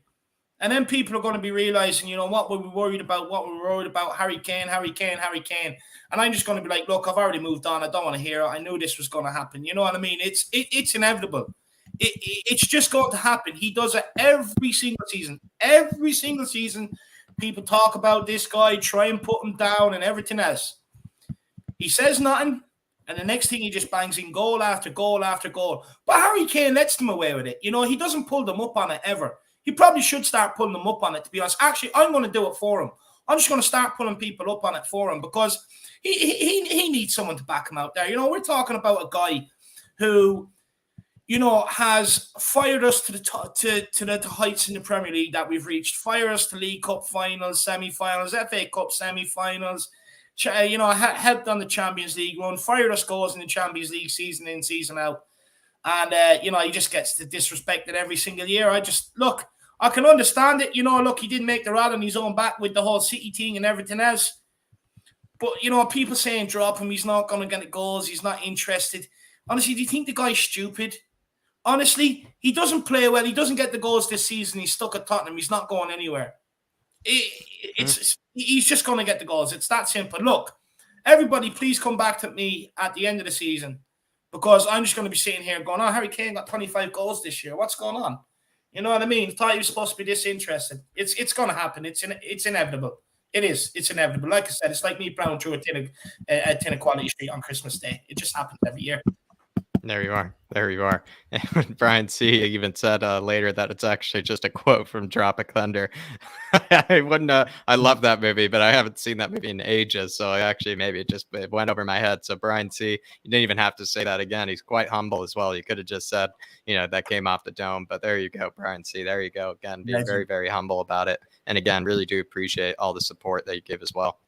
And then people are going to be realizing, what were we worried about? What were we worried about? Harry Kane. And I'm just going to be like, look, I've already moved on. I don't want to hear it. I knew this was going to happen. You know what I mean? It's inevitable. It's just going to happen. He does it every single season. Every single season, people talk about this guy, try and put him down and everything else. He says nothing, and the next thing he just bangs in goal after goal after goal. But Harry Kane lets them away with it. He doesn't pull them up on it ever. He probably should start pulling them up on it, to be honest. Actually, I'm going to do it for him. I'm just going to start pulling people up on it for him, because he needs someone to back him out there. We're talking about a guy who, has fired us to the heights in the Premier League that we've reached. Fired us to League Cup finals, semi-finals, FA Cup semi-finals. Helped on the Champions League run. Fired us goals in the Champions League season in, season out. And, he just gets disrespected every single year. I can understand it. He didn't make the rod on his own back with the whole City thing and everything else. But, you know, people saying drop him, he's not going to get the goals, he's not interested. Honestly, do you think the guy's stupid? Honestly, he doesn't play well. He doesn't get the goals this season. He's stuck at Tottenham. He's not going anywhere. He's just going to get the goals. It's that simple. Look, everybody, please come back to me at the end of the season, because I'm just going to be sitting here going, oh, Harry Kane got 25 goals this year. What's going on? You know what I mean? Thought he was supposed to be this interested. It's going to happen. It's inevitable. It is. It's inevitable. Like I said, it's like me plowing through a tin of Quality Street on Christmas Day. It just happens every year. There you are. There you are. And Brian C. even said later that it's actually just a quote from Tropic Thunder. I wouldn't. I love that movie, but I haven't seen that movie in ages. So I actually maybe it went over my head. So Brian C. You didn't even have to say that again. He's quite humble as well. You could have just said, you know, that came off the dome. But there you go, Brian C. There you go again. Being very, very humble about it. And again, really do appreciate all the support that you give as well.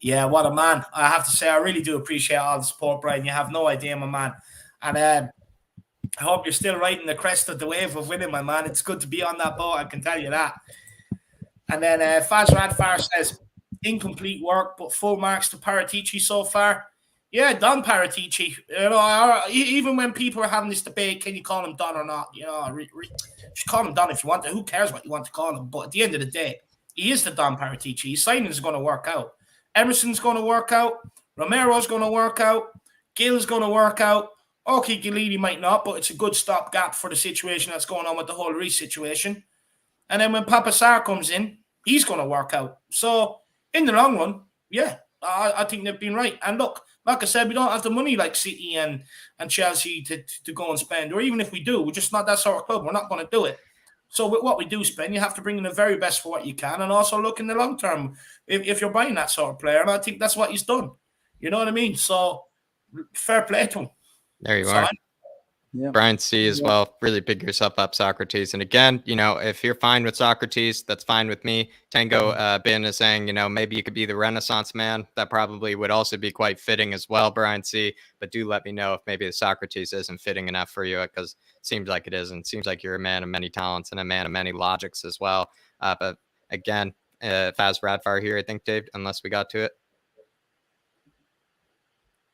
Yeah, what a man. I have to say, I really do appreciate all the support, Brian. You have no idea, my man. And I hope you're still riding the crest of the wave of winning, my man. It's good to be on that boat, I can tell you that. And then Faz Radfar says, incomplete work, but full marks to Paratici so far. Yeah, Don Paratici. You know, even when people are having this debate, can you call him Don or not? You know, just call him Don if you want to. Who cares what you want to call him? But at the end of the day, he is the Don Paratici. His signing is going to work out. Emerson's going to work out. Romero's going to work out. Gill's going to work out. Okay, Gillini might not, but it's a good stopgap for the situation that's going on with the whole Reece situation. And then when Papa Sarr comes in, he's going to work out. So in the long run, yeah, I think they've been right. And look, like I said, we don't have the money like City and Chelsea to go and spend. Or even if we do, we're just not that sort of club. We're not going to do it. So with what we do spend, you have to bring in the very best for what you can, and also look in the long term if you're buying that sort of player. And I think that's what he's done. You know what I mean? So fair play to him. There you are. Yeah. Brian C. as well. Really pick yourself up, Socrates. And again, you know, if you're fine with Socrates, that's fine with me. Tango Bin is saying, you know, maybe you could be the Renaissance man. That probably would also be quite fitting as well, Brian C. But do let me know if maybe the Socrates isn't fitting enough for you, because it seems like it isn't. It seems like you're a man of many talents and a man of many logics as well. But again, Faz Radfar here, I think, Dave, unless we got to it.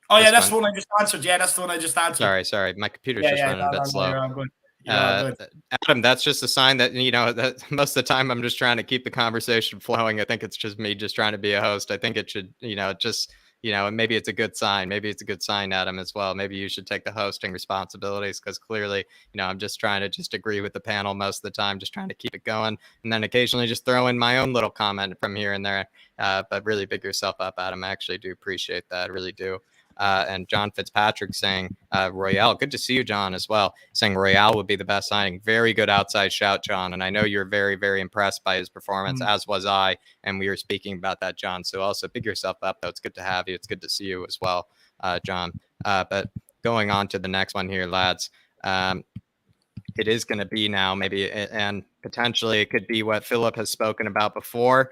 Oh, yeah, that's the one I just answered. Yeah, that's the one I just answered. Sorry. My computer's just running a bit slow. Adam, that's just a sign that, you know, that most of the time I'm just trying to keep the conversation flowing. I think it's just me just trying to be a host. I think it should, you know, just, you know, and maybe it's a good sign. Maybe it's a good sign, Adam, as well. Maybe you should take the hosting responsibilities, because clearly, you know, I'm just trying to just agree with the panel most of the time, just trying to keep it going. And then occasionally just throw in my own little comment from here and there. But really big yourself up, Adam. I actually do appreciate that. I really do. And John Fitzpatrick saying Royale. Good to see you, John, as well. Saying Royale would be the best signing. Very good outside shout, John. And I know you're very, very impressed by his performance, as was I. And we were speaking about that, John. So also big yourself up, though. It's good to have you. It's good to see you as well, John. But going on to the next one here, lads. It is going to be now maybe, and potentially it could be what Philip has spoken about before.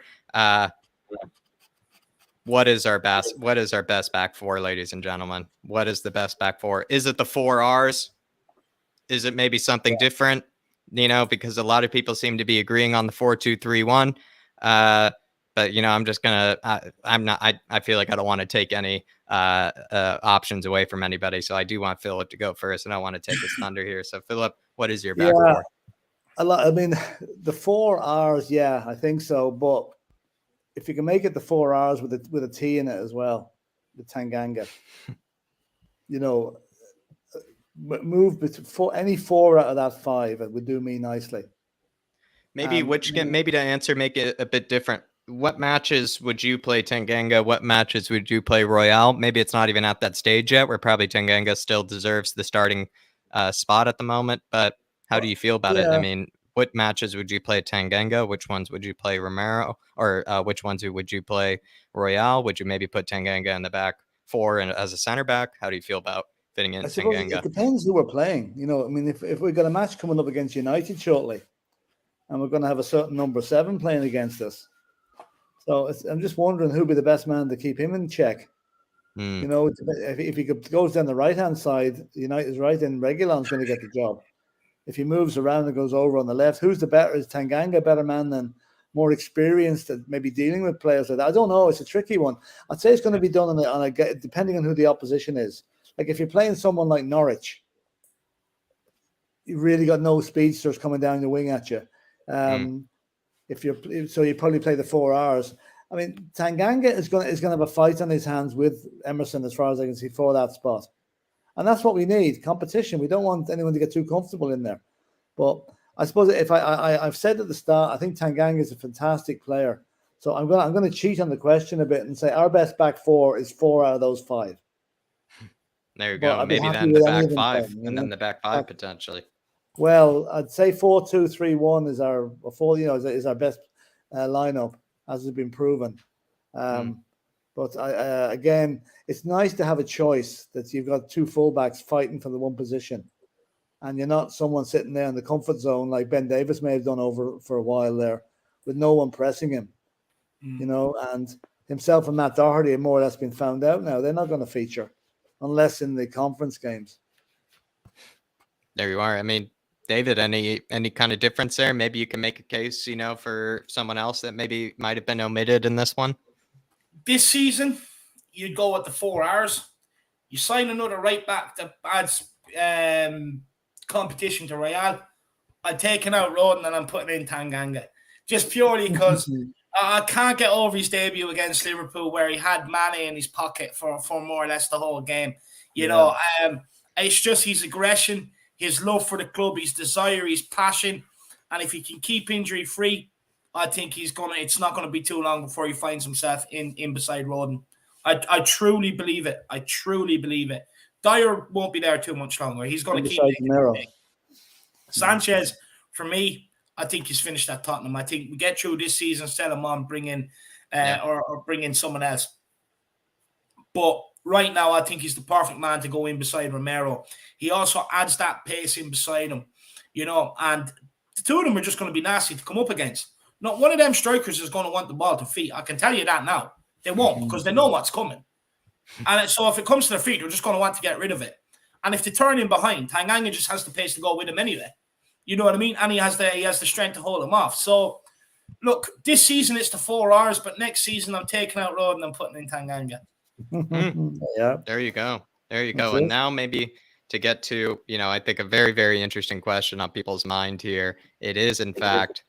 What is our best back four, ladies and gentlemen? What is the best back four? Is it the 4 R's? Is it maybe something different? You know, because a lot of people seem to be agreeing on the 4-2-3-1. But you know, I'm just gonna. I feel like I don't want to take any options away from anybody. So I do want Philip to go first, and I want to take his thunder here. So Philip, what is your back four? I mean, the 4 R's. Yeah, I think so, but if you can make it the 4 R's with a T in it as well, the Tanganga, you know, move any 4 out of that 5, it would do me nicely. Maybe maybe to answer, make it a bit different. What matches would you play Tanganga? What matches would you play Royale? Maybe it's not even at that stage yet, where probably Tanganga still deserves the starting spot at the moment. But how do you feel about it? I mean, what matches would you play Tanganga? Which ones would you play Romero? Or which ones would you play Royale? Would you maybe put Tanganga in the back 4 and as a center back? How do you feel about fitting in Tanganga? It depends who we're playing. You know, I mean, if we've got a match coming up against United shortly, and we're going to have a certain number 7 playing against us, so I'm just wondering who'd be the best man to keep him in check. You know, if he goes down the right-hand side, United's right, then Reguilon's going to get the job. If he moves around and goes over on the left, who's the better? Is Tanganga a better man than more experienced at maybe dealing with players like that. I don't know. It's a tricky one. I'd say it's going to be done on a depending on who the opposition is. Like if you're playing someone like Norwich, you really got no speedsters coming down the wing at you. You probably play the 4 hours. I mean, Tanganga is going to have a fight on his hands with Emerson, as far as I can see, for that spot, and that's what we need: competition. We don't want anyone to get too comfortable in there. But I suppose if I've said at the start, I think Tanganga is a fantastic player. So I'm going to cheat on the question a bit and say our best back 4 is 4 out of those 5. There you go. Maybe then the back 5, and then the back 5 potentially. Well, I'd say 4-2-3-1 is our is our best lineup, as has been proven. But again, it's nice to have a choice that you've got 2 fullbacks fighting for the one position, and you're not someone sitting there in the comfort zone like Ben Davis may have done over for a while there, with no one pressing him. And himself and Matt Doherty have more or less been found out now. They're not going to feature unless in the conference games. There you are. I mean, David, any kind of difference there? Maybe you can make a case, for someone else that maybe might have been omitted in this one. This season, you'd go with the 4 hours. You sign another right back that adds competition to Real. I'm taking out Rodon and I'm putting in Tanganga. Just purely because I can't get over his debut against Liverpool where he had Mane in his pocket for more or less the whole game. It's just his aggression, his love for the club, his desire, his passion. And if he can keep injury free, I think it's not going to be too long before he finds himself in beside Rodon. I truly believe it. Dyer won't be there too much longer. He's going to keep it. Sanchez, for me, I think he's finished at Tottenham. I think we get through this season, sell him on, bring in or bring in someone else. But right now, I think he's the perfect man to go in beside Romero. He also adds that pace in beside him, and the two of them are just going to be nasty to come up against. Not one of them strikers is going to want the ball to feet. I can tell you that now. They won't, because they know what's coming. And so if it comes to their feet, they're just going to want to get rid of it. And if they turn in behind, Tanganga just has the pace to go with him anyway. You know what I mean? And he has the strength to hold him off. So, look, this season it's the 4 hours, but next season I'm taking out Rodon and I'm putting in Tanganga. Yeah. There you go. And now maybe to get to, I think a very, very interesting question on people's mind here. It is, in fact,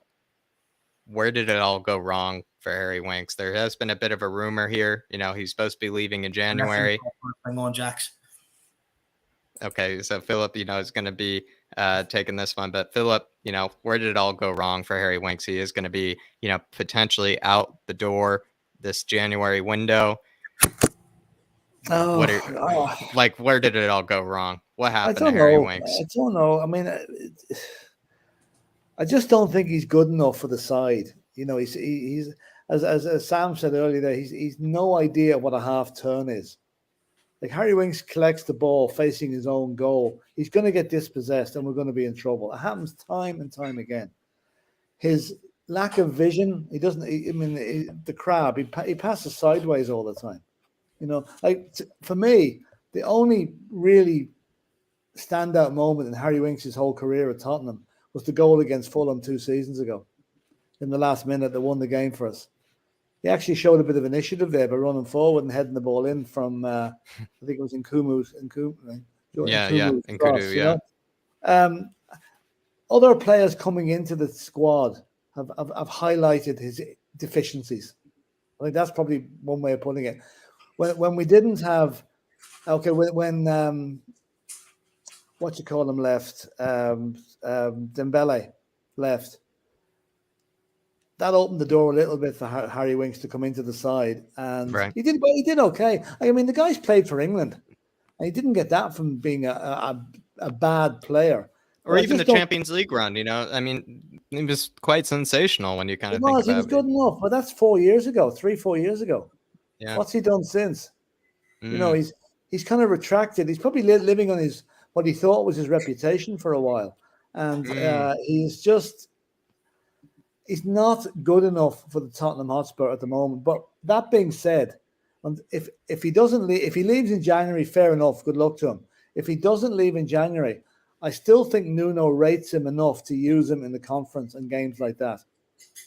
where did it all go wrong for Harry Winks? There has been a bit of a rumor here. He's supposed to be leaving in January. Hang on, Jax. Okay, so Philip, is going to be taking this one. But Philip, where did it all go wrong for Harry Winks? He is going to be, potentially out the door this January window. Where did it all go wrong? What happened to Harry Winks? I don't know. I mean, I just don't think he's good enough for the side. He's as Sam said earlier, he's no idea what a half turn is. Like Harry Winks collects the ball facing his own goal, he's going to get dispossessed and we're going to be in trouble. It happens time and time again. His lack of vision, the crab, he passes sideways all the time. For me, the only really standout moment in Harry Winks' whole career at Tottenham was the goal against Fulham 2 seasons ago. In the last minute that won the game for us. He actually showed a bit of initiative there by running forward and heading the ball in from, I think it was Nkudu. Other players coming into the squad have highlighted his deficiencies. I think that's probably one way of putting it. When we didn't have, when what you call him left, Ndombele left. That opened the door a little bit for Harry Winks to come into the side, and he did okay. I mean, the guy's played for England, and he didn't get that from being a bad player, or even the Champions League run. I mean, he was quite sensational when you kind of think about it. He was good enough, but that's 4 years ago, 3-4 years ago. Yeah, what's he done since? He's kind of retracted. He's probably living on what he thought was his reputation for a while, and he's not good enough for the Tottenham Hotspur at the moment. But that being said, and if he doesn't leave, if he leaves in January, fair enough. Good luck to him. If he doesn't leave in January, I still think Nuno rates him enough to use him in the conference and games like that.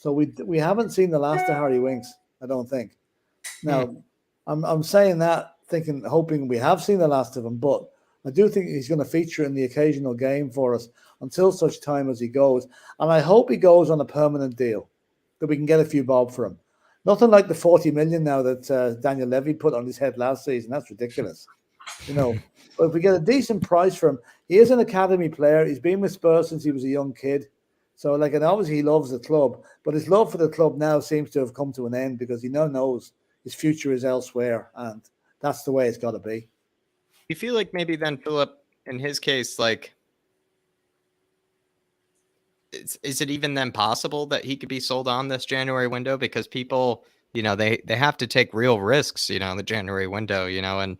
So we haven't seen the last of Harry Winks, I don't think. Now, I'm saying that hoping we have seen the last of him, but I do think he's going to feature in the occasional game for us until such time as he goes. And I hope he goes on a permanent deal, that we can get a few bob for him. Nothing like the 40 million now that Daniel Levy put on his head last season. That's ridiculous. But if we get a decent price for him, he is an academy player. He's been with Spurs since he was a young kid. So, and obviously he loves the club, but his love for the club now seems to have come to an end because he now knows his future is elsewhere, and that's the way it's got to be. You feel like maybe then, Philip, in his case, is it even then possible that he could be sold on this January window? Because people, they have to take real risks, in the January window, and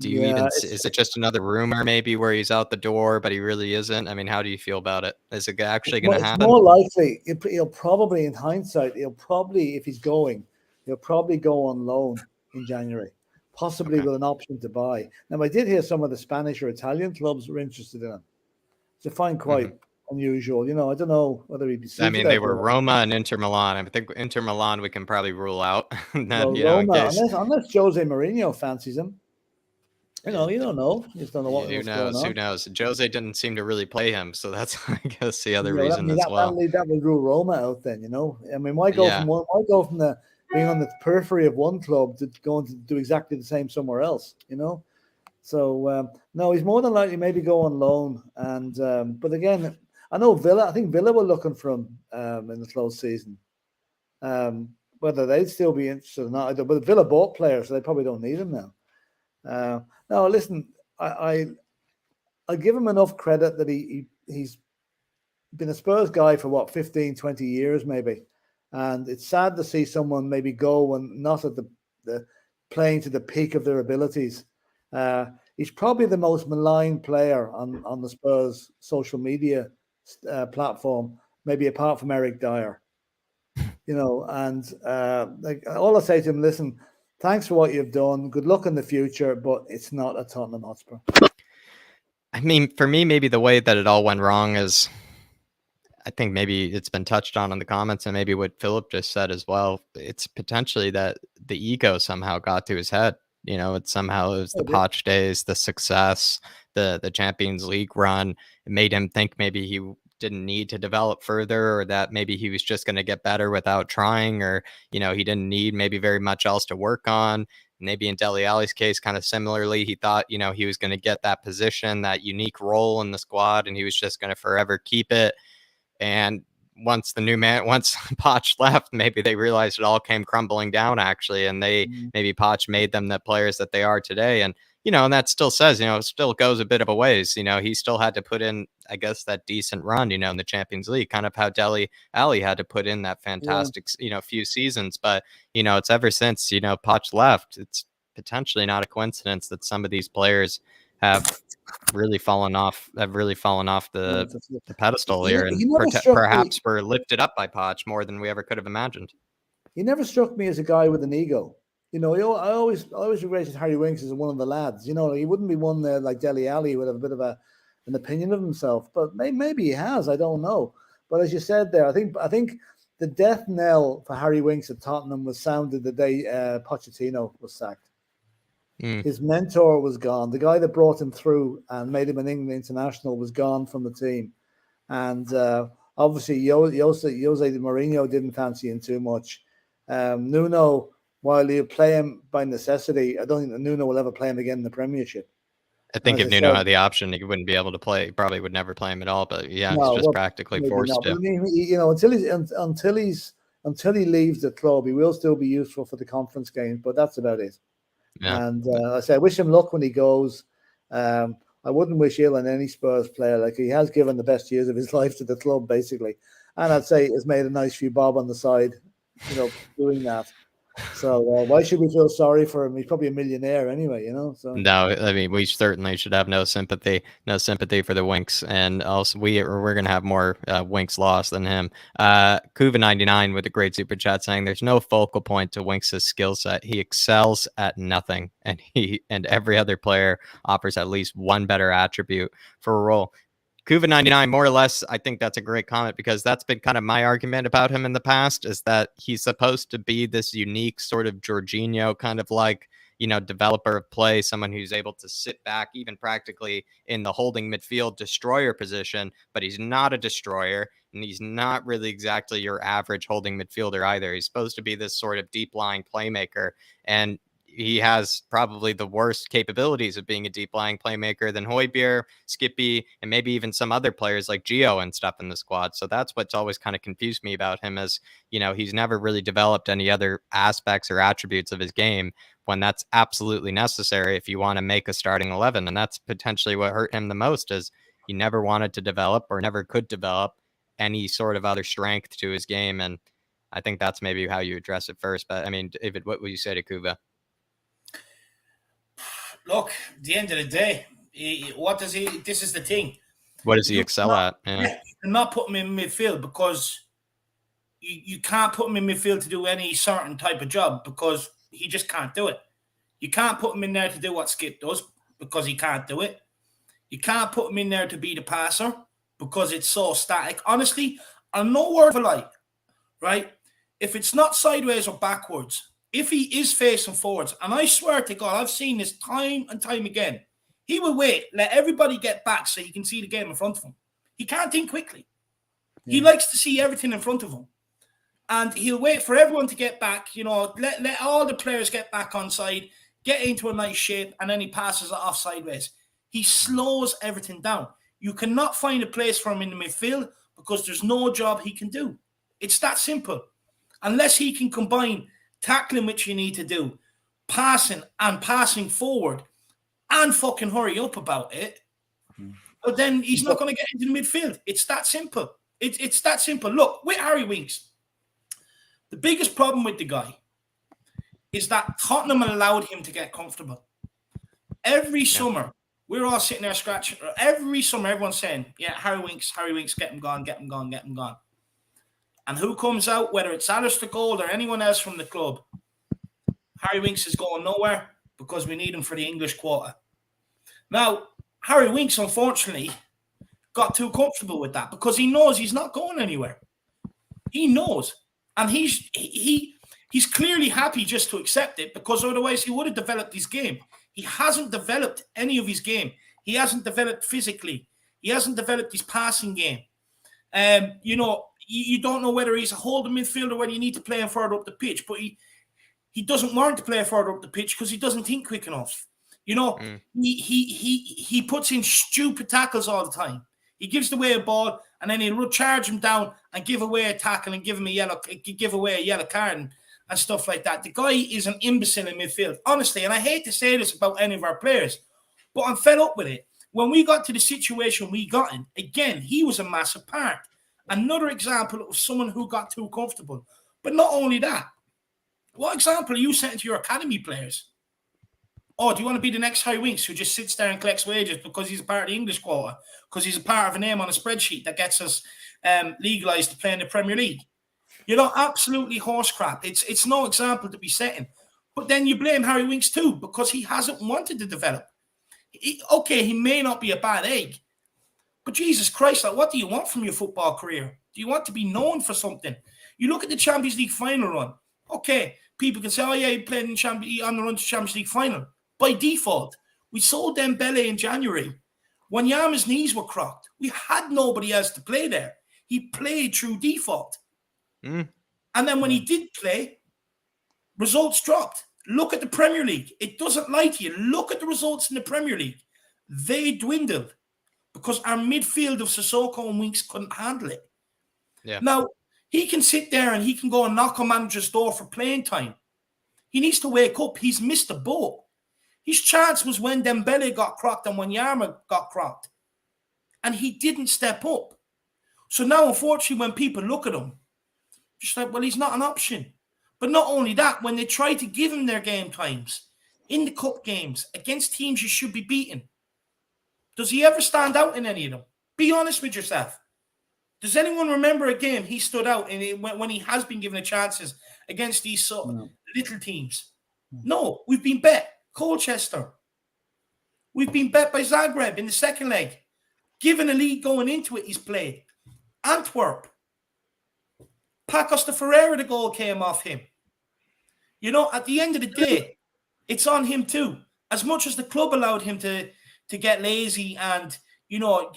is it just another rumor maybe where he's out the door, but he really isn't? I mean, how do you feel about it? Is it actually going to happen? It's more likely, he'll probably, in hindsight, if he's going, he'll probably go on loan in January, possibly with an option to buy. Now, I did hear some of the Spanish or Italian clubs were interested in him. So I find quite unusual. I don't know whether he'd be. I mean, they were Roma and Inter Milan. I think Inter Milan we can probably rule out. Roma, unless Jose Mourinho fancies him. You don't know. You just don't know what. Who knows? Who knows? Jose didn't seem to really play him, so that's I guess the other reason as well. That would rule Roma out then. I mean, why go from the being on the periphery of one club to going to do exactly the same somewhere else? So no, he's more than likely maybe go on loan. And but again, I know Villa. I think Villa were looking for him in the close season. Whether they'd still be interested or not, but Villa bought players, so they probably don't need him now. No, listen, I give him enough credit that he's been a Spurs guy for 15, 20 years maybe. And it's sad to see someone maybe go and not at the playing to the peak of their abilities. He's probably the most maligned player on the Spurs social media platform, maybe apart from Eric Dyer. And all I say to him, listen, thanks for what you've done. Good luck in the future, but it's not a Tottenham Hotspur. I mean, for me, maybe the way that it all went wrong is, I think maybe it's been touched on in the comments, and maybe what Philip just said as well. It's potentially that the ego somehow got to his head. It was the Poch days, the success, the Champions League run. It made him think maybe he didn't need to develop further, or that maybe he was just going to get better without trying, or he didn't need maybe very much else to work on. Maybe in Dele Alli's case, kind of similarly, he thought he was going to get that position, that unique role in the squad, and he was just going to forever keep it. And once Poch left, maybe they realized it all came crumbling down actually, and maybe Poch made them the players that they are today. And and that still says, it still goes a bit of a ways. He still had to put in, I guess, that decent run, in the Champions League, kind of how Dele Alli had to put in that fantastic, few seasons. But, it's ever since, Poch left, it's potentially not a coincidence that some of these players have really fallen off the pedestal here, and perhaps were lifted up by Poch more than we ever could have imagined. He never struck me as a guy with an ego. I always rated Harry Winks as one of the lads. He wouldn't be one there like Dele Alli with a bit of an opinion of himself, but maybe he has. I don't know. But as you said there, I think the death knell for Harry Winks at Tottenham was sounded the day Pochettino was sacked. His mentor was gone. The guy that brought him through and made him an England international was gone from the team, and obviously Jose Mourinho didn't fancy him too much. Nuno, while he'll play him by necessity, I don't think that Nuno will ever play him again in the Premiership. I think if Nuno had the option, he wouldn't be able to play. He probably would never play him at all. But yeah, he's just practically forced to. I mean, until he leaves the club, he will still be useful for the conference games, but that's about it. Yeah. And I say I wish him luck when he goes. I wouldn't wish ill on any Spurs player. Like, he has given the best years of his life to the club, basically, and I'd say has made a nice few bob on the side, doing that. So why should we feel sorry for him? He's probably a millionaire anyway, So no, I mean, we certainly should have no sympathy for the Winks, and also we're gonna have more Winks loss than him. Kuva99 with a great super chat saying there's no focal point to Winks' skill set. He excels at nothing, and every other player offers at least one better attribute for a role. Kuva99, more or less, I think that's a great comment, because that's been kind of my argument about him in the past, is that he's supposed to be this unique sort of Jorginho kind of like, developer of play, someone who's able to sit back, even practically in the holding midfield destroyer position, but he's not a destroyer, and he's not really exactly your average holding midfielder either. He's supposed to be this sort of deep lying playmaker, and he has probably the worst capabilities of being a deep lying playmaker than Højbjerg, Skippy, and maybe even some other players like Gio and stuff in the squad. So that's what's always kind of confused me about him, as, he's never really developed any other aspects or attributes of his game when that's absolutely necessary if you want to make a starting 11. And that's potentially what hurt him the most, is he never wanted to develop, or never could develop, any sort of other strength to his game. And I think that's maybe how you address it first. But I mean, David, what would you say to Kuva? Look, at the end of the day, what does he? This is the thing. What does he excel at? Yeah. You're not putting him in midfield because you can't put him in midfield to do any certain type of job, because he just can't do it. You can't put him in there to do what Skipp does, because he can't do it. You can't put him in there to be the passer, because it's so static. Honestly, I'm no word of a lie, right? If it's not sideways or backwards, if he is facing forwards, and I swear to God, I've seen this time and time again, he will wait, let everybody get back so he can see the game in front of him. He can't think quickly. Yeah. He likes to see everything in front of him. And he'll wait for everyone to get back, let all the players get back on side, get into a nice shape, and then he passes it off sideways. He slows everything down. You cannot find a place for him in the midfield because there's no job he can do. It's that simple. Unless he can combine tackling, which you need to do, passing forward, and fucking hurry up about it, but then he's not going to get into the midfield. It's that simple. It's that simple. Look, with Harry Winks, the biggest problem with the guy is that Tottenham allowed him to get comfortable. Every summer, we're all sitting there scratching. Every summer, everyone's saying, yeah, Harry Winks, get him gone. And who comes out, whether it's Alistair Gold or anyone else from the club? Harry Winks is going nowhere because we need him for the English quota. Now, Harry Winks, unfortunately, got too comfortable with that because he knows he's not going anywhere. He knows. And he's clearly happy just to accept it, because otherwise he would have developed his game. He hasn't developed any of his game. He hasn't developed physically. He hasn't developed his passing game. You don't know whether he's a holding midfielder, whether you need to play him further up the pitch, but he doesn't want to play further up the pitch because he doesn't think quick enough. He puts in stupid tackles all the time. He gives away a ball and then he'll charge him down and give away a tackle and give away a yellow card and stuff like that. The guy is an imbecile in midfield, honestly. And I hate to say this about any of our players, but I'm fed up with it. When we got to the situation we got in, again, he was a massive part. Another example of someone who got too comfortable. But not only that, what example are you setting to your academy players? Oh, do you want to be the next Harry Winks who just sits there and collects wages because he's a part of the English quota, because he's a part of a name on a spreadsheet that gets us legalised to play in the Premier League? Absolutely horse crap. It's no example to be setting. But then you blame Harry Winks too because he hasn't wanted to develop. He may not be a bad egg, but Jesus Christ, what do you want from your football career? Do you want to be known for something? You look at the Champions League final run. Okay, people can say, oh yeah, he played on the run to Champions League final. By default, we sold Ndombele in January. When Yama's knees were crocked, we had nobody else to play there. He played through default. And then when he did play, results dropped. Look at the Premier League. It doesn't lie to you. Look at the results in the Premier League. They dwindled because our midfield of Sissoko and Winks couldn't handle it. Yeah. Now, he can sit there and he can go and knock on manager's door for playing time. He needs to wake up. He's missed the boat. His chance was when Ndombele got crocked and when Yama got crocked. And he didn't step up. So now, unfortunately, when people look at him, just like, well, he's not an option. But not only that, when they try to give him their game times in the cup games against teams you should be beating, does he ever stand out in any of them? Be honest with yourself. Does anyone remember a game he stood out in when he has been given the chances against these little teams? No, we've been bet. Colchester. We've been bet by Zagreb in the second leg. given a lead going into it, he's played. Antwerp. Pacos de Ferreira, the goal came off him. You know, at the end of the day, it's on him too. As much as the club allowed him to get lazy and, you know,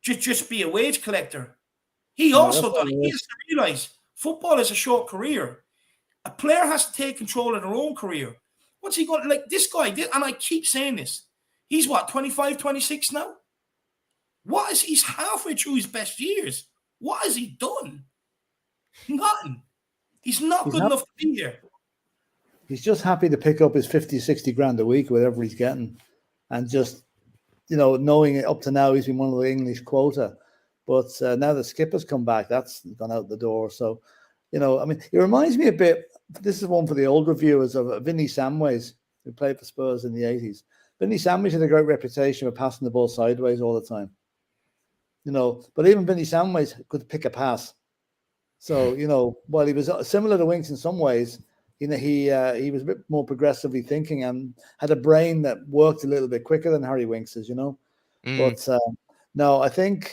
just be a wage collector, he also done it. He has to realise football is a short career. A player has to take control of their own career. What's he got? Like this guy, and I keep saying this, he's what, 25, 26 now? He's halfway through his best years. What has he done? Nothing. He's not good enough to be here. He's just happy to pick up his 50, 60 grand a week, whatever he's getting. And just, you know, knowing it up to now, he's been one of the English quota. But now that Skipp has come back, that's gone out the door. So, you know, I mean, it reminds me a bit, this is one for the older viewers, of Vinny Samways, who played for Spurs in the 80s. Vinny Samways had a great reputation of passing the ball sideways all the time. You know, but even Vinny Samways could pick a pass. So, you know, while he was similar to Winks in some ways, you know, he was a bit more progressively thinking and had a brain that worked a little bit quicker than Harry Winks's, you know. But no, I think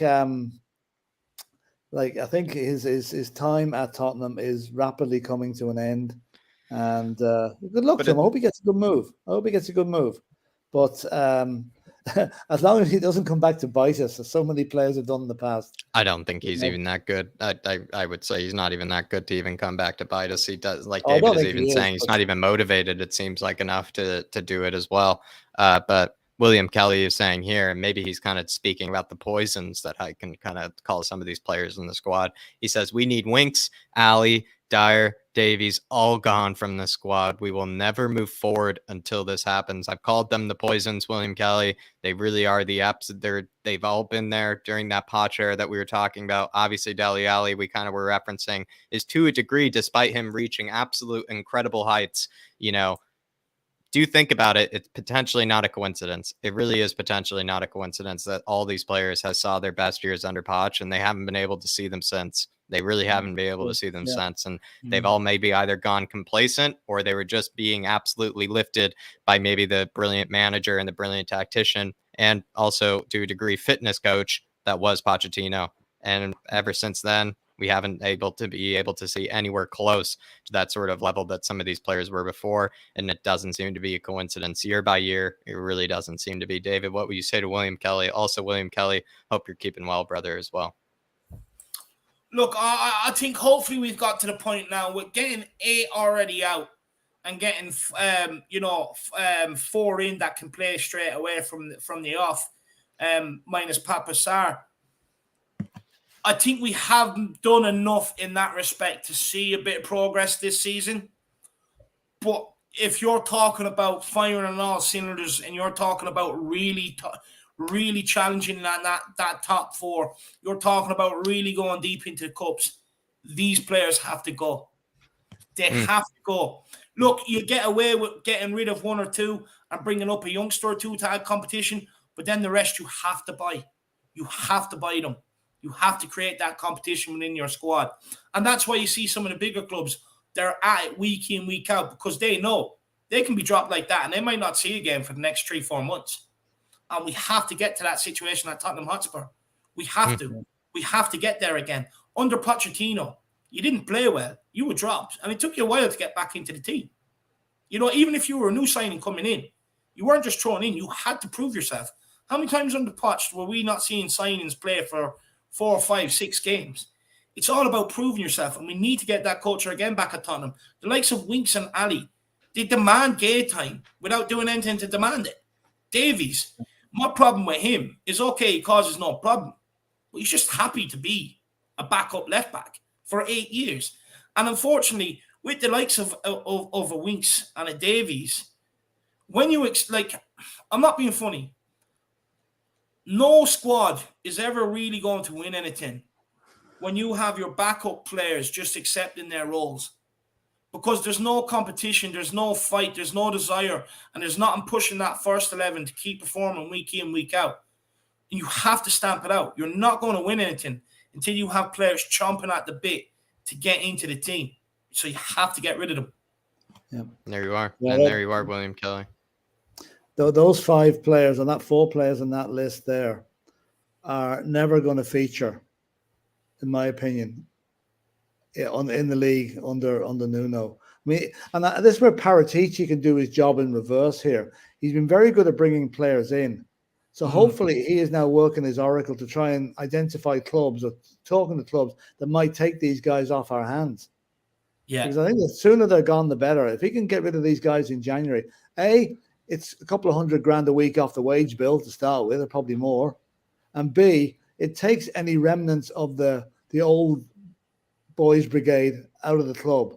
his time at Tottenham is rapidly coming to an end. And good luck to him. I hope he gets a good move. But as long as he doesn't come back to bite us, as so many players have done in the past. I don't think he's even that good. I would say he's not even that good to even come back to bite us. He does, like David is even saying, he's not even motivated, it seems like, enough to do it as well. But William Kelly is saying here, and maybe he's kind of speaking about the poisons that I can kind of call some of these players in the squad. He says, we need Winks, Alli, Dyer, Davies, all gone from the squad. We will never move forward until this happens. I've called them the poisons, William Kelly. They really are the apps. They've all been there during that Poch era that we were talking about. Obviously, Dele Alli, we kind of were referencing, is to a degree, despite him reaching absolute incredible heights, you know, do think about it. It's potentially not a coincidence. It really is potentially not a coincidence that all these players have saw their best years under Poch and they haven't been able to see them since. They really haven't been able to see them since. And they've all maybe either gone complacent or they were just being absolutely lifted by maybe the brilliant manager and the brilliant tactician and also to a degree fitness coach that was Pochettino. And ever since then, we haven't been able to see anywhere close to that sort of level that some of these players were before. And it doesn't seem to be a coincidence year by year. It really doesn't seem to be. David, what would you say to William Kelly? Also, William Kelly, hope you're keeping well, brother, as well. Look, I think hopefully we've got to the point now with getting 8 already out and getting, 4 in that can play straight away from the off, minus Papa Sarr. I think we haven't done enough in that respect to see a bit of progress this season. But if you're talking about firing on all cylinders and you're talking about really challenging that top 4, you're talking about really going deep into the cups, these players have to go. They have to go. Look, you get away with getting rid of 1 or 2 and bringing up a youngster or 2 to add competition, but then the rest you have to buy. You have to buy them. You have to create that competition within your squad. And that's why you see some of the bigger clubs, they're at it week in, week out, because they know they can be dropped like that and they might not see again for the next 3-4 months. And we have to get to that situation at Tottenham Hotspur. We have to. We have to get there again. Under Pochettino, you didn't play well. You were dropped. And it took you a while to get back into the team. You know, even if you were a new signing coming in, you weren't just thrown in. You had to prove yourself. How many times under Poch were we not seeing signings play for 4, 5, 6 games? It's all about proving yourself. And we need to get that culture again back at Tottenham. The likes of Winks and Alli, they demand game time without doing anything to demand it. Davies, my problem with him is, okay, he causes no problem, but he's just happy to be a backup left back for 8 years. And unfortunately, with the likes of a Winks and a Davies, when you I'm not being funny. No squad is ever really going to win anything when you have your backup players just accepting their roles. Because there's no competition, there's no fight, there's no desire, and there's nothing pushing that first 11 to keep performing week in, week out. And you have to stamp it out. You're not going to win anything until you have players chomping at the bit to get into the team. So you have to get rid of them. Yeah. There you are. Yeah, and there you are, William Kelly. those 5 players and that 4 players on that list there are never going to feature, in my opinion, in the league under Nuno. I mean, and this is where Paratici can do his job in reverse here. He's been very good at bringing players in. So hopefully he is now working his oracle to try and identify clubs or talking to clubs that might take these guys off our hands. Yeah. Because I think the sooner they're gone, the better. If he can get rid of these guys in January, it's a couple of $100,000 a week off the wage bill to start with, or probably more. And B, it takes any remnants of the old boys brigade out of the club.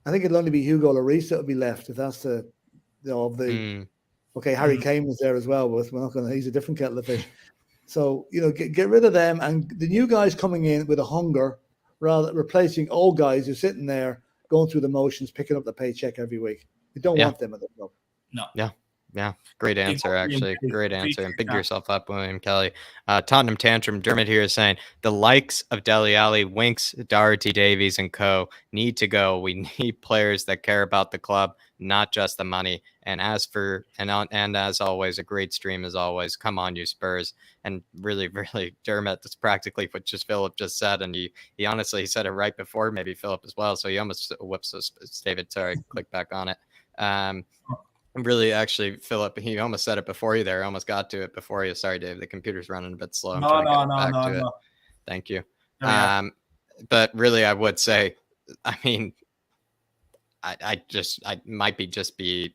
I think it'll only be Hugo Lloris that will be left if that's okay. Harry Kane was there as well, but we're not going to. He's a different kettle of fish. So get rid of them and the new guys coming in with a hunger, rather replacing old guys who're sitting there going through the motions, picking up the paycheck every week. We don't want them at the club. No. Yeah. Great answer, actually. Great answer. And big yourself up, William Kelly. Tottenham Tantrum, Dermot here is saying the likes of Dele Alli, Winks, Doherty, Davies, and co. need to go. We need players that care about the club, not just the money. And as always, a great stream as always. Come on, you Spurs. And really, really, Dermot, that's practically what Philip just said. And he honestly said it right before maybe Philip as well. So he almost whoops us, David. Sorry, click back on it. Really, actually, Philip, he almost said it before you there. I almost got to it before you. Sorry, Dave. The computer's running a bit slow. I'm trying to get back to it. Thank you. But really, I would say, I mean, I might be just the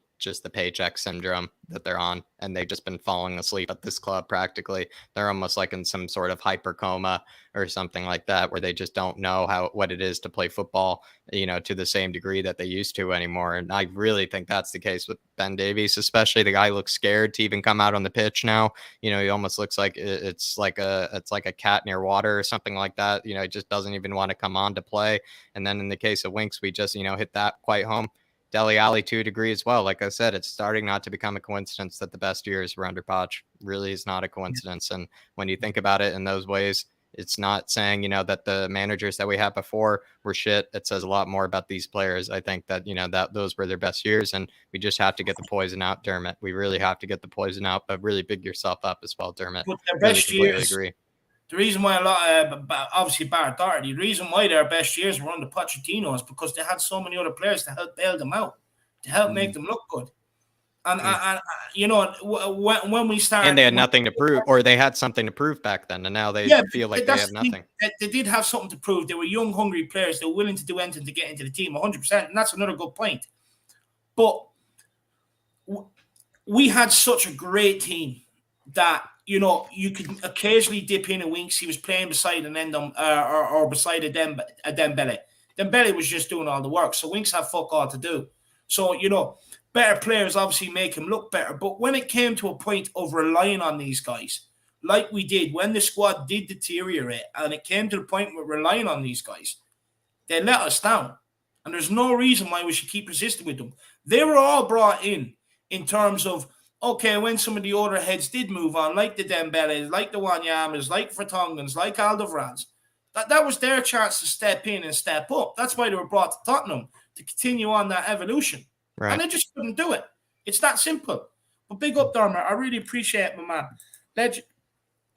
paycheck syndrome that they're on, and they've just been falling asleep at this club practically. They're almost like in some sort of hyper coma or something like that, where they just don't know what it is to play football, to the same degree that they used to anymore. And I really think that's the case with Ben Davies, especially. The guy looks scared to even come out on the pitch now. He almost looks like it's like a cat near water or something like that. He just doesn't even want to come on to play. And then in the case of Winks, we just, hit that quite home. Dele Alli to a degree as well. Like I said, it's starting not to become a coincidence that the best years were under Poch. Really is not a coincidence. And when you think about it in those ways, it's not saying, that the managers that we had before were shit. It says a lot more about these players. I think that, that those were their best years, and we just have to get the poison out, Dermot. We really have to get the poison out, but really big yourself up as well, Dermot. But their best years, agree. The reason why obviously Barrett Doherty, the reason why their best years were under Pochettino is because they had so many other players to help bail them out, to help make them look good. And when we started, and they had nothing to prove, or they had something to prove back then, and now they feel like they have nothing. They did have something to prove. They were young, hungry players. They were willing to do anything to get into the team, 100%, and that's another good point. But we had such a great team that you could occasionally dip in a Winks. He was playing beside an or beside a Ndombele. Ndombele was just doing all the work, so Winks had fuck all to do. So better players obviously make him look better. But when it came to a point of relying on these guys, like we did when the squad did deteriorate, and it came to the point where relying on these guys, they let us down. And there's no reason why we should keep persisting with them. They were all brought in terms of, okay, when some of the older heads did move on, like the Ndombeles, like the Wanyamas, like Vertonghen's, like Alderweireld, that was their chance to step in and step up. That's why they were brought to Tottenham, to continue on that evolution. Right. And they just couldn't do it. It's that simple. But big up, Dermot. I really appreciate it, my man. Legend.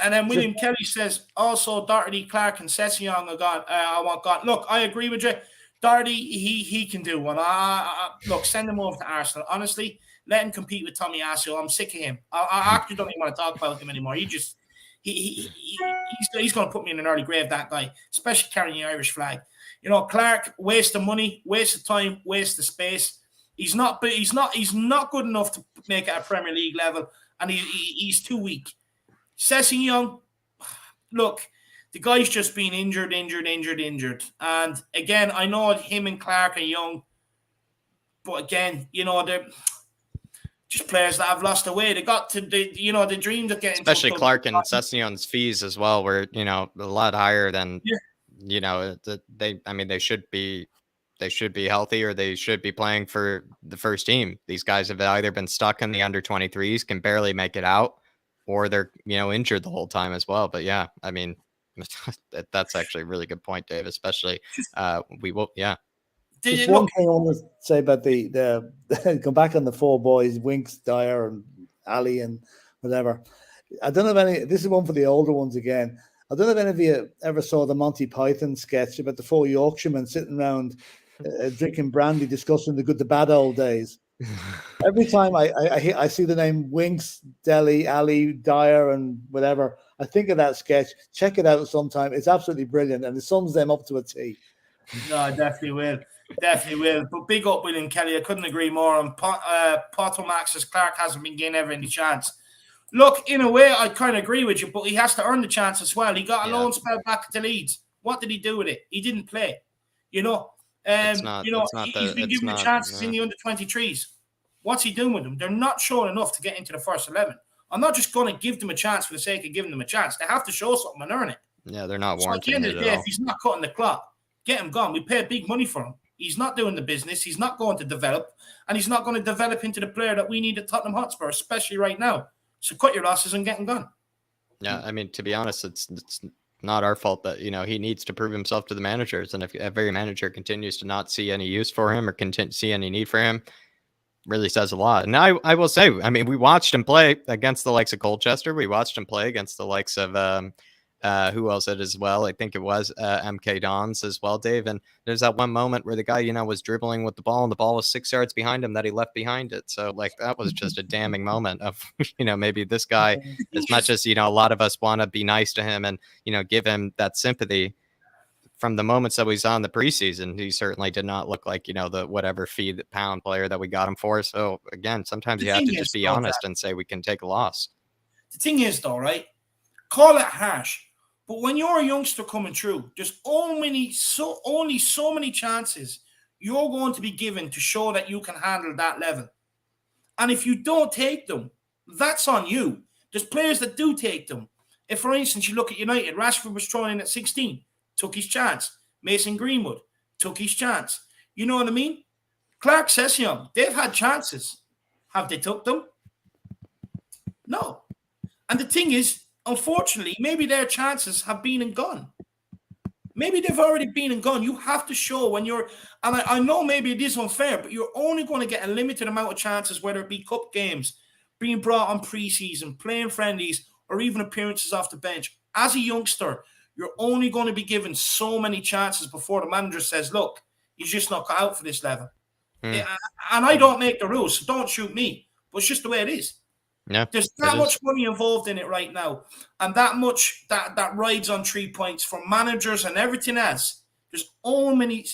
And then William Kelly says, also, Doherty, Clark, and Sessegnon I want gone. Look, I agree with you. Doherty, he can do one. Look, send him over to Arsenal. Honestly, let him compete with Tommy Asu. I'm sick of him. I actually don't even want to talk about him anymore. He's going to put me in an early grave, that guy, especially carrying the Irish flag. Clark, waste of money, waste of time, waste of space. He's not good enough to make it at Premier League level, and he's too weak. Sessegnon, look, the guy's just been injured. And again, I know him and Clark are young, but again, they're just players that have lost their way. They got to the dreams of getting, especially Clark and Sessegnon's fees as well were a lot higher than they should be. They should be healthy, or they should be playing for the first team. These guys have either been stuck in the under 23s, can barely make it out, or they're injured the whole time as well. But yeah, I mean, that's actually a really good point, Dave. Especially we will, yeah. Just one thing I want to say about the go back on the four boys, Winks, Dyer, and Alli and whatever. I don't know if any. This is one for the older ones again. I don't know if any of you ever saw the Monty Python sketch about the 4 Yorkshiremen sitting around drinking brandy, discussing the bad old days. Every time I see the name Winks, Dele Alli, Dyer, and whatever, I think of that sketch. Check it out sometime. It's absolutely brilliant, and it sums them up to a T. No, I definitely will. Definitely will. But big up William Kelly. I couldn't agree more. And Potter Max says Clark hasn't been getting ever any chance. Look, in a way, I kind of agree with you, but he has to earn the chance as well. He got a loan spell back to Leeds. What did he do with it? He didn't play. He's been given the chances in the under-23s. What's he doing with them? They're not showing enough to get into the first 11. I'm not just going to give them a chance for the sake of giving them a chance. They have to show something and earn it. Yeah, they're not warranting at the end of the day, it at all. if he's not cutting the clock, get him gone. We pay big money for him. He's not doing the business. He's not going to develop, and he's not going to develop into the player that we need at Tottenham Hotspur, especially right now. So cut your losses and get him gone. Yeah, I mean, to be honest, it's not our fault that, he needs to prove himself to the managers. And if every manager continues to not see any use for him or see any need for him, really says a lot. And I will say, I mean, we watched him play against the likes of Colchester. We watched him play against the likes of who else it as well? I think it was MK Dons as well, Dave. And there's that one moment where the guy, was dribbling with the ball and the ball was 6 yards behind him that he left behind it. So that was just a damning moment of, maybe this guy, as much as, a lot of us want to be nice to him and, give him that sympathy. From the moments that we saw in the preseason, he certainly did not look like, the whatever pound player that we got him for. So again, sometimes you have to just be honest and say we can take a loss. The thing is though, right? Call it harsh. But when you're a youngster coming through, there's only so many chances you're going to be given to show that you can handle that level. And if you don't take them, that's on you. There's players that do take them. If, for instance, you look at United, Rashford was thrown in at 16, took his chance. Mason Greenwood took his chance. You know what I mean? Clark Session, they've had chances. Have they took them? No. And the thing is, unfortunately, maybe their chances have been and gone. Maybe they've already been and gone. You have to show when you're, and I know maybe it is unfair, but you're only going to get a limited amount of chances, whether it be cup games, being brought on pre-season, playing friendlies, or even appearances off the bench. As a youngster, you're only going to be given so many chances before the manager says, look, he's just not cut out for this level. And I don't make the rules, so don't shoot me. But it's just the way it is. Yeah, there's that much money involved in it right now, and that much that rides on 3 points from managers and everything else. There's only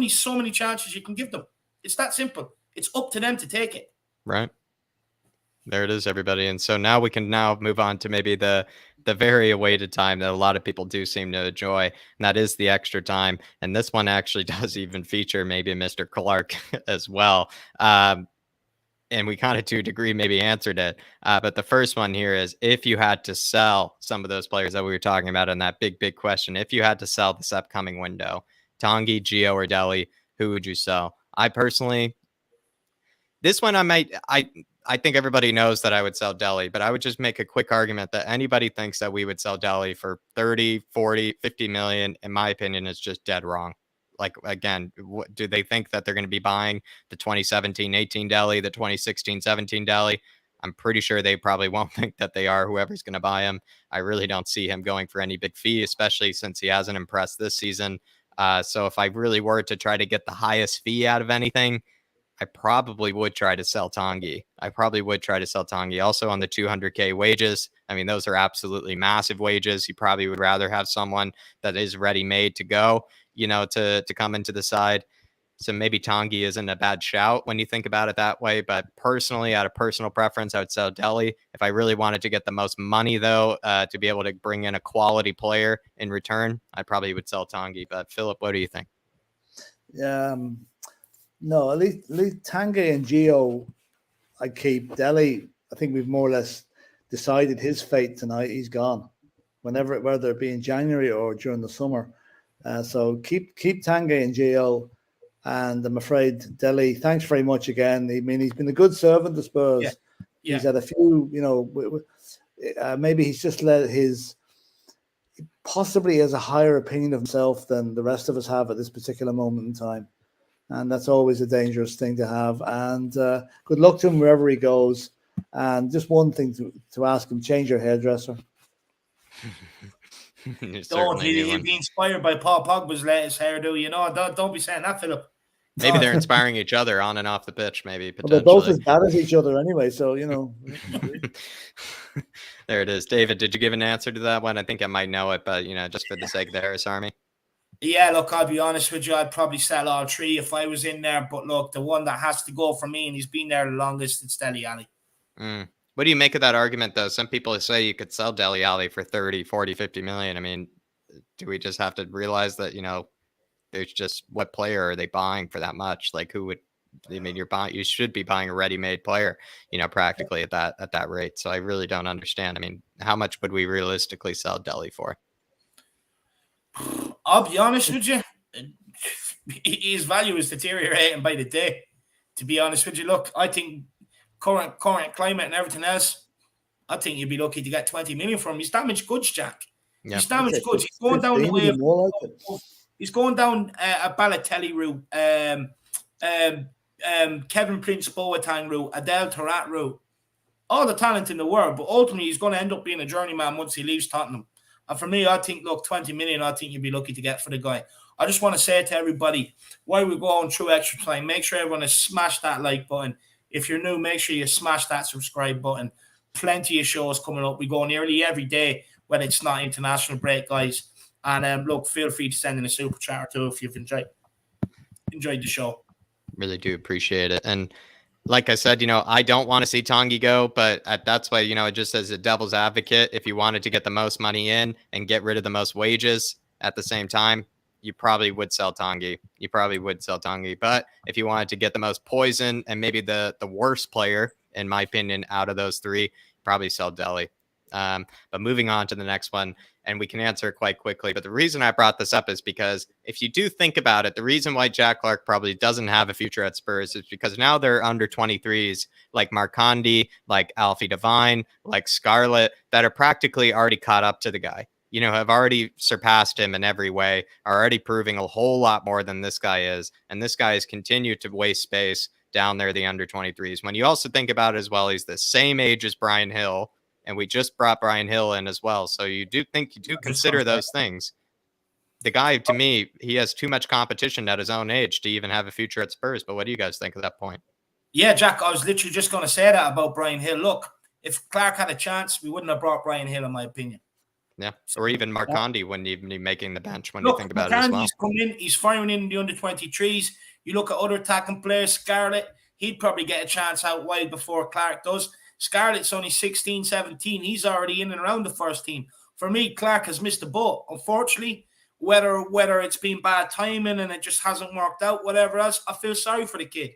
so many chances you can give them. It's that simple. It's up to them to take it. Right. There it is, everybody. And so now we can move on to maybe the very awaited time that a lot of people do seem to enjoy, and that is the extra time. And this one actually does even feature maybe Mr. Clark as well. And we kind of to a degree maybe answered it. But the first one here is, if you had to sell some of those players that we were talking about in that big question, if you had to sell this upcoming window, Tanguy, Gio, or Dele, who would you sell? I personally, this one I think everybody knows that I would sell Dele, but I would just make a quick argument that anybody thinks that we would sell Dele for 30, 40, 50 million, in my opinion, is just dead wrong. Like, again, do they think that they're going to be buying the 2017-18 Dele, the 2016-17 Dele? I'm pretty sure they probably won't think that they are, whoever's going to buy him. I really don't see him going for any big fee, especially since he hasn't impressed this season. So if I really were to try to get the highest fee out of anything, I probably would try to sell Tanguy. Also on the 200K wages. I mean, those are absolutely massive wages. You probably would rather have someone that is ready-made to go, to come into the side. So maybe Tanguy isn't a bad shout when you think about it that way. But personally, out of personal preference, I would sell Dele. If I really wanted to get the most money, though, to be able to bring in a quality player in return, I probably would sell Tanguy. But Philip, what do you think? No, at least Tanguy and Gio I'd keep. Dele, I think we've more or less decided his fate tonight. He's gone, whether it be in January or during the summer. So keep Tanguy and Gio, and I'm afraid Dele, thanks very much again. I mean, he's been a good servant to Spurs. Yeah. He's had a few, maybe he's just possibly has a higher opinion of himself than the rest of us have at this particular moment in time. And that's always a dangerous thing to have. And good luck to him wherever he goes. And just one thing to ask him: change your hairdresser. Don't he'll be inspired by Paul Pogba's latest hairdo. You know, don't be saying that, Philip. Maybe they're inspiring each other on and off the pitch. Maybe potentially. Well, they're both as bad as each other anyway. So you know. There it is, David. Did you give an answer to that one? I think I might know it, but just for the sake of the Harris Army. Yeah, look, I'll be honest with you. I'd probably sell all three if I was in there. But look, the one that has to go for me, and he's been there the longest, it's Dele Alli. What do you make of that argument, though? Some people say you could sell Dele Alli for 30, 40, 50 million. I mean, do we just have to realize that, there's just what player are they buying for that much? Like, who would? I mean, you should be buying a ready-made player, practically at that rate. So I really don't understand. I mean, how much would we realistically sell Dele for? I'll be honest with you, his value is deteriorating by the day. To be honest with you, look, I think current climate and everything else, I think you'd be lucky to get 20 million from him. He's damaged goods, Jack. Yeah. He's damaged goods. He's going down the way of, he's going down a Balotelli route, Kevin Prince Boateng route, Adel Taarabt route. All the talent in the world, but ultimately he's going to end up being a journeyman once he leaves Tottenham. And for me, I think, look, 20 million, I think you'd be lucky to get for the guy. I just want to say to everybody, while we're going through extra time, make sure everyone has smashed that like button. If you're new, make sure you smash that subscribe button. Plenty of shows coming up. We go nearly every day when it's not international break, guys. And look, feel free to send in a super chat or two if you've enjoyed the show. Really do appreciate it. And like I said, I don't want to see Tanguy go, but that's why, just as a devil's advocate, if you wanted to get the most money in and get rid of the most wages at the same time, you probably would sell Tanguy. But if you wanted to get the most poison and maybe the worst player, in my opinion, out of those three, probably sell Dele. But moving on to the next one, and we can answer it quite quickly. But the reason I brought this up is because if you do think about it, the reason why Jack Clarke probably doesn't have a future at Spurs is because now they're under 23s like Marcondi, like Alfie Devine, like Scarlett, that are practically already caught up to the guy. Have already surpassed him in every way, are already proving a whole lot more than this guy is. And this guy has continued to waste space down there, the under 23s. When you also think about it as well, he's the same age as Brian Hill. And we just brought Brian Hill in as well. So you do consider those things. The guy, to me, he has too much competition at his own age to even have a future at Spurs. But what do you guys think of that point? Yeah, Jack, I was literally just going to say that about Brian Hill. Look, if Clarke had a chance, we wouldn't have brought Brian Hill, in my opinion. Yeah, or even Marcondi wouldn't even be making the bench when you think about it as well. He's coming in, he's firing in the under 23s. You look at other attacking players, Scarlett, he'd probably get a chance out wide before Clarke does. Scarlett's only 16, 17. He's already in and around the first team. For me, Clarke has missed the boat. Unfortunately, whether it's been bad timing and it just hasn't worked out, whatever else, I feel sorry for the kid.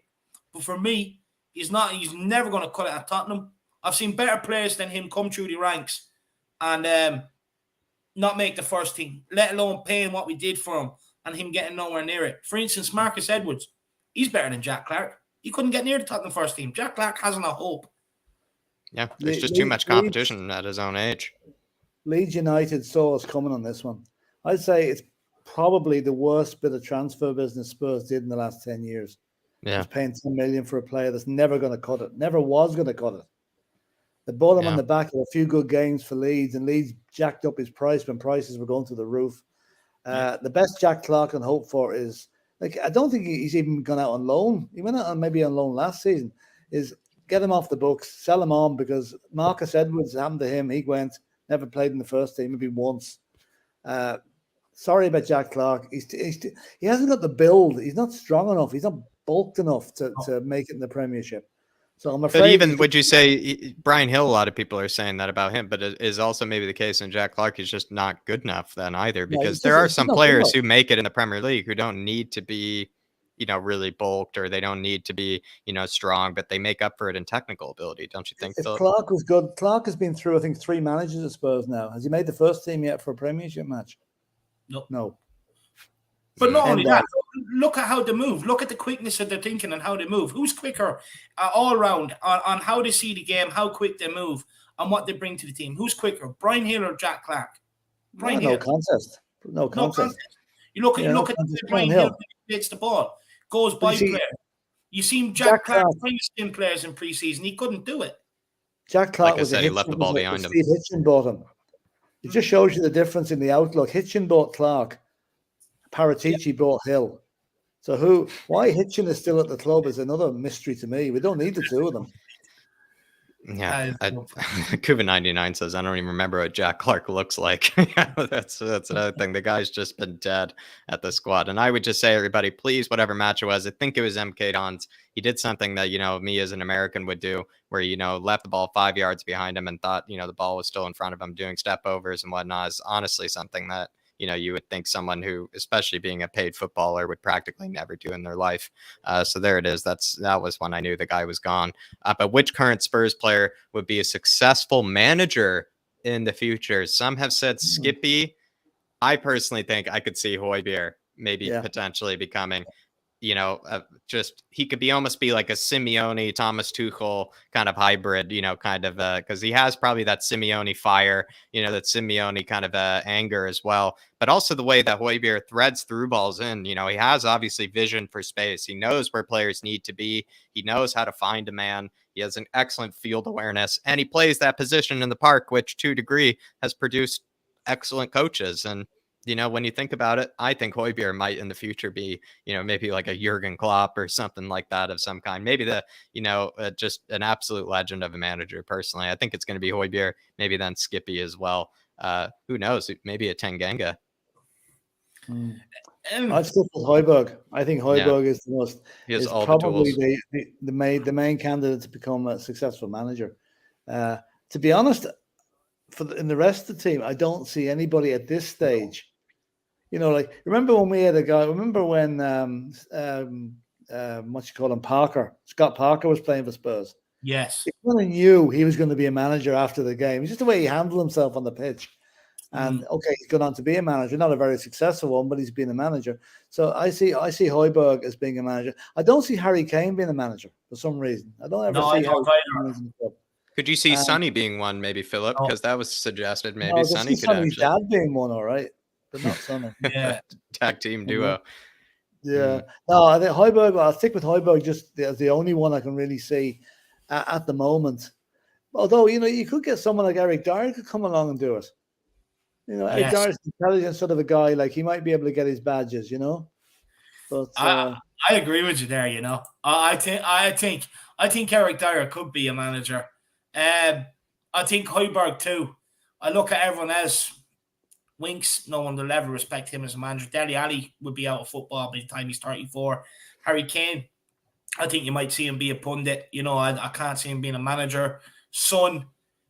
But for me, he's never going to cut it at Tottenham. I've seen better players than him come through the ranks and not make the first team, let alone paying what we did for him and him getting nowhere near it. For instance, Marcus Edwards, he's better than Jack Clarke. He couldn't get near the Tottenham first team. Jack Clarke hasn't a hope. Yeah, there's just too much competition at his own age. Leeds United saw us coming on this one. I'd say it's probably the worst bit of transfer business Spurs did in the last 10 years. Yeah. Just paying 10 million for a player that's never going to cut it, never was going to cut it. They bought him on the back of a few good games for Leeds, and Leeds jacked up his price when prices were going to the roof. The best Jack Clarke can hope for is, I don't think he's even gone out on loan. He went out maybe on loan last season. Is get him off the books, sell him on, because Marcus Edwards happened to him. He never played in the first team, maybe once. Sorry about Jack Clarke. He hasn't got the build. He's not strong enough. He's not bulked enough to make it in the Premiership. So I'm afraid. But even would you say Brian Hill? A lot of people are saying that about him, but it is also maybe the case in Jack Clarke. He's just not good enough then either, because there are some players who make it in the Premier League who don't need to be, really bulked, or they don't need to be, strong, but they make up for it in technical ability. Don't you think? If Clarke was good, Clarke has been through, I think, 3 managers at Spurs now. Has he made the first team yet for a Premiership match? No. But not only that, look at how they move. Look at the quickness of their thinking and how they move. Who's quicker all around on how they see the game, how quick they move, and what they bring to the team? Who's quicker, Brian Hill or Jack Clarke? Brian Hill. No contest. You look at Brian Hill when he hits the ball, goes by player. You seen Jack Clarke bring spin players in pre-season. He couldn't do it. Jack Clark Like I said, he left the ball behind him. Steve Hitchen bought him. It just shows you the difference in the outlook. Hitchen bought Clark. Paratici bought Hill. So why Hitchen is still at the club is another mystery to me. We don't need the two of them. Yeah, Cuba99 says, I don't even remember what Jack Clark looks like. That's another thing. The guy's just been dead at the squad. And I would just say, everybody, please, whatever match it was, I think it was MK Dons. He did something that, me as an American would do, where, left the ball 5 yards behind him and thought, the ball was still in front of him, doing step overs and whatnot, is honestly something that, you would think someone who, especially being a paid footballer, would practically never do in their life. So there it is. That was when I knew the guy was gone. But which current Spurs player would be a successful manager in the future? Some have said Skippy. I personally think I could see Højbjerg maybe potentially becoming, just he could almost be like a Simeone, Thomas Tuchel kind of hybrid, because he has probably that Simeone fire, that Simeone kind of anger as well. But also the way that Højbjerg threads through balls in, he has obviously vision for space. He knows where players need to be. He knows how to find a man. He has an excellent field awareness, and he plays that position in the park, which to a degree has produced excellent coaches. And when you think about it, I think Højbjerg might in the future be, maybe like a Jurgen Klopp or something like that of some kind. Maybe just an absolute legend of a manager. Personally, I think it's going to be Højbjerg, maybe then Skippy as well. Who knows? Maybe a Tanganga. I'd stick with Højbjerg. I think Højbjerg is the most. Is probably the main candidate to become a successful manager. To be honest, in the rest of the team, I don't see anybody at this stage. Remember when we had a guy? Remember when what you call him, Parker? Scott Parker was playing for Spurs. Yes, he kind of knew he was going to be a manager after the game. It's just the way he handled himself on the pitch. And okay, he's gone on to be a manager, not a very successful one, but he's been a manager. So I see Højbjerg as being a manager. I don't see Harry Kane being a manager for some reason. I don't ever see Harry Kane as a club. Could you see Sonny being one, maybe, Philip? Because that was suggested. Maybe no, Sonny could Sonny's dad being one, all right, but not Sonny. Yeah, tag team duo. Yeah, no, I think Højbjerg. I'll stick with Højbjerg just as the only one I can really see at the moment. Although you could get someone like Eric Dyer could come along and do it. Eric Dyer's intelligent sort of a guy. Like he might be able to get his badges. But I agree with you there. I think Eric Dyer could be a manager. I think Højbjerg too. I look at everyone else. Winks, no one will ever respect him as a manager. Dele Alli would be out of football by the time he's 34. Harry Kane, I think you might see him be a pundit. I can't see him being a manager. Son,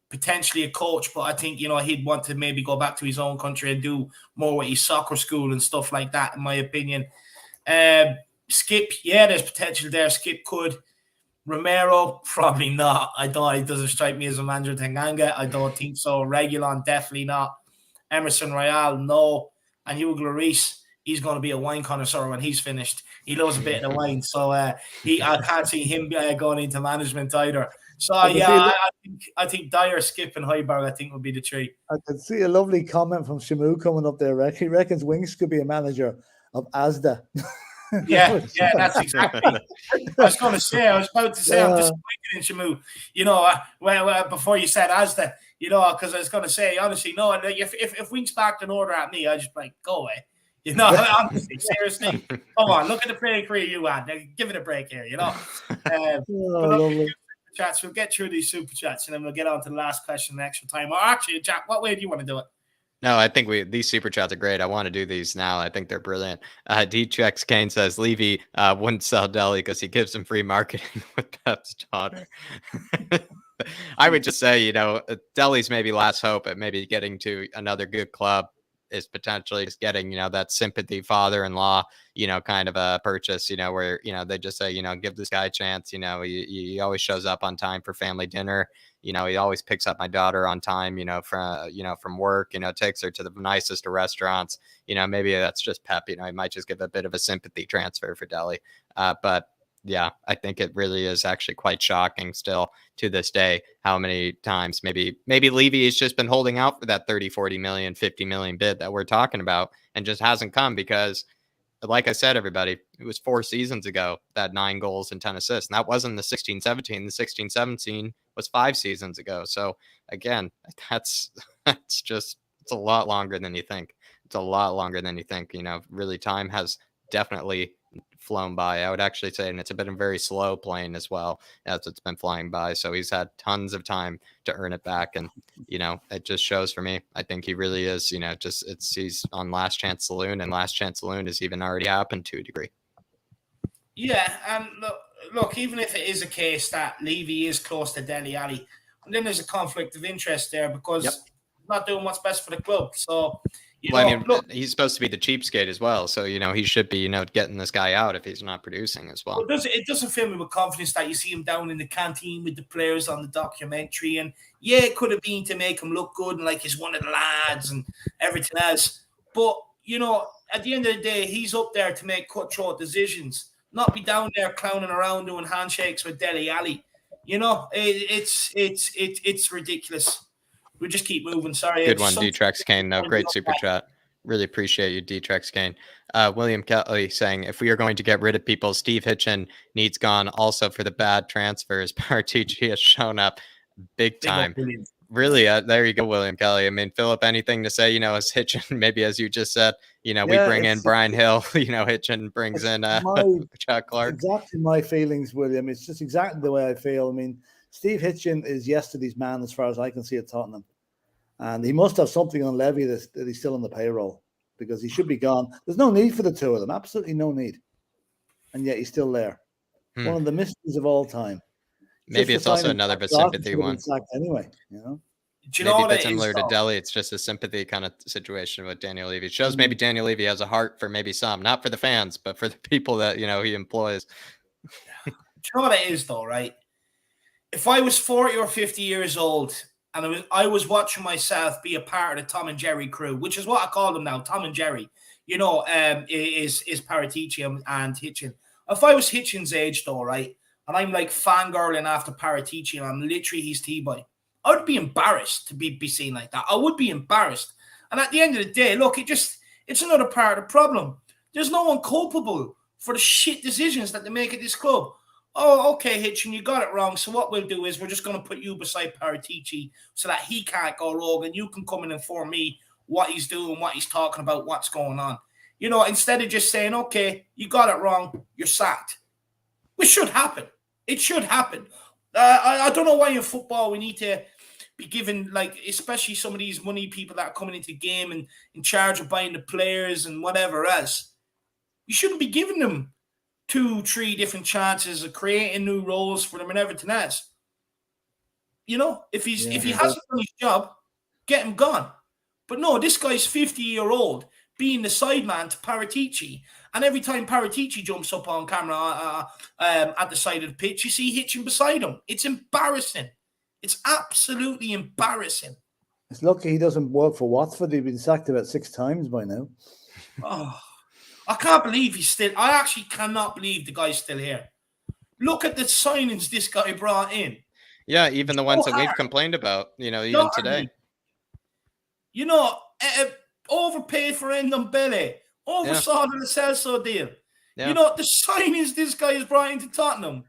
potentially a coach, but I think, he'd want to maybe go back to his own country and do more with his soccer school and stuff like that, in my opinion. Skipp, there's potential there. Skipp could. Romero, probably not. He doesn't strike me as a manager. Tanganga, I don't think so. Reguilon, definitely not. Emerson Royale, no. And Hugo Lloris, he's going to be a wine connoisseur when he's finished. He loves a bit of the wine, so I can't see him going into management either. So I think Dyer, Skipp, and Højbjerg, I think would be the three. I can see a lovely comment from Shamu coming up there. He reckons Winks could be a manager of Asda. Yeah, that's exactly. I was about to say, I'm disappointed in Shamu. Before you said Asda, because I was going to say, honestly, no. If Winks backed an order at me, I'd just be like, go away. Honestly, seriously, come on, look at the playing career you had. Give it a break here, Chats. We'll get through these super chats and then we'll get on to the last question in extra time. Or actually, Jack, what way do you want to do it? No, I think these super chats are great. I want to do these now. I think they're brilliant. D-Chex Kane says Levy wouldn't sell Dele because he gives him free marketing with Pep's daughter. I would just say, Dele's maybe last hope at maybe getting to another good club is potentially just getting, that sympathy father-in-law, kind of a purchase, where, they just say, give this guy a chance. He always shows up on time for family dinner. He always picks up my daughter on time, from work, takes her to the nicest of restaurants. Maybe that's just Pep, he might just give a bit of a sympathy transfer for Dele. But yeah, I think it really is actually quite shocking still to this day how many times maybe Levy has just been holding out for that 30, 40 million, 50 million bid that we're talking about and just hasn't come because like I said, everybody, it was 4 seasons ago that 9 goals and 10 assists. And that wasn't the 16-17. The 16-17 was 5 seasons ago. So again, it's a lot longer than you think. It's a lot longer than you think. Really, time has definitely flown by. I would actually say, and it's been very slow playing as well as it's been flying by. So he's had tons of time to earn it back. And, it just shows for me. I think he really is, he's on Last Chance Saloon, and Last Chance Saloon has even already happened to a degree. Yeah. And look, even if it is a case that Levy is close to Dele Alli, and then there's a conflict of interest there because he's not doing what's best for the club. So, he's supposed to be the cheapskate as well. So, he should be, getting this guy out if he's not producing as well. It doesn't fill me with confidence that you see him down in the canteen with the players on the documentary. And yeah, it could have been to make him look good and like he's one of the lads and everything else. But, at the end of the day, he's up there to make cutthroat decisions, not be down there clowning around doing handshakes with Dele Alli. It's ridiculous. We just keep moving. Sorry. Good one, D-Trex Kane. No, great super chat. Really appreciate you, D-Trex Kane. William Kelly saying, if we are going to get rid of people, Steve Hitchen needs gone. Also for the bad transfers, Paratici has shown up big time. Really, there you go, William Kelly. I mean, Philip, anything to say, as Hitchen, maybe as you just said, we bring in Brian Hill, Hitchen brings in Chuck Clark. Exactly my feelings, William. It's just exactly the way I feel. I mean, Steve Hitchen is yesterday's man as far as I can see at Tottenham. And he must have something on Levy that he's still on the payroll, because he should be gone. There's no need for the two of them. Absolutely no need. And yet he's still there. One of the mysteries of all time. Maybe it's also another but sympathy one. Anyway, Do you know maybe it's similar to Dele. It's just a sympathy kind of situation with Daniel Levy. It shows maybe Daniel Levy has a heart for maybe some, not for the fans, but for the people that, he employs. Do you know what it is, though, right? If I was 40 or 50 years old and I was watching myself be a part of the Tom and Jerry crew, which is what I call them now, Tom and Jerry, is Paratici and Hitchen. If I was Hitchen's age, though, right, and I'm like fangirling after Paratici and I'm literally his T-boy, I would be embarrassed to be seen like that. I would be embarrassed. And at the end of the day, look, it's another part of the problem. There's no one culpable for the shit decisions that they make at this club. Oh, okay, Hitchen, you got it wrong. So what we'll do is we're just going to put you beside Paratici so that he can't go rogue and you can come and inform me what he's doing, what he's talking about, what's going on. Instead of just saying, okay, you got it wrong, you're sacked. Which should happen. It should happen. I don't know why in football we need to be given, especially some of these money people that are coming into the game and in charge of buying the players and whatever else. You shouldn't be giving them 2-3 different chances of creating new roles for them and everything else. If he hasn't done his job, get him gone. But no, this guy's 50-year-old being the sideman to Paratici, and every time Paratici jumps up on camera at the side of the pitch, you see Hitchen beside him. It's embarrassing. It's absolutely embarrassing. It's lucky he doesn't work for Watford. He's been sacked about 6 times by now. Oh, I can't believe I actually cannot believe the guy's still here. Look at the signings this guy brought in. Yeah, even the ones that we've complained about, even today. Overpaid for Ndombele. Oversaw the Celso deal. Yeah. The signings this guy has brought into Tottenham,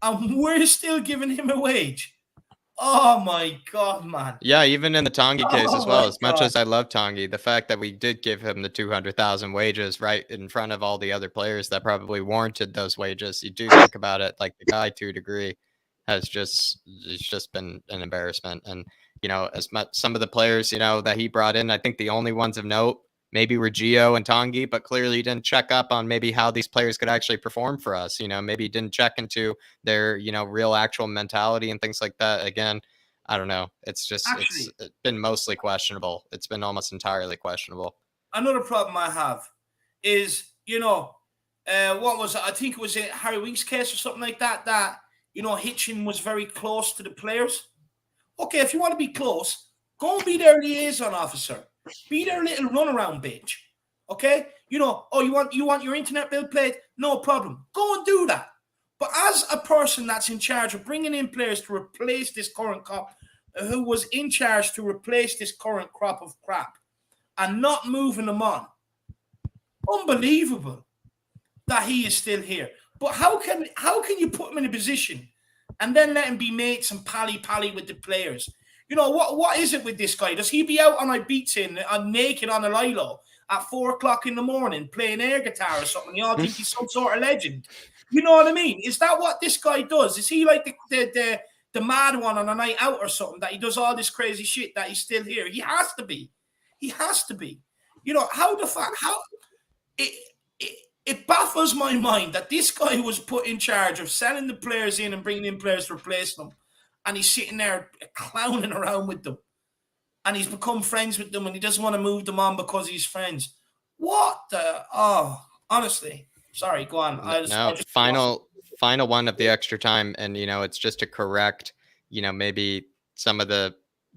and we're still giving him a wage. Oh my God, man. Yeah, even in the Tanguy case as well. As much as I love Tanguy, the fact that we did give him the 200,000 wages right in front of all the other players that probably warranted those wages. You do think about it, like the guy to a degree it's just been an embarrassment. And, as much some of the players, that he brought in, I think the only ones of note maybe were Gio and Tanguy, but clearly didn't check up on maybe how these players could actually perform for us. Maybe didn't check into their, real actual mentality and things like that. Again, I don't know. It's just, it's been mostly questionable. It's been almost entirely questionable. Another problem I have is, what was it? I think it was Harry Winks' case or something like that, Hitchen was very close to the players. Okay, if you want to be close, go and be their liaison officer. Be their little runaround bitch. Okay? You want your internet bill paid? No problem. Go and do that. But as a person that's in charge of bringing in players to replace this current crop, who was in charge to replace this current crop of crap and not moving them on, unbelievable. that he is still here. But how can you put him in a position and then let him be mates and pally with the players? You know, what is it with this guy? Does he be out on a beach naked on a lilo at 4:00 in the morning playing air guitar or something? You all think he's some sort of legend. You know what I mean? Is that what this guy does? Is he like the mad one on a night out or something, that he does all this crazy shit that he's still here? He has to be. He has to be. You know, it baffles my mind that this guy was put in charge of selling the players in and bringing in players to replace them, and he's sitting there clowning around with them, and he's become friends with them, and he doesn't want to move them on because he's friends. What the? Oh, honestly, sorry. Go on. Final one of the extra time, and you know, it's just to correct. You know, maybe some of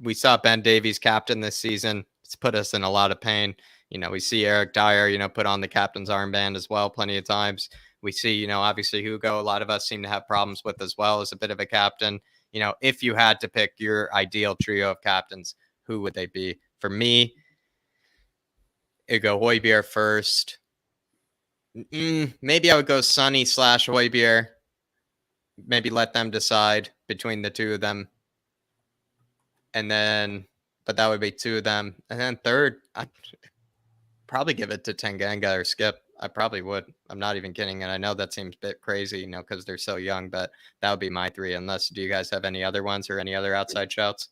we saw Ben Davies captain this season. It's put us in a lot of pain. You know, we see Eric Dyer, you know, put on the captain's armband as well plenty of times. We see, you know, obviously Hugo, a lot of us seem to have problems with as well as a bit of a captain. You know, if you had to pick your ideal trio of captains, who would they be? For me, it'd go Højbjerg first. Maybe I would go Sonny / Højbjerg. Maybe let them decide between the two of them. And then, but that would be two of them. And then third, I'd probably give it to Tanganga or Skipp. I probably would. I'm not even kidding. And I know that seems a bit crazy, you know, because they're so young, but that would be my three. Unless, do you guys have any other ones or any other outside shouts?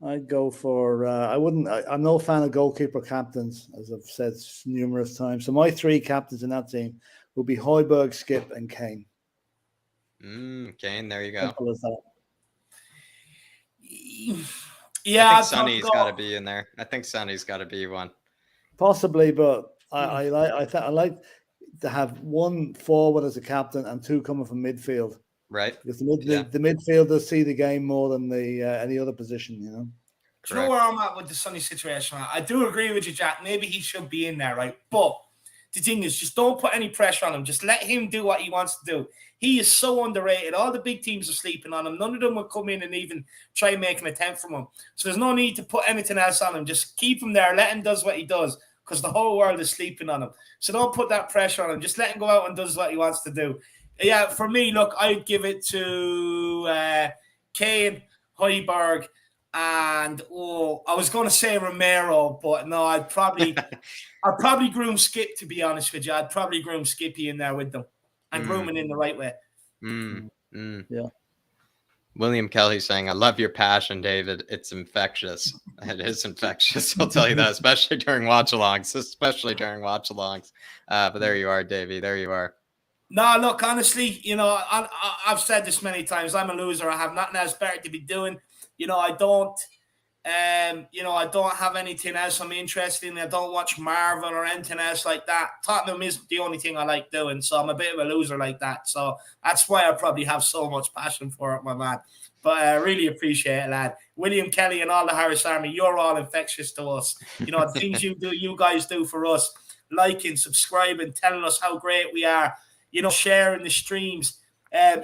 I'd go for, I'm no fan of goalkeeper captains, as I've said numerous times. So my three captains in that team will be Højbjerg, Skipp, and Kane. Kane, there you go. Simple as that. Yeah, I think Sonny's got to be in there. I think Sonny's got to be one. Possibly, but I like to have one forward as a captain and two coming from midfield. Right. Because the midfielders see the game more than the any other position, you know. Do you know where I'm at with the Sonny situation? I do agree with you, Jack. Maybe he should be in there, right? But the thing is, just don't put any pressure on him. Just let him do what he wants to do. He is so underrated. All the big teams are sleeping on him. None of them will come in and even try and make an attempt from him. So there's no need to put anything else on him. Just keep him there. Let him do what he does, because the whole world is sleeping on him. So don't put that pressure on him. Just let him go out and does what he wants to do. Yeah, for me, look, I'd give it to Kane, Højbjerg, and I was going to say Romero, but no, I'd probably groom Skipp, to be honest with you. I'd probably groom Skippy in there with them and groom him in the right way. Yeah. William Kelly saying, "I love your passion, David. It's infectious." It is infectious. I'll tell you that, especially during watch-alongs. But there you are, Davey. There you are. No, look, honestly, you know, I've said this many times. I'm a loser. I have nothing else better to be doing. You know, I don't have anything else I'm interested in. I don't watch Marvel or anything else like that. Tottenham is the only thing I like doing, so I'm a bit of a loser like that. So that's why I probably have so much passion for it, my man. But I really appreciate it, lad. William Kelly and all the Harris Army, you're all infectious to us. You know, the things you guys do for us, liking, subscribing, telling us how great we are, you know, sharing the streams,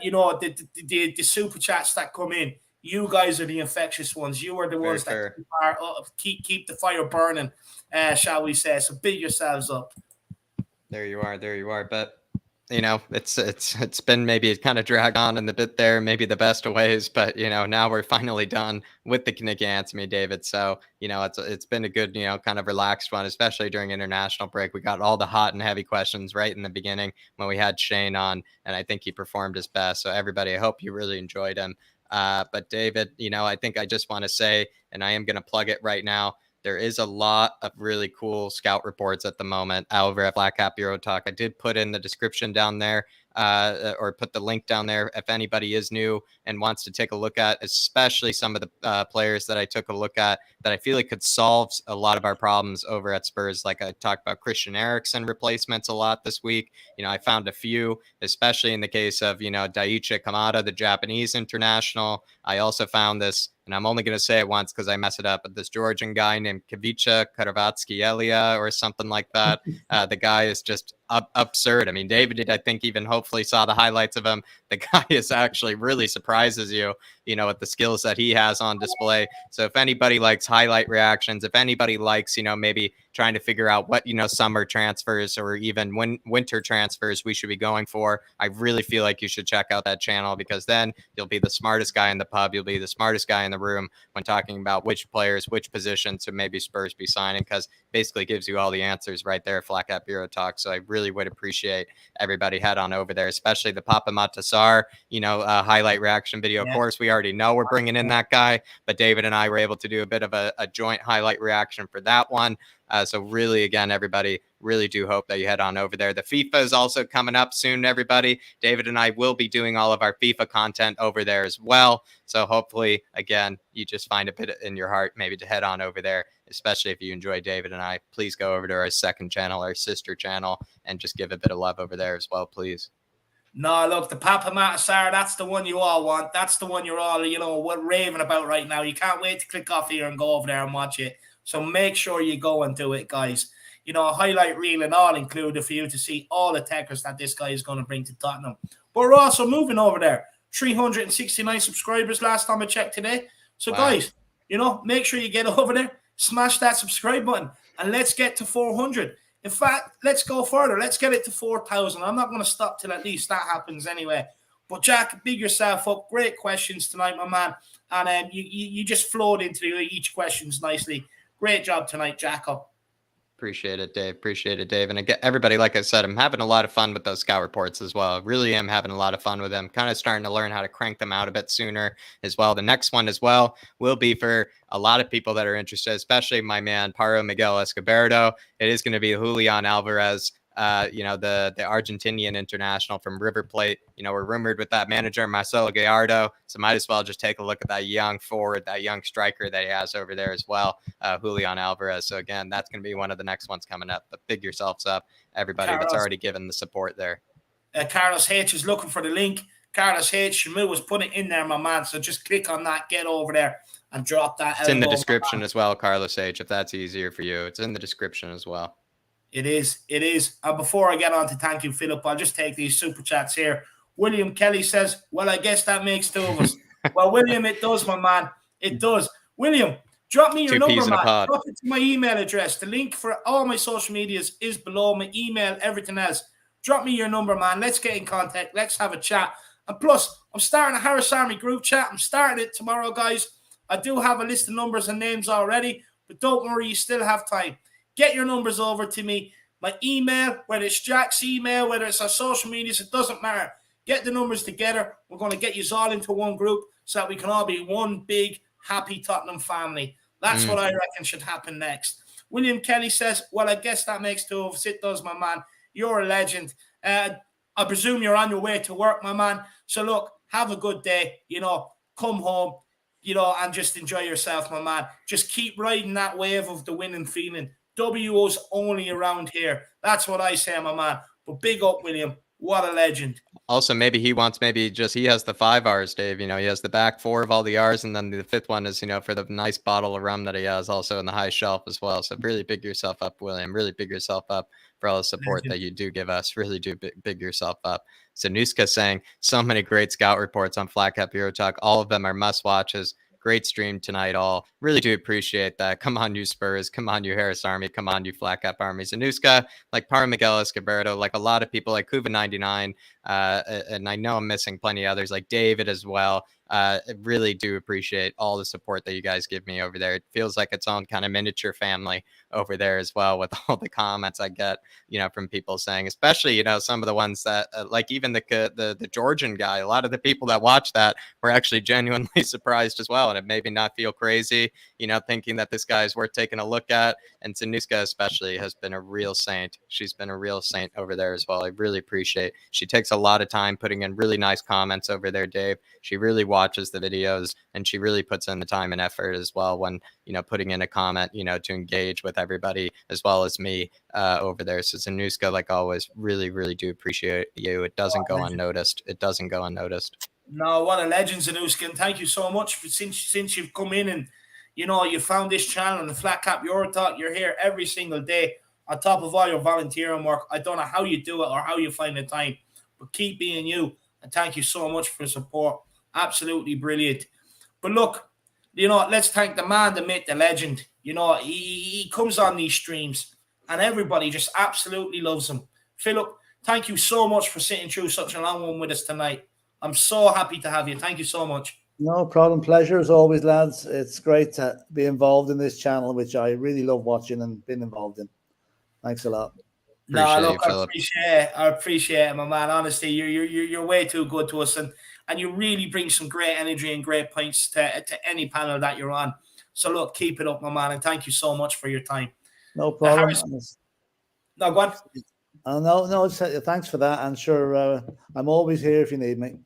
you know, the super chats that come in. You guys are the infectious ones. You are the ones that keep the fire burning, shall we say. So big yourselves up. There you are. But, you know, it's been maybe kind of dragged on in the bit there, maybe the best of ways. But, you know, now we're finally done with the Nick Anthony, David. So, you know, it's been a good, you know, kind of relaxed one, especially during international break. We got all the hot and heavy questions right in the beginning when we had Shane on, and I think he performed his best. So everybody, I hope you really enjoyed him. But David, you know, I think I just want to say, and I am going to plug it right now, there is a lot of really cool scout reports at the moment over at flatcapeurotalk. I did put in the description down there, or put the link down there if anybody is new and wants to take a look at, especially some of the players that I took a look at that I feel like could solve a lot of our problems over at Spurs. Like I talked about Christian Eriksen replacements a lot this week. You know, I found a few, especially in the case of, you know, Daichi Kamada, the Japanese international. I also found this, and I'm only going to say it once because I mess it up, but this Georgian guy named Kavica Karavatsky Elia or something like that. The guy is just absurd. I mean, David, I think even hopefully saw the highlights of him. The guy is actually really surprises you, with the skills that he has on display. So if anybody likes highlight reactions, if anybody likes, maybe trying to figure out what, summer transfers or even winter transfers we should be going for, I really feel like you should check out that channel, because then you'll be the smartest guy in the pub. You'll be the smartest guy in the room when talking about which players, which positions to maybe Spurs be signing, because basically gives you all the answers right there, Flat Cap Bureau Talk. So I really would appreciate everybody head on over there, especially the Papa Matasar, highlight reaction video. Of course, we already know we're bringing in that guy, but David and I were able to do a bit of a joint highlight reaction for that one. So really, again, everybody, really do hope that you head on over there. The FIFA is also coming up soon, everybody. David and I will be doing all of our FIFA content over there as well. So hopefully, again, you just find a bit in your heart maybe to head on over there, especially if you enjoy David and I. Please go over to our second channel, our sister channel, and just give a bit of love over there as well, please. No, look, the Papa Matasar, that's the one you all want. That's the one you're all, raving about right now. You can't wait to click off here and go over there and watch it. So make sure you go and do it, guys. A highlight reel and all included for you to see all the techers that this guy is going to bring to Tottenham. But we're also moving over there. 369 subscribers last time I checked today. So, guys, make sure you get over there, smash that subscribe button, and let's get to 400. In fact, let's go further. Let's get it to 4,000. I'm not going to stop till at least that happens anyway. But, Jack, big yourself up. Great questions tonight, my man. And you just flowed into each questions nicely. Great job tonight, Jacko. Appreciate it, Dave. Appreciate it, Dave. And again, everybody, like I said, I'm having a lot of fun with those scout reports as well. Really am having a lot of fun with them. Kind of starting to learn how to crank them out a bit sooner as well. The next one as well will be for a lot of people that are interested, especially my man, Paro Miguel Escobardo. It is going to be Julian Alvarez, the Argentinian international from River Plate. We're rumored with that manager, Marcelo Gallardo. So might as well just take a look at that young forward, that young striker that he has over there as well, Julian Alvarez. So again, that's going to be one of the next ones coming up. But big yourselves up, everybody that's already given the support there. Carlos H is looking for the link. Carlos H, Shamu was putting it in there, my man. So just click on that, get over there, and drop that. It's in the description as well, Carlos H, if that's easier for you. It's in the description as well. It is. And before I get on to thank you, Philip, I'll just take these super chats here. William Kelly says, well, I guess that makes two of us. Well, William, it does, my man. It does. William, drop me your number, man. Drop it to my email address. The link for all my social medias is below, my email, everything else. Drop me your number, man. Let's get in contact. Let's have a chat. And plus, I'm starting a Harris Army group chat. I'm starting it tomorrow, guys. I do have a list of numbers and names already, but don't worry, you still have time. Get your numbers over to me. My email, whether it's Jack's email, whether it's our social medias, it doesn't matter. Get the numbers together. We're going to get you all into one group so that we can all be one big, happy Tottenham family. That's what I reckon should happen next. William Kelly says, well, I guess that makes two of us. It does, my man. You're a legend. I presume you're on your way to work, my man. So, look, have a good day. Come home, and just enjoy yourself, my man. Just keep riding that wave of the winning feeling. W's only around here. That's what I say, my man. But big up, William. What a legend. Also, maybe he has the 5 R's, Dave. He has the back 4 of all the R's, and then the 5th one is, for the nice bottle of rum that he has also in the high shelf as well. So really big yourself up, William. Really big yourself up for all the support that you do give us. Really do big yourself up. So Nuska saying so many great scout reports on Flat Cap Bureau Talk. All of them are must watches. Great stream tonight, all. Really do appreciate that. Come on, you Spurs. Come on, you Harris Army. Come on, you Flat Cap Armies. Anuska, like Paro Miguel Escobardo, like a lot of people, like Kuva99, and I know I'm missing plenty of others, like David as well. Really do appreciate all the support that you guys give me over there. It feels like its own kind of miniature family over there as well, with all the comments I get, from people saying, especially, some of the ones that, like even the Georgian guy, a lot of the people that watch that were actually genuinely surprised as well. And it made me not feel crazy, thinking that this guy is worth taking a look at. And Tanuska especially has been a real saint. She's been a real saint over there as well. I really appreciate. She takes a lot of time putting in really nice comments over there, Dave. She really watches the videos, and she really puts in the time and effort as well when, putting in a comment, to engage with everybody as well as me over there. So Zanuska, like always, really, really do appreciate you. It doesn't go unnoticed. It doesn't go unnoticed. No, what a legend, Zanuska, and thank you so much since you've come in and, you found this channel and the Flat Cap Bureau Talk. You're here every single day. on top of all your volunteering work. I don't know how you do it or how you find the time, but keep being you. And thank you so much for the support. Absolutely brilliant. But look, let's thank the man, the myth, the legend. He comes on these streams and everybody just absolutely loves him. Philip, thank you so much for sitting through such a long one with us tonight. I'm so happy to have you. Thank you so much. No problem. Pleasure as always, lads. It's great to be involved in this channel, which I really love watching and been involved in. Thanks a lot. I appreciate it, my man. Honestly, you're way too good to us, and you really bring some great energy and great points to any panel that you're on. So look, keep it up, my man, and thank you so much for your time. No problem. No, go on. No, thanks for that. And sure, I'm always here if you need me.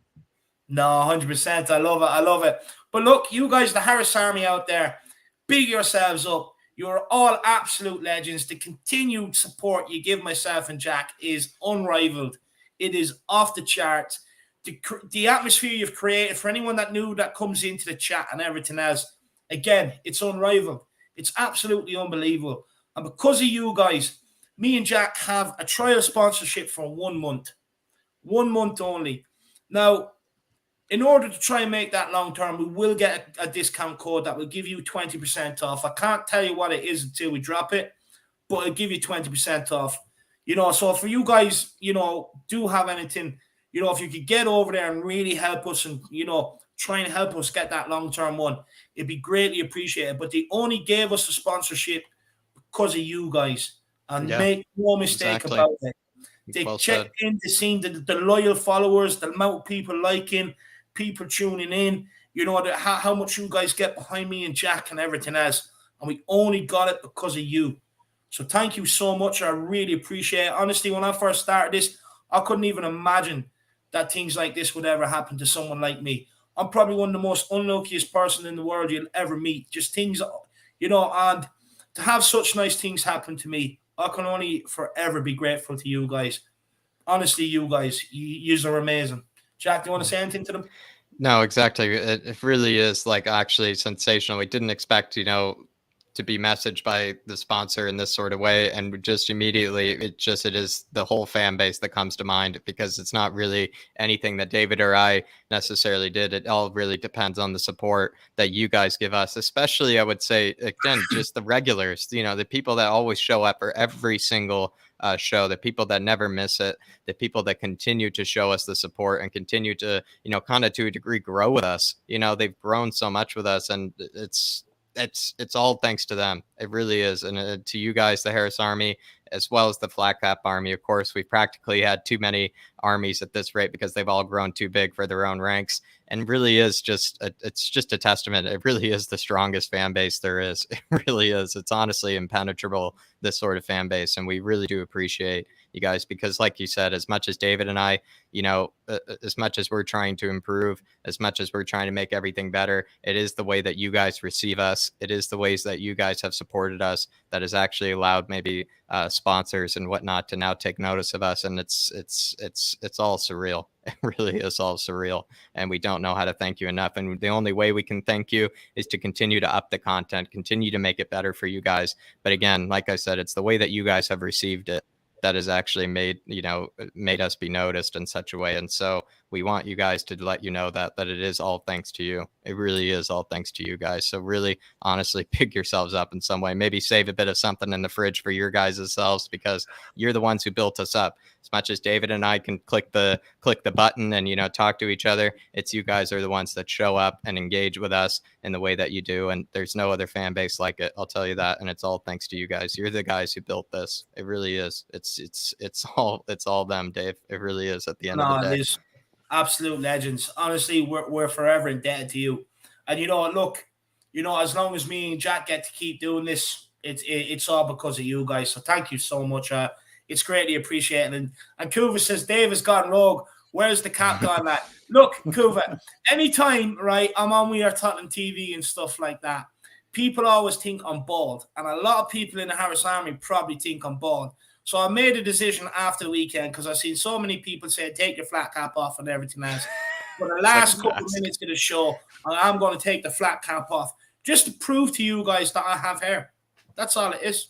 No, 100%. I love it. But look, you guys, the Harris Army out there, big yourselves up. You're all absolute legends. The continued support you give myself and Jack is unrivaled. It is off the charts. The atmosphere you've created for anyone that comes into the chat and everything else, again, it's unrivaled. It's absolutely unbelievable. And because of you guys, me and Jack have a trial sponsorship for 1 month. 1 month only. Now, in order to try and make that long term, we will get a discount code that will give you 20% off. I can't tell you what it is until we drop it, but it'll give you 20% off. So for you guys, do have anything, if you could get over there and really help us and, try and help us get that long-term one, it'd be greatly appreciated. But they only gave us a sponsorship because of you guys. And make no mistake about it. They checked in, they seen the loyal followers, the amount of people liking, people tuning in, how much you guys get behind me and Jack and everything else. And we only got it because of you. So thank you so much. I really appreciate it. Honestly, when I first started this, I couldn't even imagine that things like this would ever happen to someone like me. I'm probably one of the most unluckiest person in the world you'll ever meet. Just things, and to have such nice things happen to me, I can only forever be grateful to you guys. Honestly, you guys, you are amazing. Jack, do you want to say anything to them? No, exactly. It really is actually sensational. We didn't expect, to be messaged by the sponsor in this sort of way. And just immediately, it is the whole fan base that comes to mind, because it's not really anything that David or I necessarily did. It all really depends on the support that you guys give us, especially, I would say, again, just the regulars, the people that always show up for every single show, the people that never miss it, the people that continue to show us the support and continue to, kind of to a degree grow with us. They've grown so much with us, and it's all thanks to them. It really is. And to you guys, the Harris Army, as well as the Flat Cap Army. Of course, we've practically had too many armies at this rate because they've all grown too big for their own ranks. And really is it's just a testament. It really is the strongest fan base there is. It really is. It's honestly impenetrable, this sort of fan base. And we really do appreciate you guys, because like you said, as much as David and I, as much as we're trying to improve, as much as we're trying to make everything better, it is the way that you guys receive us. It is the ways that you guys have supported us that has actually allowed maybe sponsors and whatnot to now take notice of us. And it's all surreal. It really is all surreal. And we don't know how to thank you enough. And the only way we can thank you is to continue to up the content, continue to make it better for you guys. But again, like I said, it's the way that you guys have received it that has actually made us be noticed in such a way. And so we want you guys to let you know that it is all thanks to you. It really is all thanks to you guys. So really, honestly, pick yourselves up in some way. Maybe save a bit of something in the fridge for your guys' selves, because you're the ones who built us up. As much as David and I can click the button and talk to each other, it's you guys are the ones that show up and engage with us in the way that you do. And there's no other fan base like it, I'll tell you that. And it's all thanks to you guys. You're the guys who built this. It really is. It's all them, Dave. It really is. At the end of the day, absolute legends. Honestly, we're forever indebted to you. And look, as long as me and Jack get to keep doing this, it's all because of you guys. So thank you so much. It's greatly appreciated. And Kuva says, Dave has gone rogue. Where's the cat gone at? Look, Kuva, anytime, right, I'm on We Are Tottenham TV and stuff like that, people always think I'm bald. And a lot of people in the Harris Army probably think I'm bald. So I made a decision after the weekend, because I've seen so many people say, take your flat cap off and everything else. For the last couple of minutes of the show, I'm going to take the flat cap off just to prove to you guys that I have hair. That's all it is.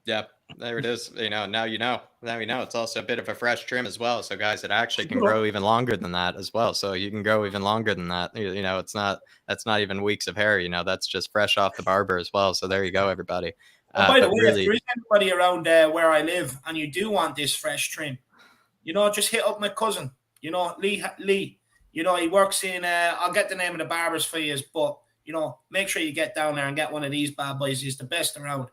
Yeah, There it is. Now you know. It's also a bit of a fresh trim as well. So guys, it actually can grow even longer than that as well. So you can grow even longer than that. That's not even weeks of hair. That's just fresh off the barber as well. So there you go, everybody. By the way, if there is anybody around where I live and you do want this fresh trim, just hit up my cousin. Lee. He works in. I'll get the name of the barbers for you, but make sure you get down there and get one of these bad boys. He's the best around.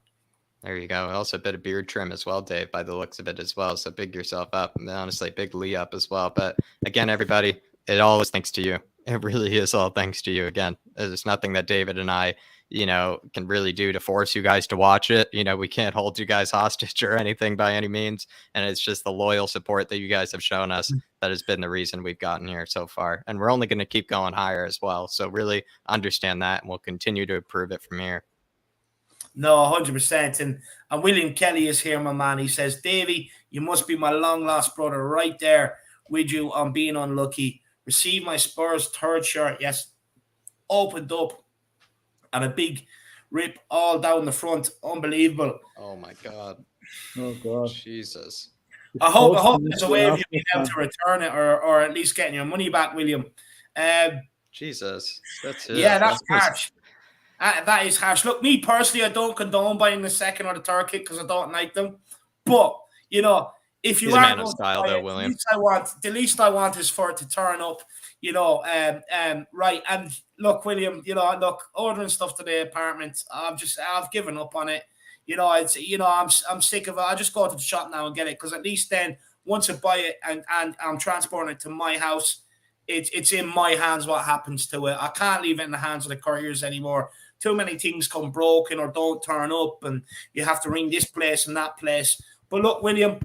There you go. Also a bit of beard trim as well, Dave, by the looks of it as well. So big yourself up. And honestly, big Lee up as well. But again, everybody, it all is thanks to you. It really is all thanks to you. Again, there's nothing that David and I, can really do to force you guys to watch it. We can't hold you guys hostage or anything by any means. And it's just the loyal support that you guys have shown us that has been the reason we've gotten here so far. And we're only going to keep going higher as well. So really understand that, and we'll continue to improve it from here. No, 100%. And William Kelly is here, my man. He says, Davey, you must be my long-lost brother right there with you on being unlucky. Received my Spurs third shirt. Yes, opened up and a big rip all down the front. Unbelievable. Oh, my God. Oh, God. Jesus. I hope there's a way of you being able to return it or at least getting your money back, William. Jesus. That's it. Yeah, that's harsh. That is harsh. Look, me personally, I don't condone buying the second or the third kit because I don't like them. But, if you He's are a man of style, though, William. The least I want is for it to turn up, right. And look, William, ordering stuff to the apartment, I've given up on it. I'm sick of it. I just go to the shop now and get it because at least then once I buy it and I'm transporting it to my house, it's in my hands what happens to it. I can't leave it in the hands of the couriers anymore. Too many things come broken or don't turn up and you have to ring this place and that place. But look, William,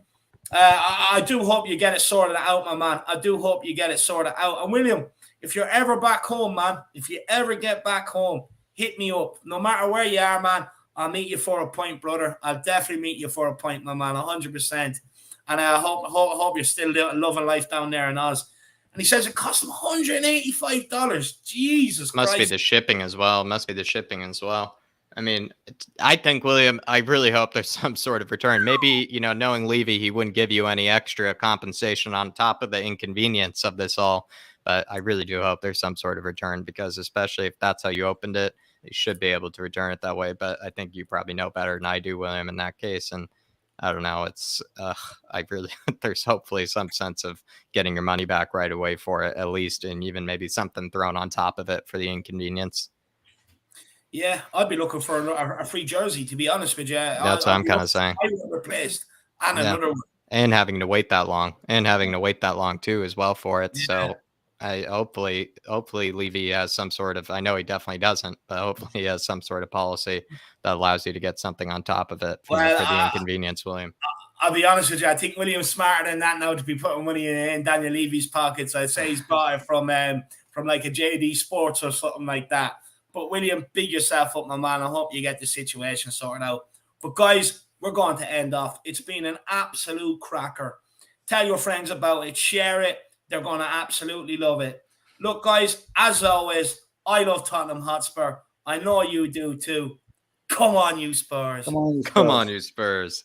I do hope you get it sorted out, my man. I do hope you get it sorted out. And William, if you're ever back home, man, if you ever get back home, hit me up. No matter where you are, man, I'll meet you for a pint, brother. I'll definitely meet you for a pint, my man, 100%. And I hope you're still loving life down there in Oz. And he says it cost him $185. Jesus Christ. Must be the shipping as well. I mean, I think, William, I really hope there's some sort of return. Maybe, knowing Levy, he wouldn't give you any extra compensation on top of the inconvenience of this all. But I really do hope there's some sort of return because especially if that's how you opened it, you should be able to return it that way. But I think you probably know better than I do, William, in that case. And I don't know. There's hopefully some sense of getting your money back right away for it, at least, and even maybe something thrown on top of it for the inconvenience. Yeah, I'd be looking for a free jersey, to be honest with you. That's what I'm kind of saying. I would replaced and another one. And having to wait that long, too, as well for it. Yeah. So I hopefully Levy has some sort of, I know he definitely doesn't, but hopefully he has some sort of policy that allows you to get something on top of it for the inconvenience, William. I'll be honest with you. I think William's smarter than that now to be putting money in Daniel Levy's pockets. I'd say he's bought it from like a JD Sports or something like that. But William, big yourself up, my man. I hope you get the situation sorted out. But guys, we're going to end off. It's been an absolute cracker. Tell your friends about it. Share it. They're going to absolutely love it. Look, guys, as always, I love Tottenham Hotspur. I know you do too. Come on, you Spurs. Come on, you Spurs.